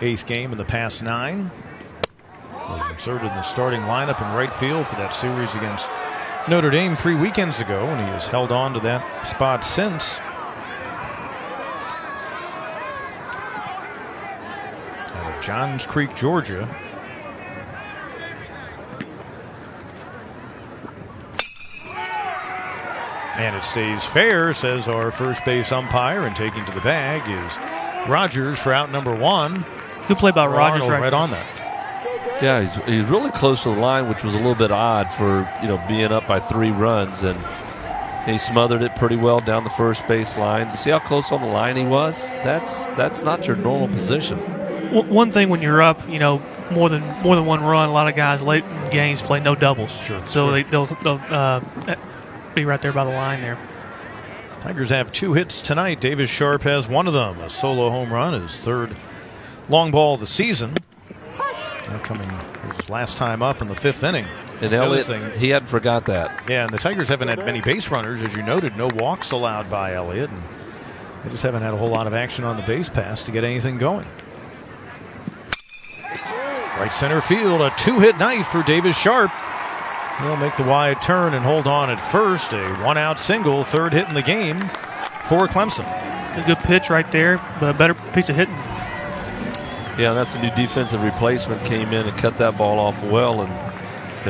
8th game in the past 9. Was inserted in the starting lineup in right field for that series against Notre Dame 3 weekends ago, and he has held on to that spot since. Out of Johns Creek, Georgia. And it stays fair, says our first base umpire, and taking to the bag is Rogers for out number 1. Good play by Rogers. Arnold right there. on that. Yeah, he's really close to the line, which was a little bit odd for, being up by 3 runs, and he smothered it pretty well down the first base line. See how close on the line he was? That's not your normal position. One thing when you're up, more than 1 run, a lot of guys late in games play no doubles. Sure. So they'll be right there by the line there. Tigers have 2 hits tonight. Davis Sharp has 1 of them. A solo home run, his 3rd long ball of the season. Now coming his last time up in the 5th inning. And Elliott, he hadn't forgot that. Yeah, and the Tigers haven't had many base runners, as you noted. No walks allowed by Elliott. And they just haven't had a whole lot of action on the base pass to get anything going. Right center field, a 2-hit night for Davis Sharp. He'll make the wide turn and hold on at first. A 1-out single, 3rd hit in the game for Clemson. A good pitch right there, but a better piece of hitting. Yeah, that's a new defensive replacement. Came in and cut that ball off well in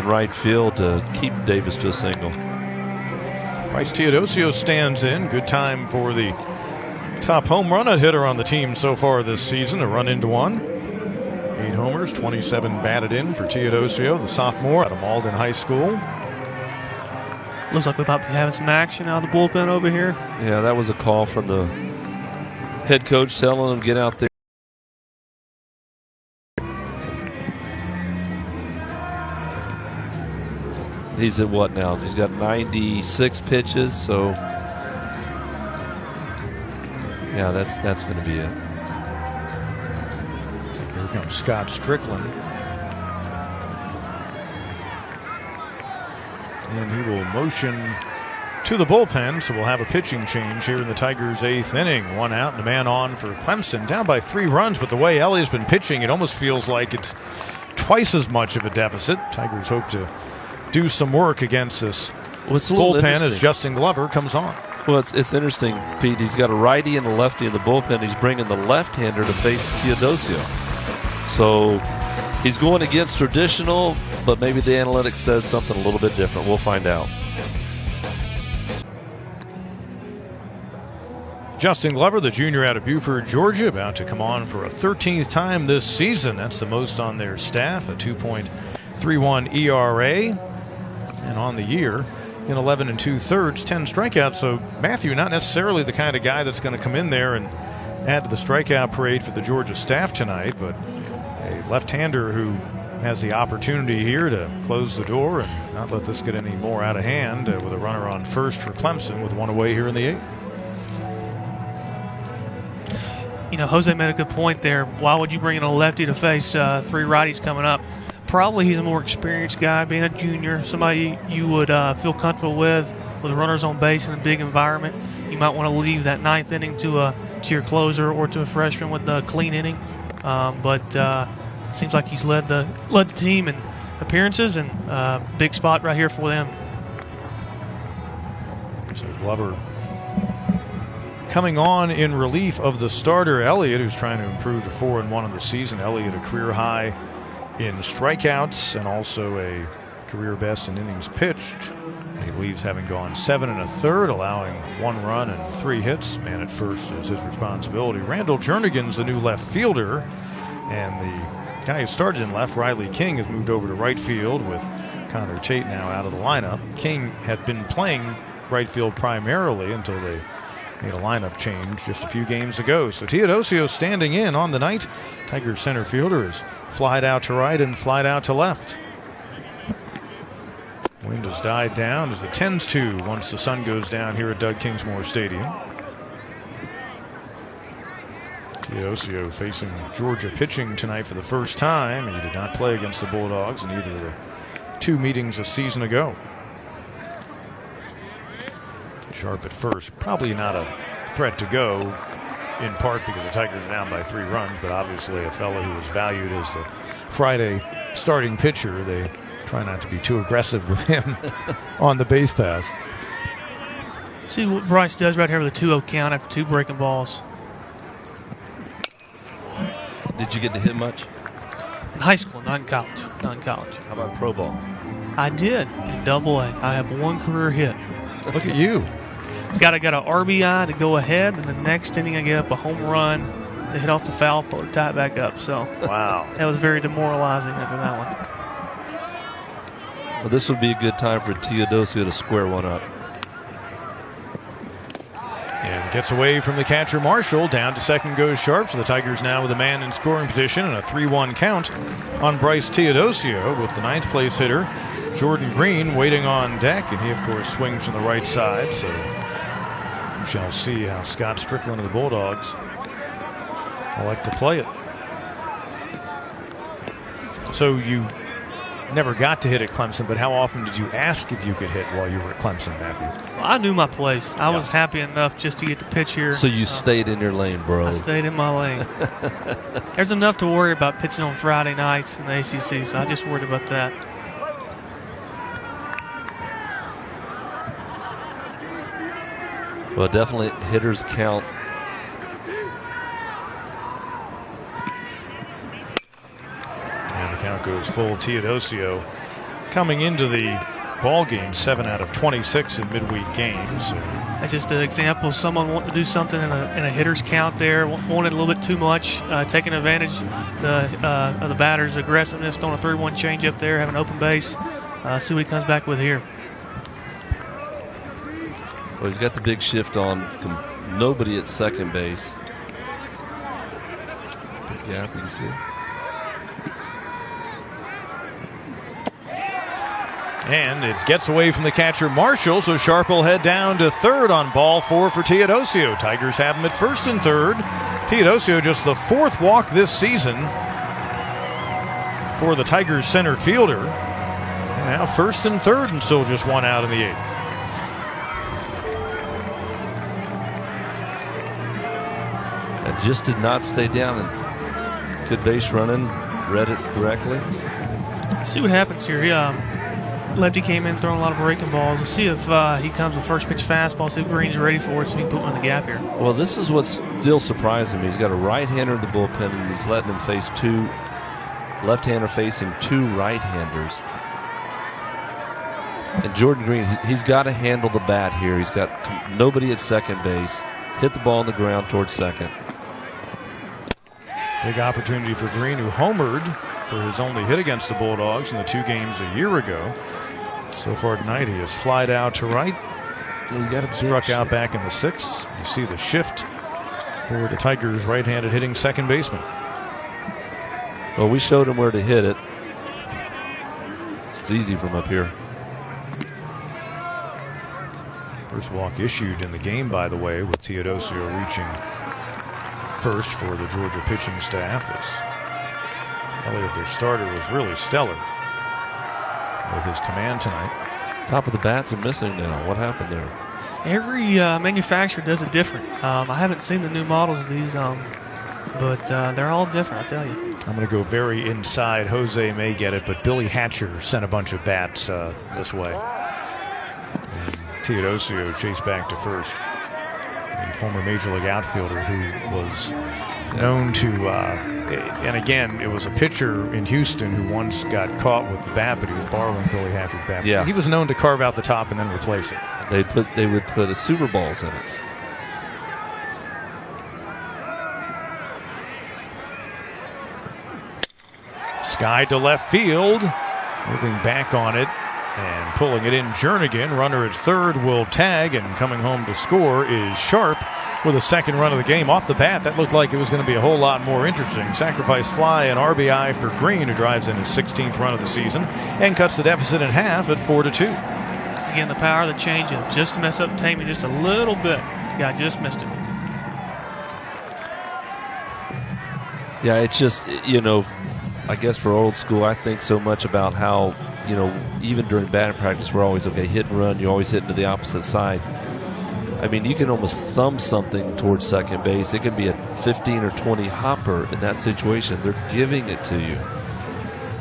right field to keep Davis to a single. Bryce Teodosio stands in. Good time for the top home run hitter on the team so far this season. A run into 1. 8 homers, 27 batted in for Teodosio, the sophomore out of Malden High School. Looks like we might be having some action out of the bullpen over here. Yeah, that was a call from the head coach telling him get out there. He's at what now? He's got 96 pitches, so yeah, that's going to be it. Here comes Scott Strickland. And he will motion to the bullpen, so we'll have a pitching change here in the Tigers' 8th inning. 1 out and a man on for Clemson. Down by 3 runs, but the way Elliott's been pitching, it almost feels like it's twice as much of a deficit. Tigers hope to do some work against this bullpen as Justin Glover comes on. Well, it's interesting, Pete. He's got a righty and a lefty in the bullpen. He's bringing the left-hander to face Teodosio. So he's going against traditional, but maybe the analytics says something a little bit different. We'll find out. Justin Glover, the junior out of Buford, Georgia, about to come on for a 13th time this season. That's the most on their staff, a 2.31 ERA. And on the year, in 11 2/3, 10 strikeouts. So Matthew, not necessarily the kind of guy that's going to come in there and add to the strikeout parade for the Georgia staff tonight, but a left-hander who has the opportunity here to close the door and not let this get any more out of hand with a runner on first for Clemson with one away here in the 8th. Jose made a good point there. Why would you bring in a lefty to face 3 righties coming up? Probably he's a more experienced guy, being a junior, somebody you would feel comfortable with runners on base in a big environment. You might want to leave that 9th inning to your closer or to a freshman with a clean inning. But it seems like he's led the team in appearances, and big spot right here for them. So Glover coming on in relief of the starter, Elliott, who's trying to improve to 4-1 in the season. Elliott a career high in strikeouts and also a career best in innings pitched. He leaves having gone 7 1/3, allowing 1 run and 3 hits. Man at first is his responsibility. Randall Jernigan's the new left fielder, and the guy who started in left, Riley King, has moved over to right field with Connor Tate now out of the lineup. King had been playing right field primarily until they made a lineup change just a few games ago. So Teodosio standing in on the night. Tigers center fielder is flied out to right and flied out to left. Wind has died down as it tends to once the sun goes down here at Doug Kingsmore Stadium. Teodosio facing Georgia pitching tonight for the first time. He did not play against the Bulldogs in either of the 2 meetings a season ago. Sharp at first, probably not a threat to go, in part because the Tigers are down by 3 runs, but obviously a fellow who was valued as the Friday starting pitcher. They try not to be too aggressive with him on the base pass. See what Bryce does right here with a 2-0 count after 2 breaking balls. Did you get to hit much? In high school, not in college. Not in college. How about pro ball? I did in Double-A. I have 1 career hit. Look at you. Got an RBI to go ahead, and the next inning I get up a home run to hit off the foul pole to tie it back up. So wow, that was very demoralizing after that one. Well, this would be a good time for Teodosio to square one up. And gets away from the catcher Marshall. Down to second goes Sharp. So the Tigers now with a man in scoring position and a 3-1 count on Bryce Teodosio with the 9th place hitter Jordan Green waiting on deck. And he, of course, swings from the right side. So we shall see how Scott Strickland of the Bulldogs elect to play it. So you never got to hit at Clemson, but how often did you ask if you could hit while you were at Clemson, Matthew? Well, I knew my place. I was happy enough just to get to pitch here. So you stayed in your lane, bro. I stayed in my lane. There's enough to worry about pitching on Friday nights in the ACC, so I just worried about that. Well, definitely hitters count. And the count goes full. Teodosio coming into the ball game 7 out of 26 in midweek games. That's just an example of someone wanting to do something in a hitter's count there, wanted a little bit too much, taking advantage of the batter's aggressiveness, throwing a 3-1 changeup there, having an open base. See what he comes back with here. Well, he's got the big shift on. Nobody at second base. Big gap, you can see. And it gets away from the catcher Marshall, so Sharp will head down to third on ball 4 for Teodosio. Tigers have him at first and third. Teodosio just the 4th walk this season for the Tigers center fielder. And now first and third and still just 1 out in the 8th. That just did not stay down. And good base running. Read it correctly. See what happens here. Lefty came in throwing a lot of breaking balls. We'll see if he comes with first pitch fastball, see if Green's ready for it, so he can put one in the gap here. Well, this is what's still surprising me. He's got a right-hander in the bullpen, and he's letting him face 2 left-hander facing 2 right-handers. And Jordan Green, he's got to handle the bat here. He's got nobody at second base. Hit the ball on the ground towards second. Big opportunity for Green, who homered for his only hit against the Bulldogs in the 2 games a year ago. So far tonight, he has flied out to right. You got a struck out back in the 6th. You see the shift for the Tigers right-handed hitting second baseman. Well, we showed him where to hit it. It's easy from up here. First walk issued in the game, by the way, with Teodosio reaching first for the Georgia pitching staff. As Elliott, their starter, was really stellar with his command tonight. Top of the bats are missing now. What happened there? Every manufacturer does it different. I haven't seen the new models of these, but they're all different, I tell you. I'm going to go very inside. Jose may get it, but Billy Hatcher sent a bunch of bats this way. And Teodosio chased back to first. The former Major League outfielder who was known to, and again, it was a pitcher in Houston who once got caught with the bat, but he was borrowing Billy Hatcher's bat. Yeah. He was known to carve out the top and then replace it. They would put a Super Bowls in it. Sky to left field, moving back on it and pulling it in. Jernigan, runner at third, will tag, and coming home to score is Sharp with a second run of the game. Off the bat, that looked like it was going to be a whole lot more interesting. Sacrifice fly and RBI for Green, who drives in his 16th run of the season and cuts the deficit in half at 4-2. Again, the power of the changeup, just to mess up Tammy just a little bit. Guy just missed it. Yeah, it's just, I guess for old school, I think so much about how, even during batting practice, we're always, okay, hit and run, you always hit to the opposite side. I mean, you can almost thumb something towards second base. It could be a 15 or 20 hopper in that situation. They're giving it to you.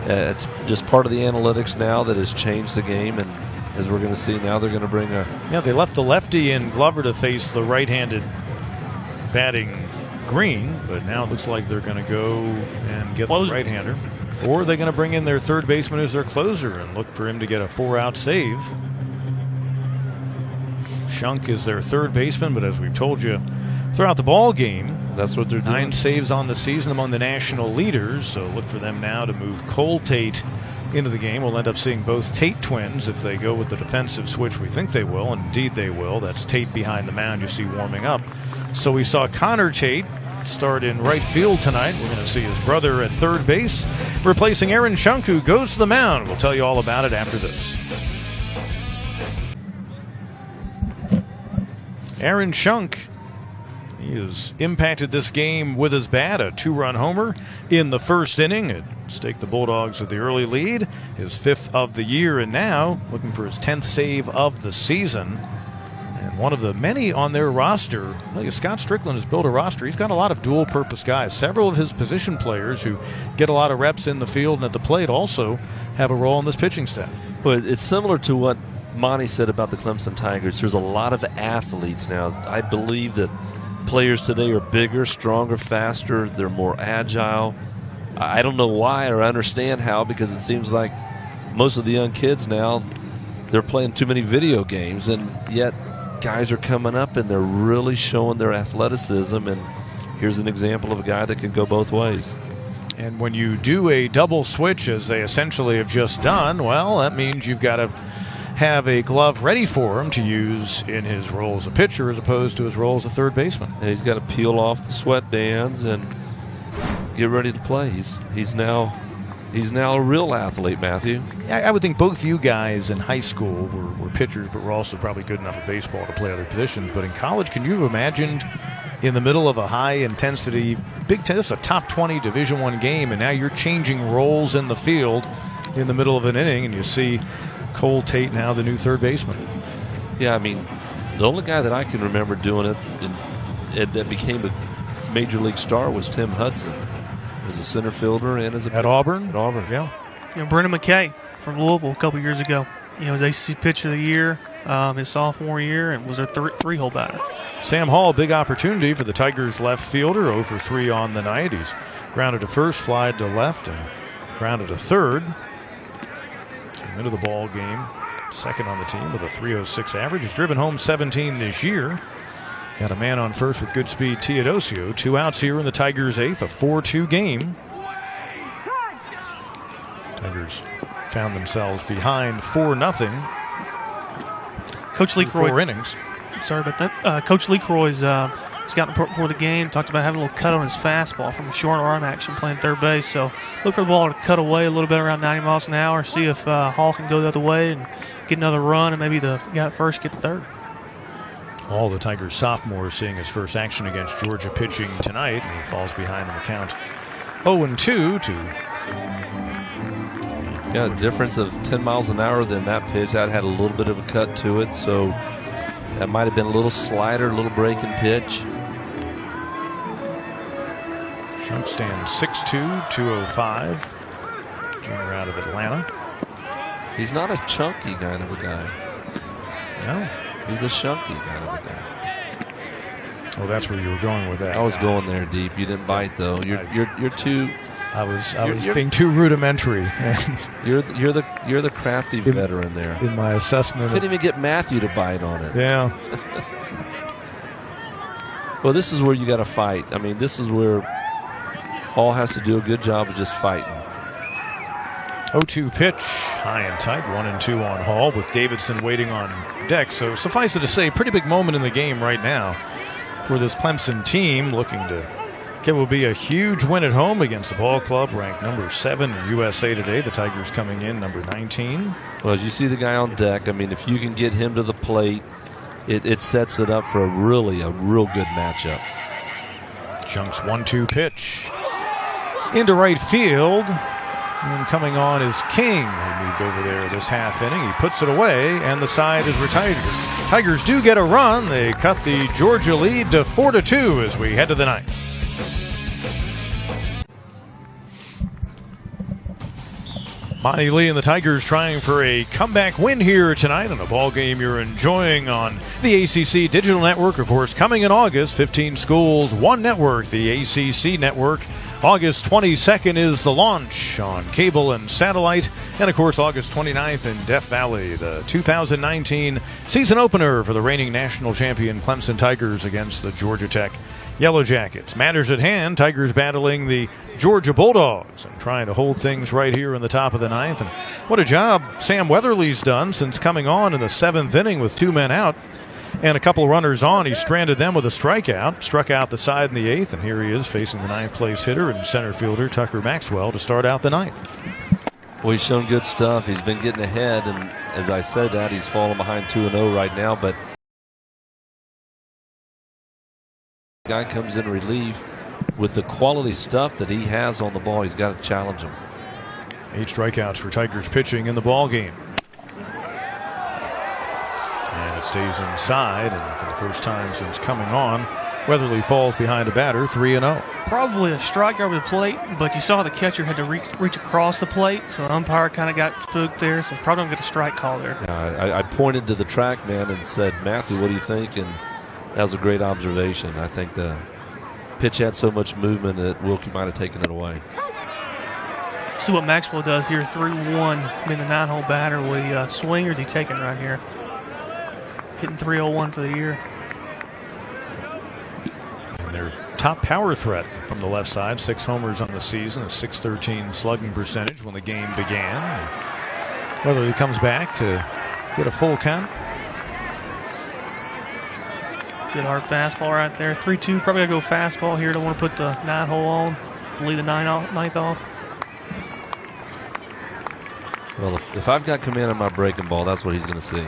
It's just part of the analytics now that has changed the game, and as we're going to see now, they're going to bring a... Yeah, they left the lefty in Glover to face the right-handed batting Green, but now it looks like they're going to go and get the right-hander. Or they're going to bring in their third baseman as their closer and look for him to get a 4-out save. Shunk is their third baseman, but as we've told you throughout the ball game, that's what they're doing. 9 saves on the season among the national leaders, so look for them now to move Cole Tate into the game. We'll end up seeing both Tate twins if they go with the defensive switch. We think they will, and indeed they will. That's Tate behind the mound you see warming up. So we saw Connor Tate start in right field tonight. We're going to see his brother at third base, replacing Aaron Shunk, who goes to the mound. We'll tell you all about it after this. Aaron Shunk, he has impacted this game with his bat, a 2-run homer in the first inning. It staked the Bulldogs with the early lead, his 5th of the year, and now looking for his 10th save of the season. And one of the many on their roster, Scott Strickland has built a roster. He's got a lot of dual-purpose guys. Several of his position players who get a lot of reps in the field and at the plate also have a role in this pitching staff. Well, it's similar to what Monty said about the Clemson Tigers. There's a lot of athletes now. I believe that players today are bigger, stronger, faster. They're more agile. I don't know why or understand how, because it seems like most of the young kids now, they're playing too many video games, and yet guys are coming up and they're really showing their athleticism, and here's an example of a guy that can go both ways. And when you do a double switch, as they essentially have just done, well, that means you've got to have a glove ready for him to use in his role as a pitcher as opposed to his role as a third baseman. And he's got to peel off the sweatbands and get ready to play. He's now a real athlete, Matthew. I would think both you guys in high school were pitchers, but were also probably good enough at baseball to play other positions. But in college, can you have imagined in the middle of a high-intensity Big Ten, this is a top 20 Division I game, and now you're changing roles in the field in the middle of an inning, and you see Cole Tate now the new third baseman. Yeah, I mean, the only guy that I can remember doing it that became a major league star was Tim Hudson as a center fielder and as a at Auburn. At Auburn, yeah. Brennan McKay from Louisville a couple years ago. He was ACC Pitcher of the Year his sophomore year and was their three-hole batter. Sam Hall, big opportunity for the Tigers left fielder, 0 for 3 on the night. He's grounded to first, flied to left, and grounded to third. Came into the ball game, second on the team with a .306 average. He's driven home 17 this year. Got a man on first with good speed, Teodosio. 2 outs here in the Tigers' 8th, a 4-2 game. Tigers found themselves behind 4-0. Coach Lee Croy. 4 innings. Sorry about that. Coach Lee Croy's scouting report before the game, talked about having a little cut on his fastball from a short arm action playing third base. So look for the ball to cut away a little bit around 90 miles an hour, see if Hall can go the other way and get another run, and maybe the guy at first get the third. All the Tigers sophomores seeing his first action against Georgia pitching tonight, and he falls behind in the count 0-2 to... Yeah, a difference of 10 miles an hour than that pitch. That had a little bit of a cut to it, so that might have been a little slider, a little breaking pitch. Shunk stands 6'2", 205. Junior out of Atlanta. He's not a chunky kind of a guy. No. He's a chunky kind of a guy. Oh, that's where you were going with that. I was going there deep. You didn't bite though. You're too. I was being too rudimentary. You're the crafty veteran there. In my assessment. Couldn't even get Matthew to bite on it. Yeah. Well, this is where you got to fight. I mean, this is where Hall has to do a good job of just fighting. 0-2 pitch, high and tight, 1-2 on Hall with Davidson waiting on deck. So suffice it to say, pretty big moment in the game right now for this Clemson team, looking to get what will be a huge win at home against the ball club, ranked number 7 in USA Today. The Tigers coming in number 19. Well, as you see the guy on deck, I mean, if you can get him to the plate, it sets it up for a real good matchup. Junk's 1-2 pitch into right field. And coming on is King, who moved over there this half inning. He puts it away, and the side is retired. Tigers do get a run. They cut the Georgia lead to 4-2 as we head to the ninth. Monty Lee and the Tigers trying for a comeback win here tonight in a ball game you're enjoying on the ACC Digital Network. Of course, coming in August, 15 schools, one network, the ACC Network. August 22nd is the launch on cable and satellite. And, of course, August 29th in Death Valley, the 2019 season opener for the reigning national champion Clemson Tigers against the Georgia Tech Yellow Jackets. Matters at hand, Tigers battling the Georgia Bulldogs and trying to hold things right here in the top of the ninth. And what a job Sam Weatherly's done since coming on in the 7th inning with 2 men out and a couple of runners on. He stranded them with a strikeout, struck out the side in the 8th, and here he is facing the 9th place hitter and center fielder Tucker Maxwell to start out the 9th. Well, he's shown good stuff. He's been getting ahead, and as I said that, he's falling behind 2-0 right now, but the guy comes in relief with the quality stuff that he has on the ball. He's got to challenge him. 8 strikeouts for Tigers pitching in the ball game. And it stays inside, and for the first time since coming on, Weatherly falls behind a batter, 3-0. Probably a strike over the plate, but you saw the catcher had to reach across the plate, so the umpire kind of got spooked there, so probably don't get a strike call there. I pointed to the track man and said, Matthew, what do you think? And that was a great observation. I think the pitch had so much movement that Wilkie might have taken it away. See what Maxwell does here, 3-1, being the 9-hole batter. Will he swing, or is he taking right here? Hitting 301 for the year. And their top power threat from the left side, 6 homers on the season, a .613 slugging percentage when the game began. Weatherly comes back to get a full count. Good hard fastball right there. 3-2, probably going to go fastball here. Don't want to put the 9-hole on, leave the 9th off. Well, if I've got command of my breaking ball, that's what he's going to see.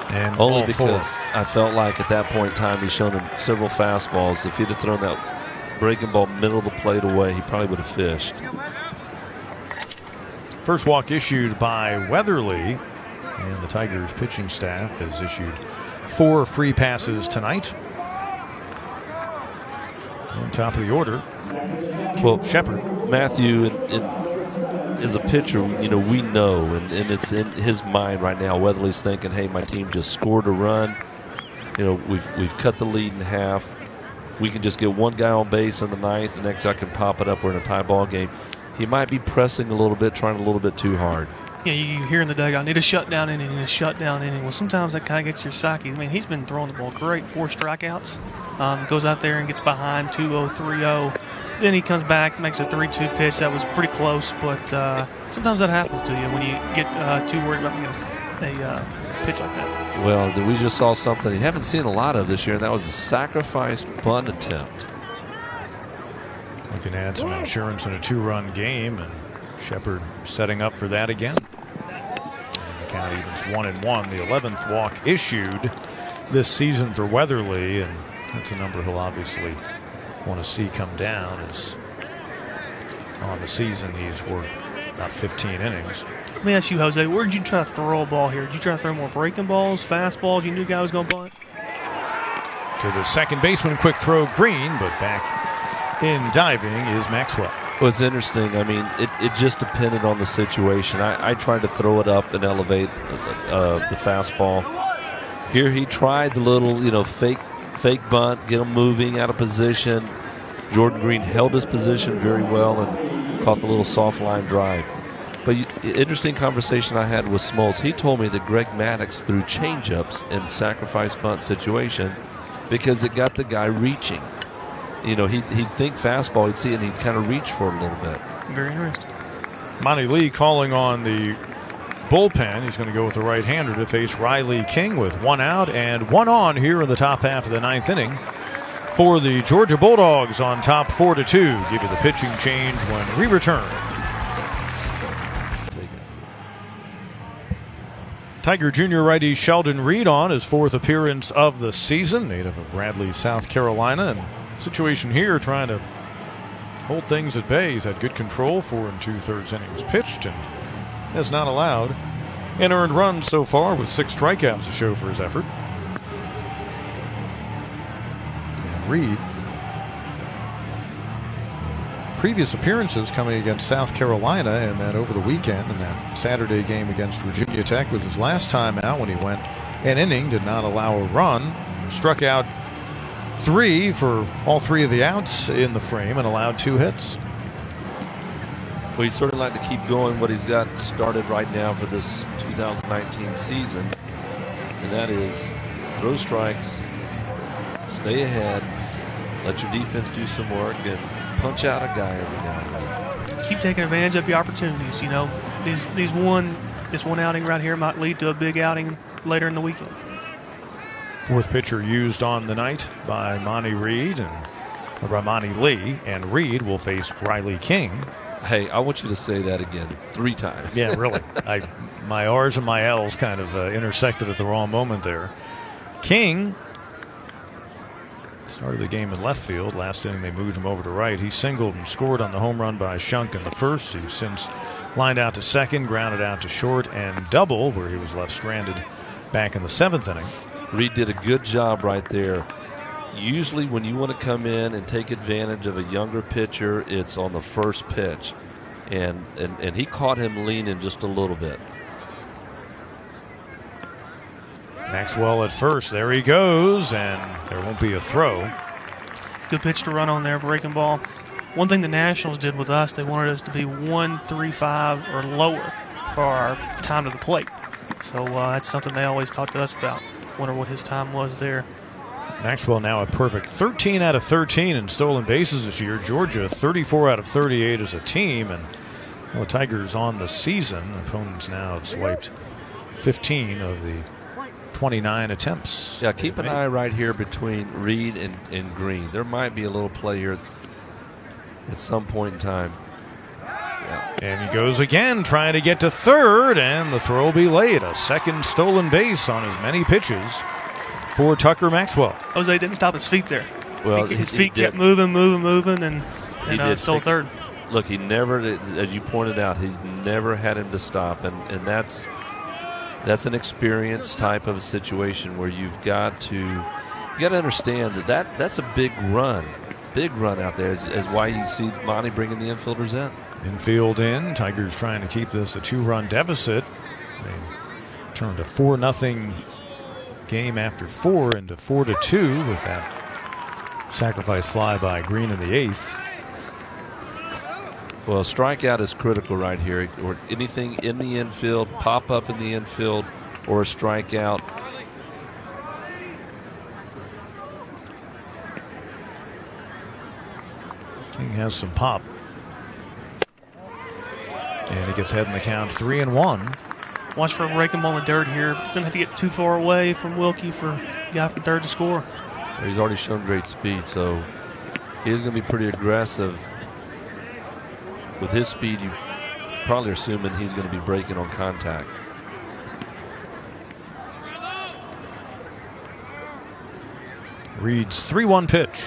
And only because I felt like at that point in time he's shown him several fastballs. If he'd have thrown that breaking ball middle of the plate away, he probably would have fished. First walk issued by Weatherly, and the Tigers pitching staff has issued 4 free passes tonight. On top of the order, well, Shepard. Matthew, as a pitcher, we know, and it's in his mind right now. Weatherly's thinking, hey, my team just scored a run. We've cut the lead in half. If we can just get one guy on base in the 9th, the next guy can pop it up. We're in a tie ball game. He might be pressing a little bit, trying a little bit too hard. Yeah, you hear in the dugout, need a shutdown inning, Well, sometimes that kind of gets your psyche. I mean, he's been throwing the ball great, 4 strikeouts. Goes out there and gets behind 2-0, 3-0. then he comes back, makes a 3-2 pitch that was pretty close, but sometimes that happens to you when you get too worried about a pitch like that. Well, we just saw something you haven't seen a lot of this year, and that was a sacrifice bunt attempt. We can add some insurance in a 2-run game, and Shepard setting up for that again. And the count evens 1-1. The 11th walk issued this season for Weatherly, and that's a number he'll obviously want to see come down, as on the season he's worked about 15 innings. Let me ask you, Jose, where did you try to throw a ball here? Did you try to throw more breaking balls, fastballs? You knew the guy was going to bunt? To the second baseman, quick throw, Green, but back in diving is Maxwell. It was interesting. I mean, it just depended on the situation. I tried to throw it up and elevate the fastball. Here he tried the little, fake bunt, get him moving out of position. Jordan Green held his position very well and caught the little soft line drive. But interesting conversation I had with Smoltz. He told me that Greg Maddux threw changeups in sacrifice bunt situations because it got the guy reaching. He'd think fastball, he'd see it, and he'd kind of reach for it a little bit. Very interesting. Monty Lee calling on the bullpen. He's going to go with the right-hander to face Riley King with 1 out and 1 on here in the top half of the 9th inning for the Georgia Bulldogs on top 4-2. Give you the pitching change when we return. Tiger Junior righty Sheldon Reed on his 4th appearance of the season, native of Bradley, South Carolina. And situation here, trying to hold things at bay. He's had good control, 4 2/3 innings pitched, and has not allowed an earned run so far, with 6 strikeouts to show for his effort. And Reed, previous appearances coming against South Carolina, and then over the weekend in that Saturday game against Virginia Tech was his last time out, when he went an inning, did not allow a run, struck out 3 for all 3 of the outs in the frame, and allowed 2 hits. Well, he'd sort of like to keep going what he's got started right now for this 2019 season, and that is throw strikes, stay ahead, let your defense do some work, and punch out a guy every now and then. Keep taking advantage of the opportunities. This one outing right here might lead to a big outing later in the weekend. 4th pitcher used on the night by Monty Lee, and Reed will face Riley King. Hey, I want you to say that again 3 times. Yeah, really. My R's and my L's kind of intersected at the wrong moment there. King started the game in left field. Last inning they moved him over to right. He singled and scored on the home run by Shunk in the first. He's since lined out to second, grounded out to short, and double, where he was left stranded back in the 7th inning. Reed did a good job right there. Usually when you want to come in and take advantage of a younger pitcher, it's on the first pitch. And he caught him leaning just a little bit. Maxwell at first. There he goes, and there won't be a throw. Good pitch to run on there, breaking ball. One thing the Nationals did with us, they wanted us to be 1.35 or lower for our time to the plate. So that's something they always talk to us about. Wonder what his time was there. Maxwell now a perfect 13 out of 13 in stolen bases this year. Georgia 34 out of 38 as a team, and the Tigers on the season. Opponents now have swiped 15 of the 29 attempts. Yeah, keep an eye right here between Reed and Green. There might be a little play here at some point in time. Yeah. And he goes again, trying to get to third, and the throw will be late. A second stolen base on as many pitches for Tucker Maxwell. Jose didn't stop his feet there. Well, his feet kept moving, and stole third. Look, he never, as you pointed out, he never had him to stop, and that's an experience type of situation where you've got to understand that's a big run out there. Is why you see Monty bringing the infielders in. Infield in. Tigers trying to keep this a 2-run deficit. They turned a 4-0 game after 4 into 4-2 with that sacrifice fly by Green in the 8th. Well, a strikeout is critical right here, or anything in the infield, pop up in the infield, or a strikeout. King has some pop. And he gets ahead in the count, 3-1. Watch for a breaking ball in the dirt here. Don't have to get too far away from Wilkie for the guy from third to score. He's already shown great speed, so he is going to be pretty aggressive. With his speed, you probably are assuming he's going to be breaking on contact. Reed's 3-1 pitch.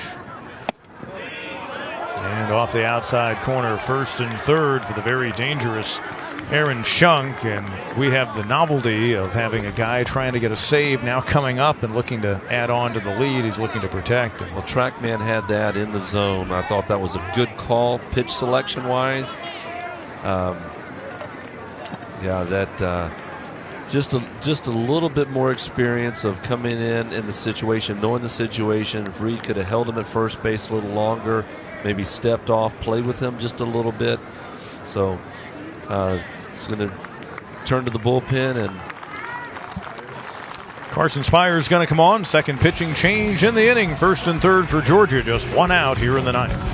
And off the outside corner, first and third for the very dangerous Aaron Shunk. And we have the novelty of having a guy trying to get a save now coming up and looking to add on to the lead. He's looking to protect. Well, TrackMan had that in the zone. I thought that was a good call, pitch selection-wise. Just a little bit more experience of coming in the situation, knowing the situation. If Reed could have held him at first base a little longer, maybe stepped off, played with him just a little bit. So it's going to turn to the bullpen, and Carson Spire's going to come on. Second pitching change in the inning. First and third for Georgia. Just one out here in the ninth.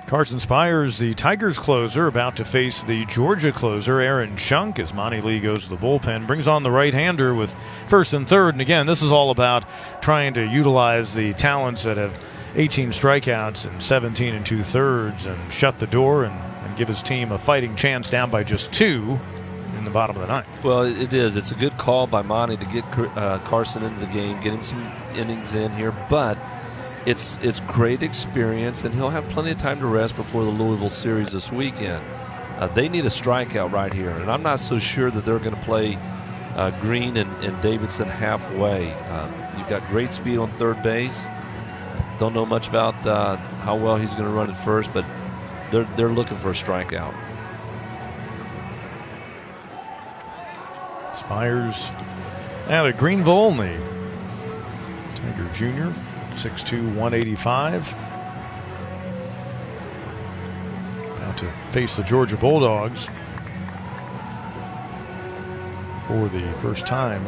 Carson Spires, the Tigers closer, about to face the Georgia closer, Aaron Shunk, as Monty Lee goes to the bullpen. Brings on the right-hander with first and third. And again, this is all about trying to utilize the talents that have 18 strikeouts and 17 2/3 and shut the door and give his team a fighting chance down by just 2 in the bottom of the ninth. Well, it is. It's a good call by Monty to get Carson into the game, get him some innings in here, but it's great experience, and he'll have plenty of time to rest before the Louisville series this weekend. They need a strikeout right here, and I'm not so sure that they're going to play Green and Davidson halfway. You've got great speed on third base. Don't know much about how well he's going to run at first, but they're looking for a strikeout. Spires out of Greenville only. Tiger Jr., 6'2", 185. About to face the Georgia Bulldogs for the first time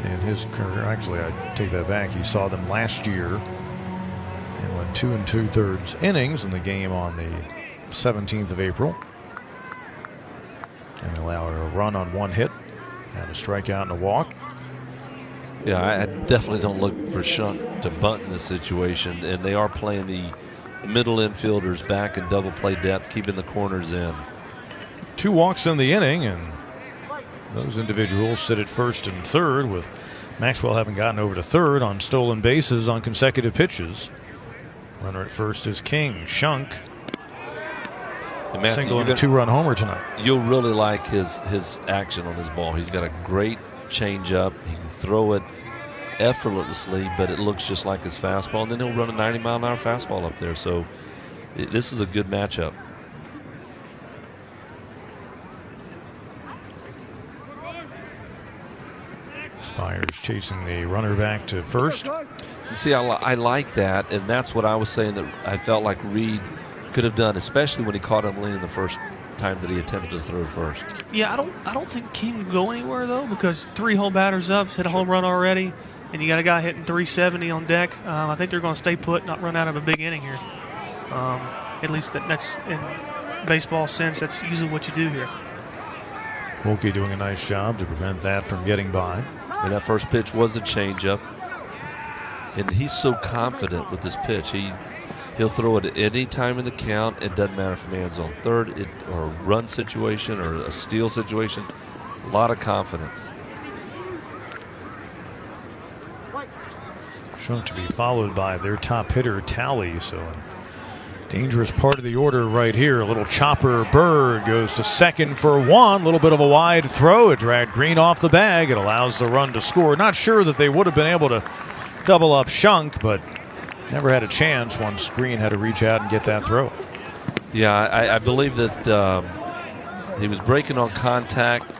in his career. Actually, I take that back. He saw them last year and went 2 2/3 innings in the game on the 17th of April. And allowed a run on 1 hit, and a strikeout and a walk. Yeah, I definitely don't look for Shunk to bunt in this situation, and they are playing the middle infielders back in double play depth, keeping the corners in. 2 walks in the inning, and those individuals sit at first and third, with Maxwell having gotten over to third on stolen bases on consecutive pitches. Runner at first is King. Shunk, single and a 2-run homer tonight. You'll really like his action on his ball. He's got a great changeup. He can throw it effortlessly, but it looks just like his fastball, and then he'll run a 90-mile-an-hour fastball up there. So this is a good matchup. Spires chasing the runner back to first. See, I like that, and that's what I was saying that I felt like Reed could have done, especially when he caught him leaning the first time that he attempted to throw first. Yeah, I don't think King will go anywhere, though, because 3 whole batters up, hit a home run already, and you got a guy hitting 370 on deck. I think they're going to stay put, not run out of a big inning here. At least that's in baseball sense. That's usually what you do here. Wilkie doing a nice job to prevent that from getting by. And that first pitch was a changeup, and he's so confident with this pitch. He'll throw it at any time in the count. It doesn't matter if a man's on third or a run situation or a steal situation. A lot of confidence. Shown to be followed by their top hitter, Talley. So dangerous part of the order right here. A little chopper. Bird goes to second for 1. A little bit of a wide throw. It dragged Green off the bag. It allows the run to score. Not sure that they would have been able to double up Shunk, but never had a chance once Green had to reach out and get that throw. Yeah, I believe that he was breaking on contact.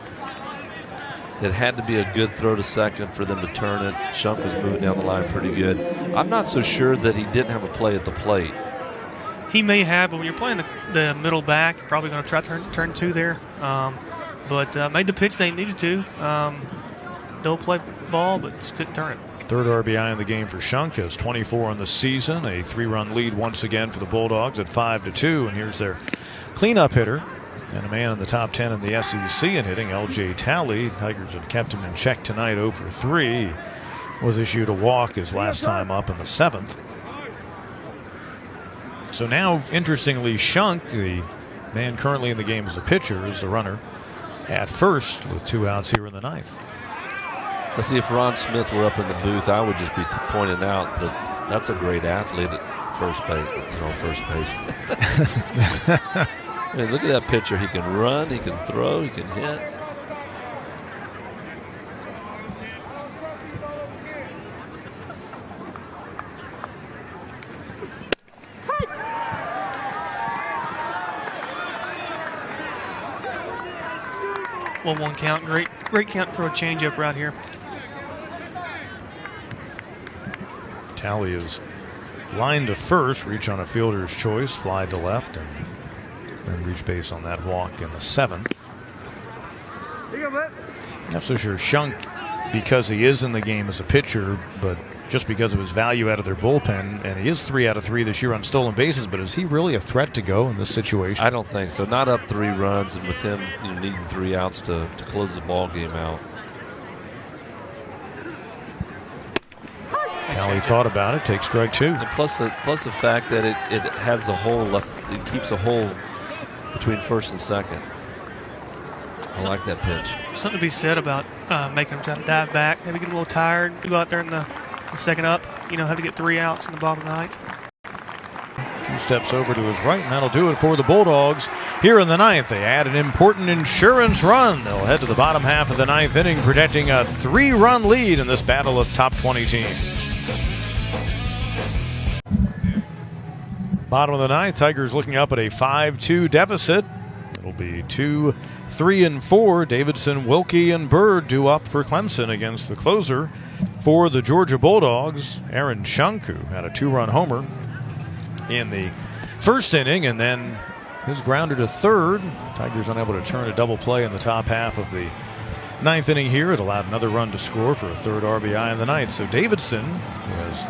It had to be a good throw to second for them to turn it. Shunk was moving down the line pretty good. I'm not so sure that he didn't have a play at the plate. He may have, but when you're playing the middle back, you're probably going to try to turn 2 there. But made the pitch they needed to. No play ball, but just couldn't turn it. Third RBI in the game for Shunk, has 24 on the season. A 3-run lead once again for the Bulldogs at 5-2. And here's their cleanup hitter and a man in the top 10 in the SEC in hitting, L.J. Talley. Tigers have kept him in check tonight, 0 for 3. Was issued a walk his last time up in the 7th. So now, interestingly, Shunk, the man currently in the game as a pitcher, is the runner at first with 2 outs here in the 9th. Let's see, if Ron Smith were up in the booth, I would just be pointing out that that's a great athlete at first base. I mean, look at that pitcher. He can run, he can throw, he can hit. One count. Great count to throw a changeup right here. Talley is lined to first, reach on a fielder's choice, fly to left, and then reach base on that walk in the 7th. Not so sure Shunk, because he is in the game as a pitcher, but just because of his value out of their bullpen, and he is 3 out of 3 this year on stolen bases, but is he really a threat to go in this situation? I don't think so. Not up 3 runs, and with him needing 3 outs to close the ball game out. Talley thought about it, takes strike 2. And plus the fact that it has a hole left, it keeps a hole between first and second. I like that pitch. Something to be said about making him try to dive back, maybe get a little tired, go out there in the second up, have to get 3 outs in the bottom of the 9th. 2 steps over to his right, and that'll do it for the Bulldogs. Here in the 9th, they add an important insurance run. They'll head to the bottom half of the 9th inning, projecting a 3-run lead in this battle of top 20 teams. Bottom of the 9th, Tigers looking up at a 5-2 deficit. It'll be 2, 3, and 4. Davidson, Wilkie, and Bird due up for Clemson against the closer for the Georgia Bulldogs, Aaron Shunk, who had a 2-run homer in the first inning, and then his grounder to third. Tigers unable to turn a double play in the top half of the 9th inning here. It allowed another run to score for a 3rd RBI in the 9th. So Davidson was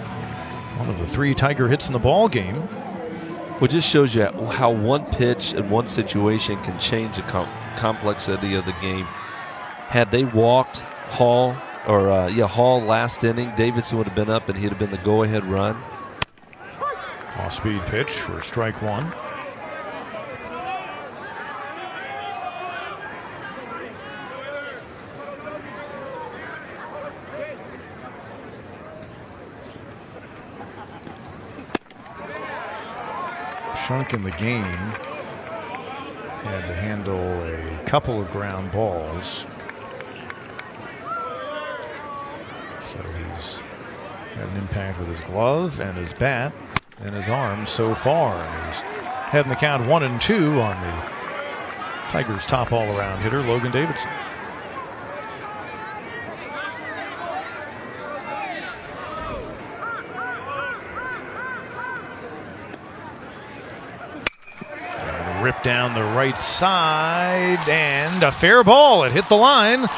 one of the 3 Tiger hits in the ball game. Well, it just shows you how one pitch and one situation can change the complexity of the game. Had they walked Hall last inning, Davidson would have been up and he'd have been the go-ahead run. Off-speed pitch for strike 1. Shunk in the game had to handle a couple of ground balls. So he's had an impact with his glove and his bat and his arm so far. And he's heading the count 1-2 on the Tigers' top all-around hitter, Logan Davidson. Ripped down the right side, and a fair ball. It hit the line.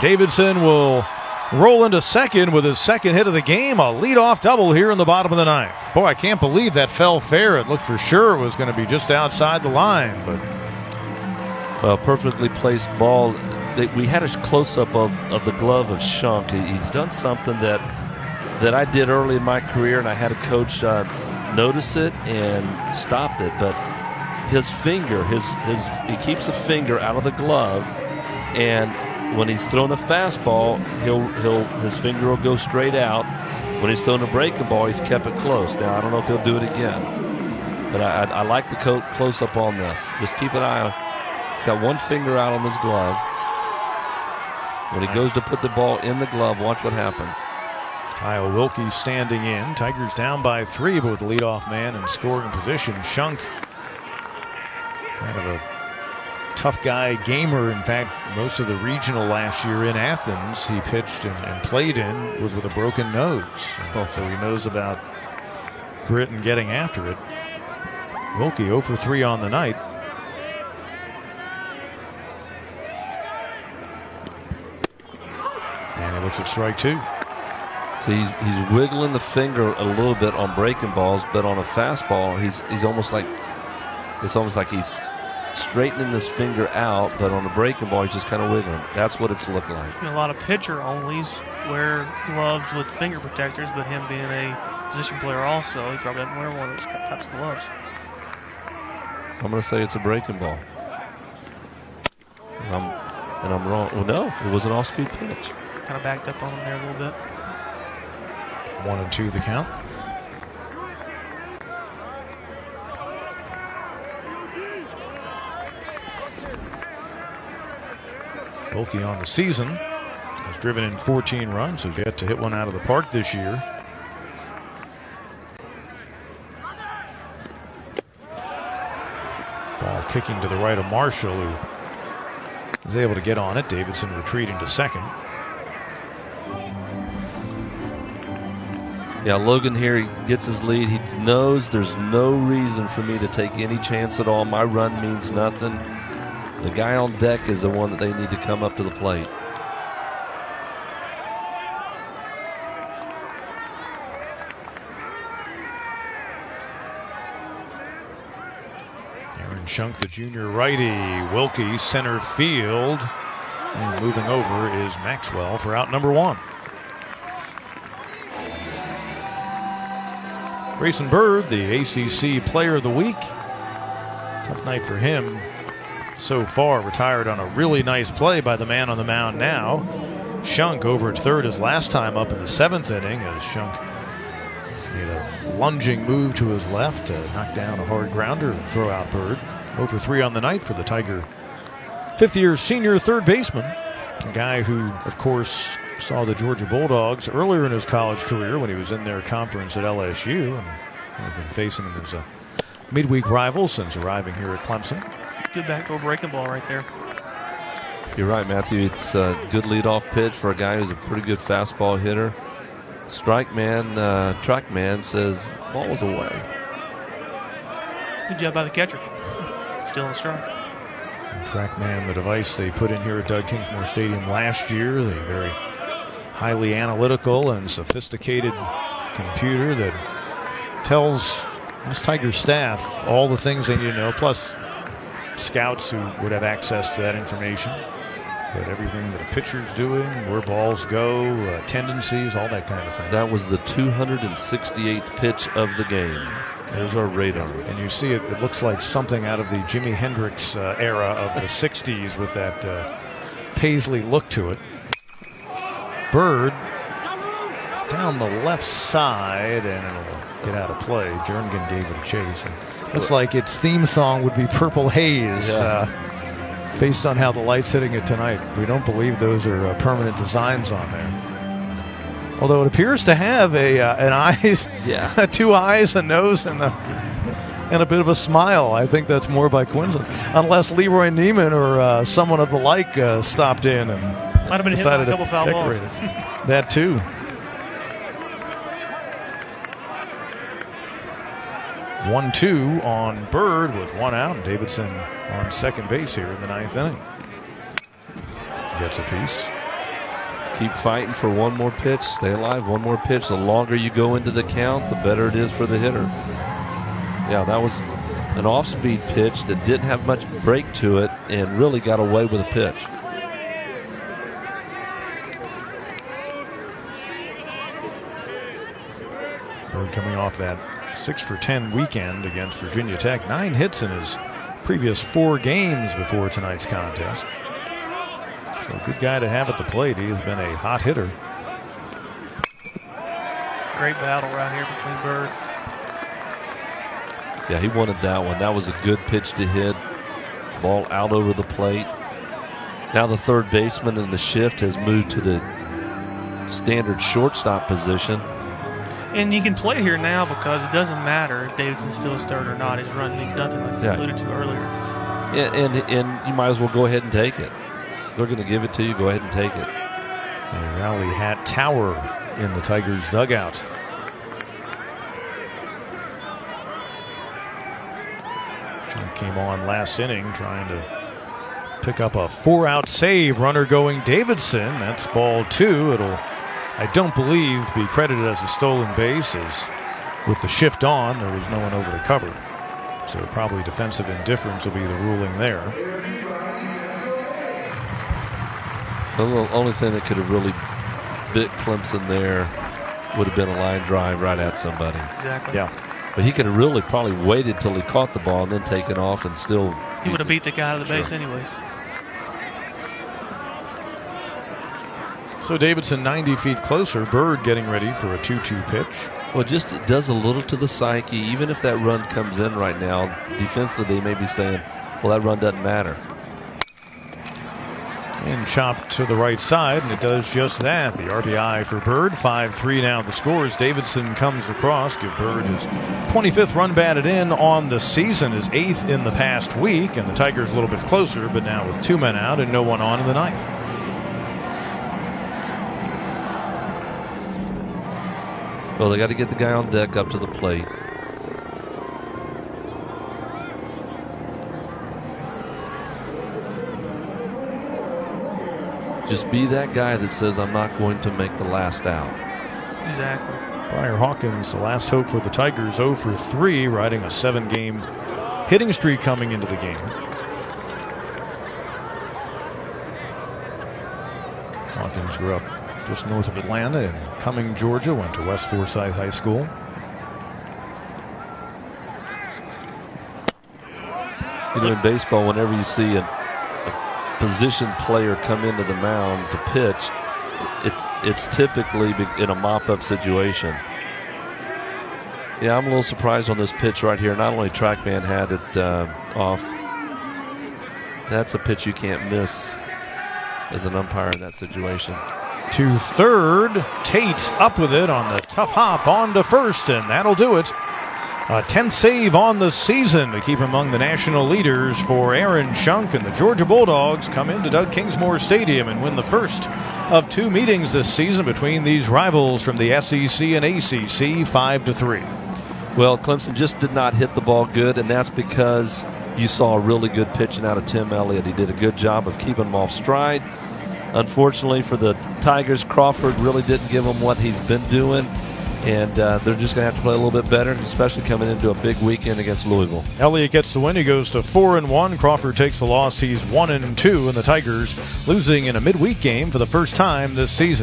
Davidson will roll into second with his second hit of the game. A leadoff double here in the bottom of the 9th. Boy, I can't believe that fell fair. It looked for sure it was going to be just outside the line, but perfectly placed ball. We had a close-up of the glove of Shunk. He's done something that I did early in my career, and I had a coach notice it and stopped it, but his finger, he keeps a finger out of the glove, and when he's throwing a fastball, his finger will go straight out. When he's throwing a breaking ball, he's kept it close. Now I don't know if he'll do it again, but I like the close up on this. Just keep an eye on. He's got one finger out on his glove. When he goes to put the ball in the glove, watch what happens. Kyle Wilkie standing in. Tigers down by 3, but with the leadoff man in scoring position. Shunk, kind of a tough guy, gamer. In fact, most of the regional last year in Athens he pitched and played in was with a broken nose. So he knows about grit and getting after it. Wilkie 0 for 3 on the night. And he looks at strike 2. So he's wiggling the finger a little bit on breaking balls, but on a fastball, he's almost like he's straightening his finger out, but on the breaking ball, he's just kind of wiggling. That's what it's looked like. A lot of pitcher-onlys wear gloves with finger protectors, but him being a position player also, he probably doesn't wear one of those types of gloves. I'm going to say it's a breaking ball. And I'm wrong. Well, no, it was an off-speed pitch. Kind of backed up on him there a little bit. 1-2 the count. Wilkie on the season has driven in 14 runs, has yet to hit one out of the park this year. Ball kicking to the right of Marshall, who is able to get on it. Davidson retreating to second. Yeah, Logan here, he gets his lead. He knows there's no reason for me to take any chance at all. My run means nothing. The guy on deck is the one that they need to come up to the plate. Aaron Shunk, the junior righty. Wilkie, center field. And moving over is Maxwell for out number 1. Grayson Bird, the ACC Player of the Week. Tough night for him so far. Retired on a really nice play by the man on the mound now. Shunk over at third his last time up in the 7th inning as Shunk made a lunging move to his left to knock down a hard grounder and throw out Bird. 0-for-3 on the night for the Tiger 5th-year senior third baseman. A guy who, of course, saw the Georgia Bulldogs earlier in his college career when he was in their conference at LSU, and have been facing him as a midweek rival since arriving here at Clemson. Good backdoor breaking ball right there. You're right, Matthew. It's a good leadoff pitch for a guy who's a pretty good fastball hitter. Track man says ball was away. Good job by the catcher. Still in strike. TrackMan, the device they put in here at Doug Kingsmore Stadium last year, the very highly analytical and sophisticated computer that tells this Tiger staff all the things they need to know, plus scouts who would have access to that information. But everything that a pitcher's doing, where balls go, tendencies, all that kind of thing. That was the 268th pitch of the game. There's our radar. And you see it looks like something out of the Jimi Hendrix era of the 60s with that paisley look to it. Bird down the left side, and it'll get out of play. Jernigan gave it a chase. Looks like its theme song would be Purple Haze, based on how the light's hitting it tonight. We don't believe those are permanent designs on there. Although it appears to have an eyes, two eyes, a nose, and a bit of a smile. I think that's more by coincidence, unless Leroy Neiman or someone of the like stopped in and might have been decided hit by a couple to foul decorate balls. it. That too. 1-2 on Bird with 1 out, and Davidson on second base here in the 9th inning. Gets a piece. Keep fighting for one more pitch. Stay alive. One more pitch. The longer you go into the count, the better it is for the hitter. Yeah, that was an off-speed pitch that didn't have much break to it and really got away with a pitch. Bird coming off that 6-for-10 weekend against Virginia Tech. 9 hits in his previous 4 games before tonight's contest. So a good guy to have at the plate. He has been a hot hitter. Great battle right here between Bird. Yeah, he wanted that one. That was a good pitch to hit. Ball out over the plate. Now the third baseman in the shift has moved to the standard shortstop position. And you can play here now because it doesn't matter if Davidson's still his third or not. His run means nothing, like you alluded to earlier. And you might as well go ahead and take it. They're going to give it to you. Go ahead and take it. A rally hat tower in the Tigers dugout. Shunk came on last inning trying to pick up a 4-out save. Runner going Davidson. That's ball 2. It'll I don't believe be credited as a stolen base, as with the shift on, there was no one over to cover. So probably defensive indifference will be the ruling there. The only thing that could have really bit Clemson there would have been a line drive right at somebody. Exactly. Yeah. But he could have really probably waited till he caught the ball and then taken off and still. He would have beat the guy out of the base anyways. So Davidson 90 feet closer. Bird getting ready for a 2-2 pitch. Well, just it does a little to the psyche. Even if that run comes in right now, defensively they may be saying, well, that run doesn't matter. And chopped to the right side, and it does just that. The RBI for Bird. 5-3 now the scores. Davidson comes across. Give Bird his 25th run batted in on the season, his 8th in the past week. And the Tigers a little bit closer, but now with 2 men out and no one on in the 9th. Well, they got to get the guy on deck up to the plate. Just be that guy that says, I'm not going to make the last out. Exactly. Briar Hawkins, the last hope for the Tigers, 0 for 3, riding a 7-game hitting streak coming into the game. Hawkins grew up just north of Atlanta in Cumming, Georgia, went to West Forsyth High School. You know, in baseball, whenever you see a position player come into the mound to pitch, it's typically in a mop-up situation. Yeah, I'm a little surprised on this pitch right here. Not only TrackMan had it off, that's a pitch you can't miss as an umpire in that situation. To third, Tate up with it on the tough hop on to first, and that'll do it. A 10th save on the season to keep among the national leaders for Aaron Shunk, and the Georgia Bulldogs come into Doug Kingsmore Stadium and win the first of 2 meetings this season between these rivals from the SEC and ACC, 5-3. Well, Clemson just did not hit the ball good, and that's because you saw a really good pitching out of Tim Elliott. He did a good job of keeping him off stride. Unfortunately for the Tigers, Crawford really didn't give him what he's been doing, and they're just going to have to play a little bit better, especially coming into a big weekend against Louisville. Elliott gets the win. He goes to 4-1. Crawford takes the loss. He's 1-2, and the Tigers losing in a midweek game for the first time this season.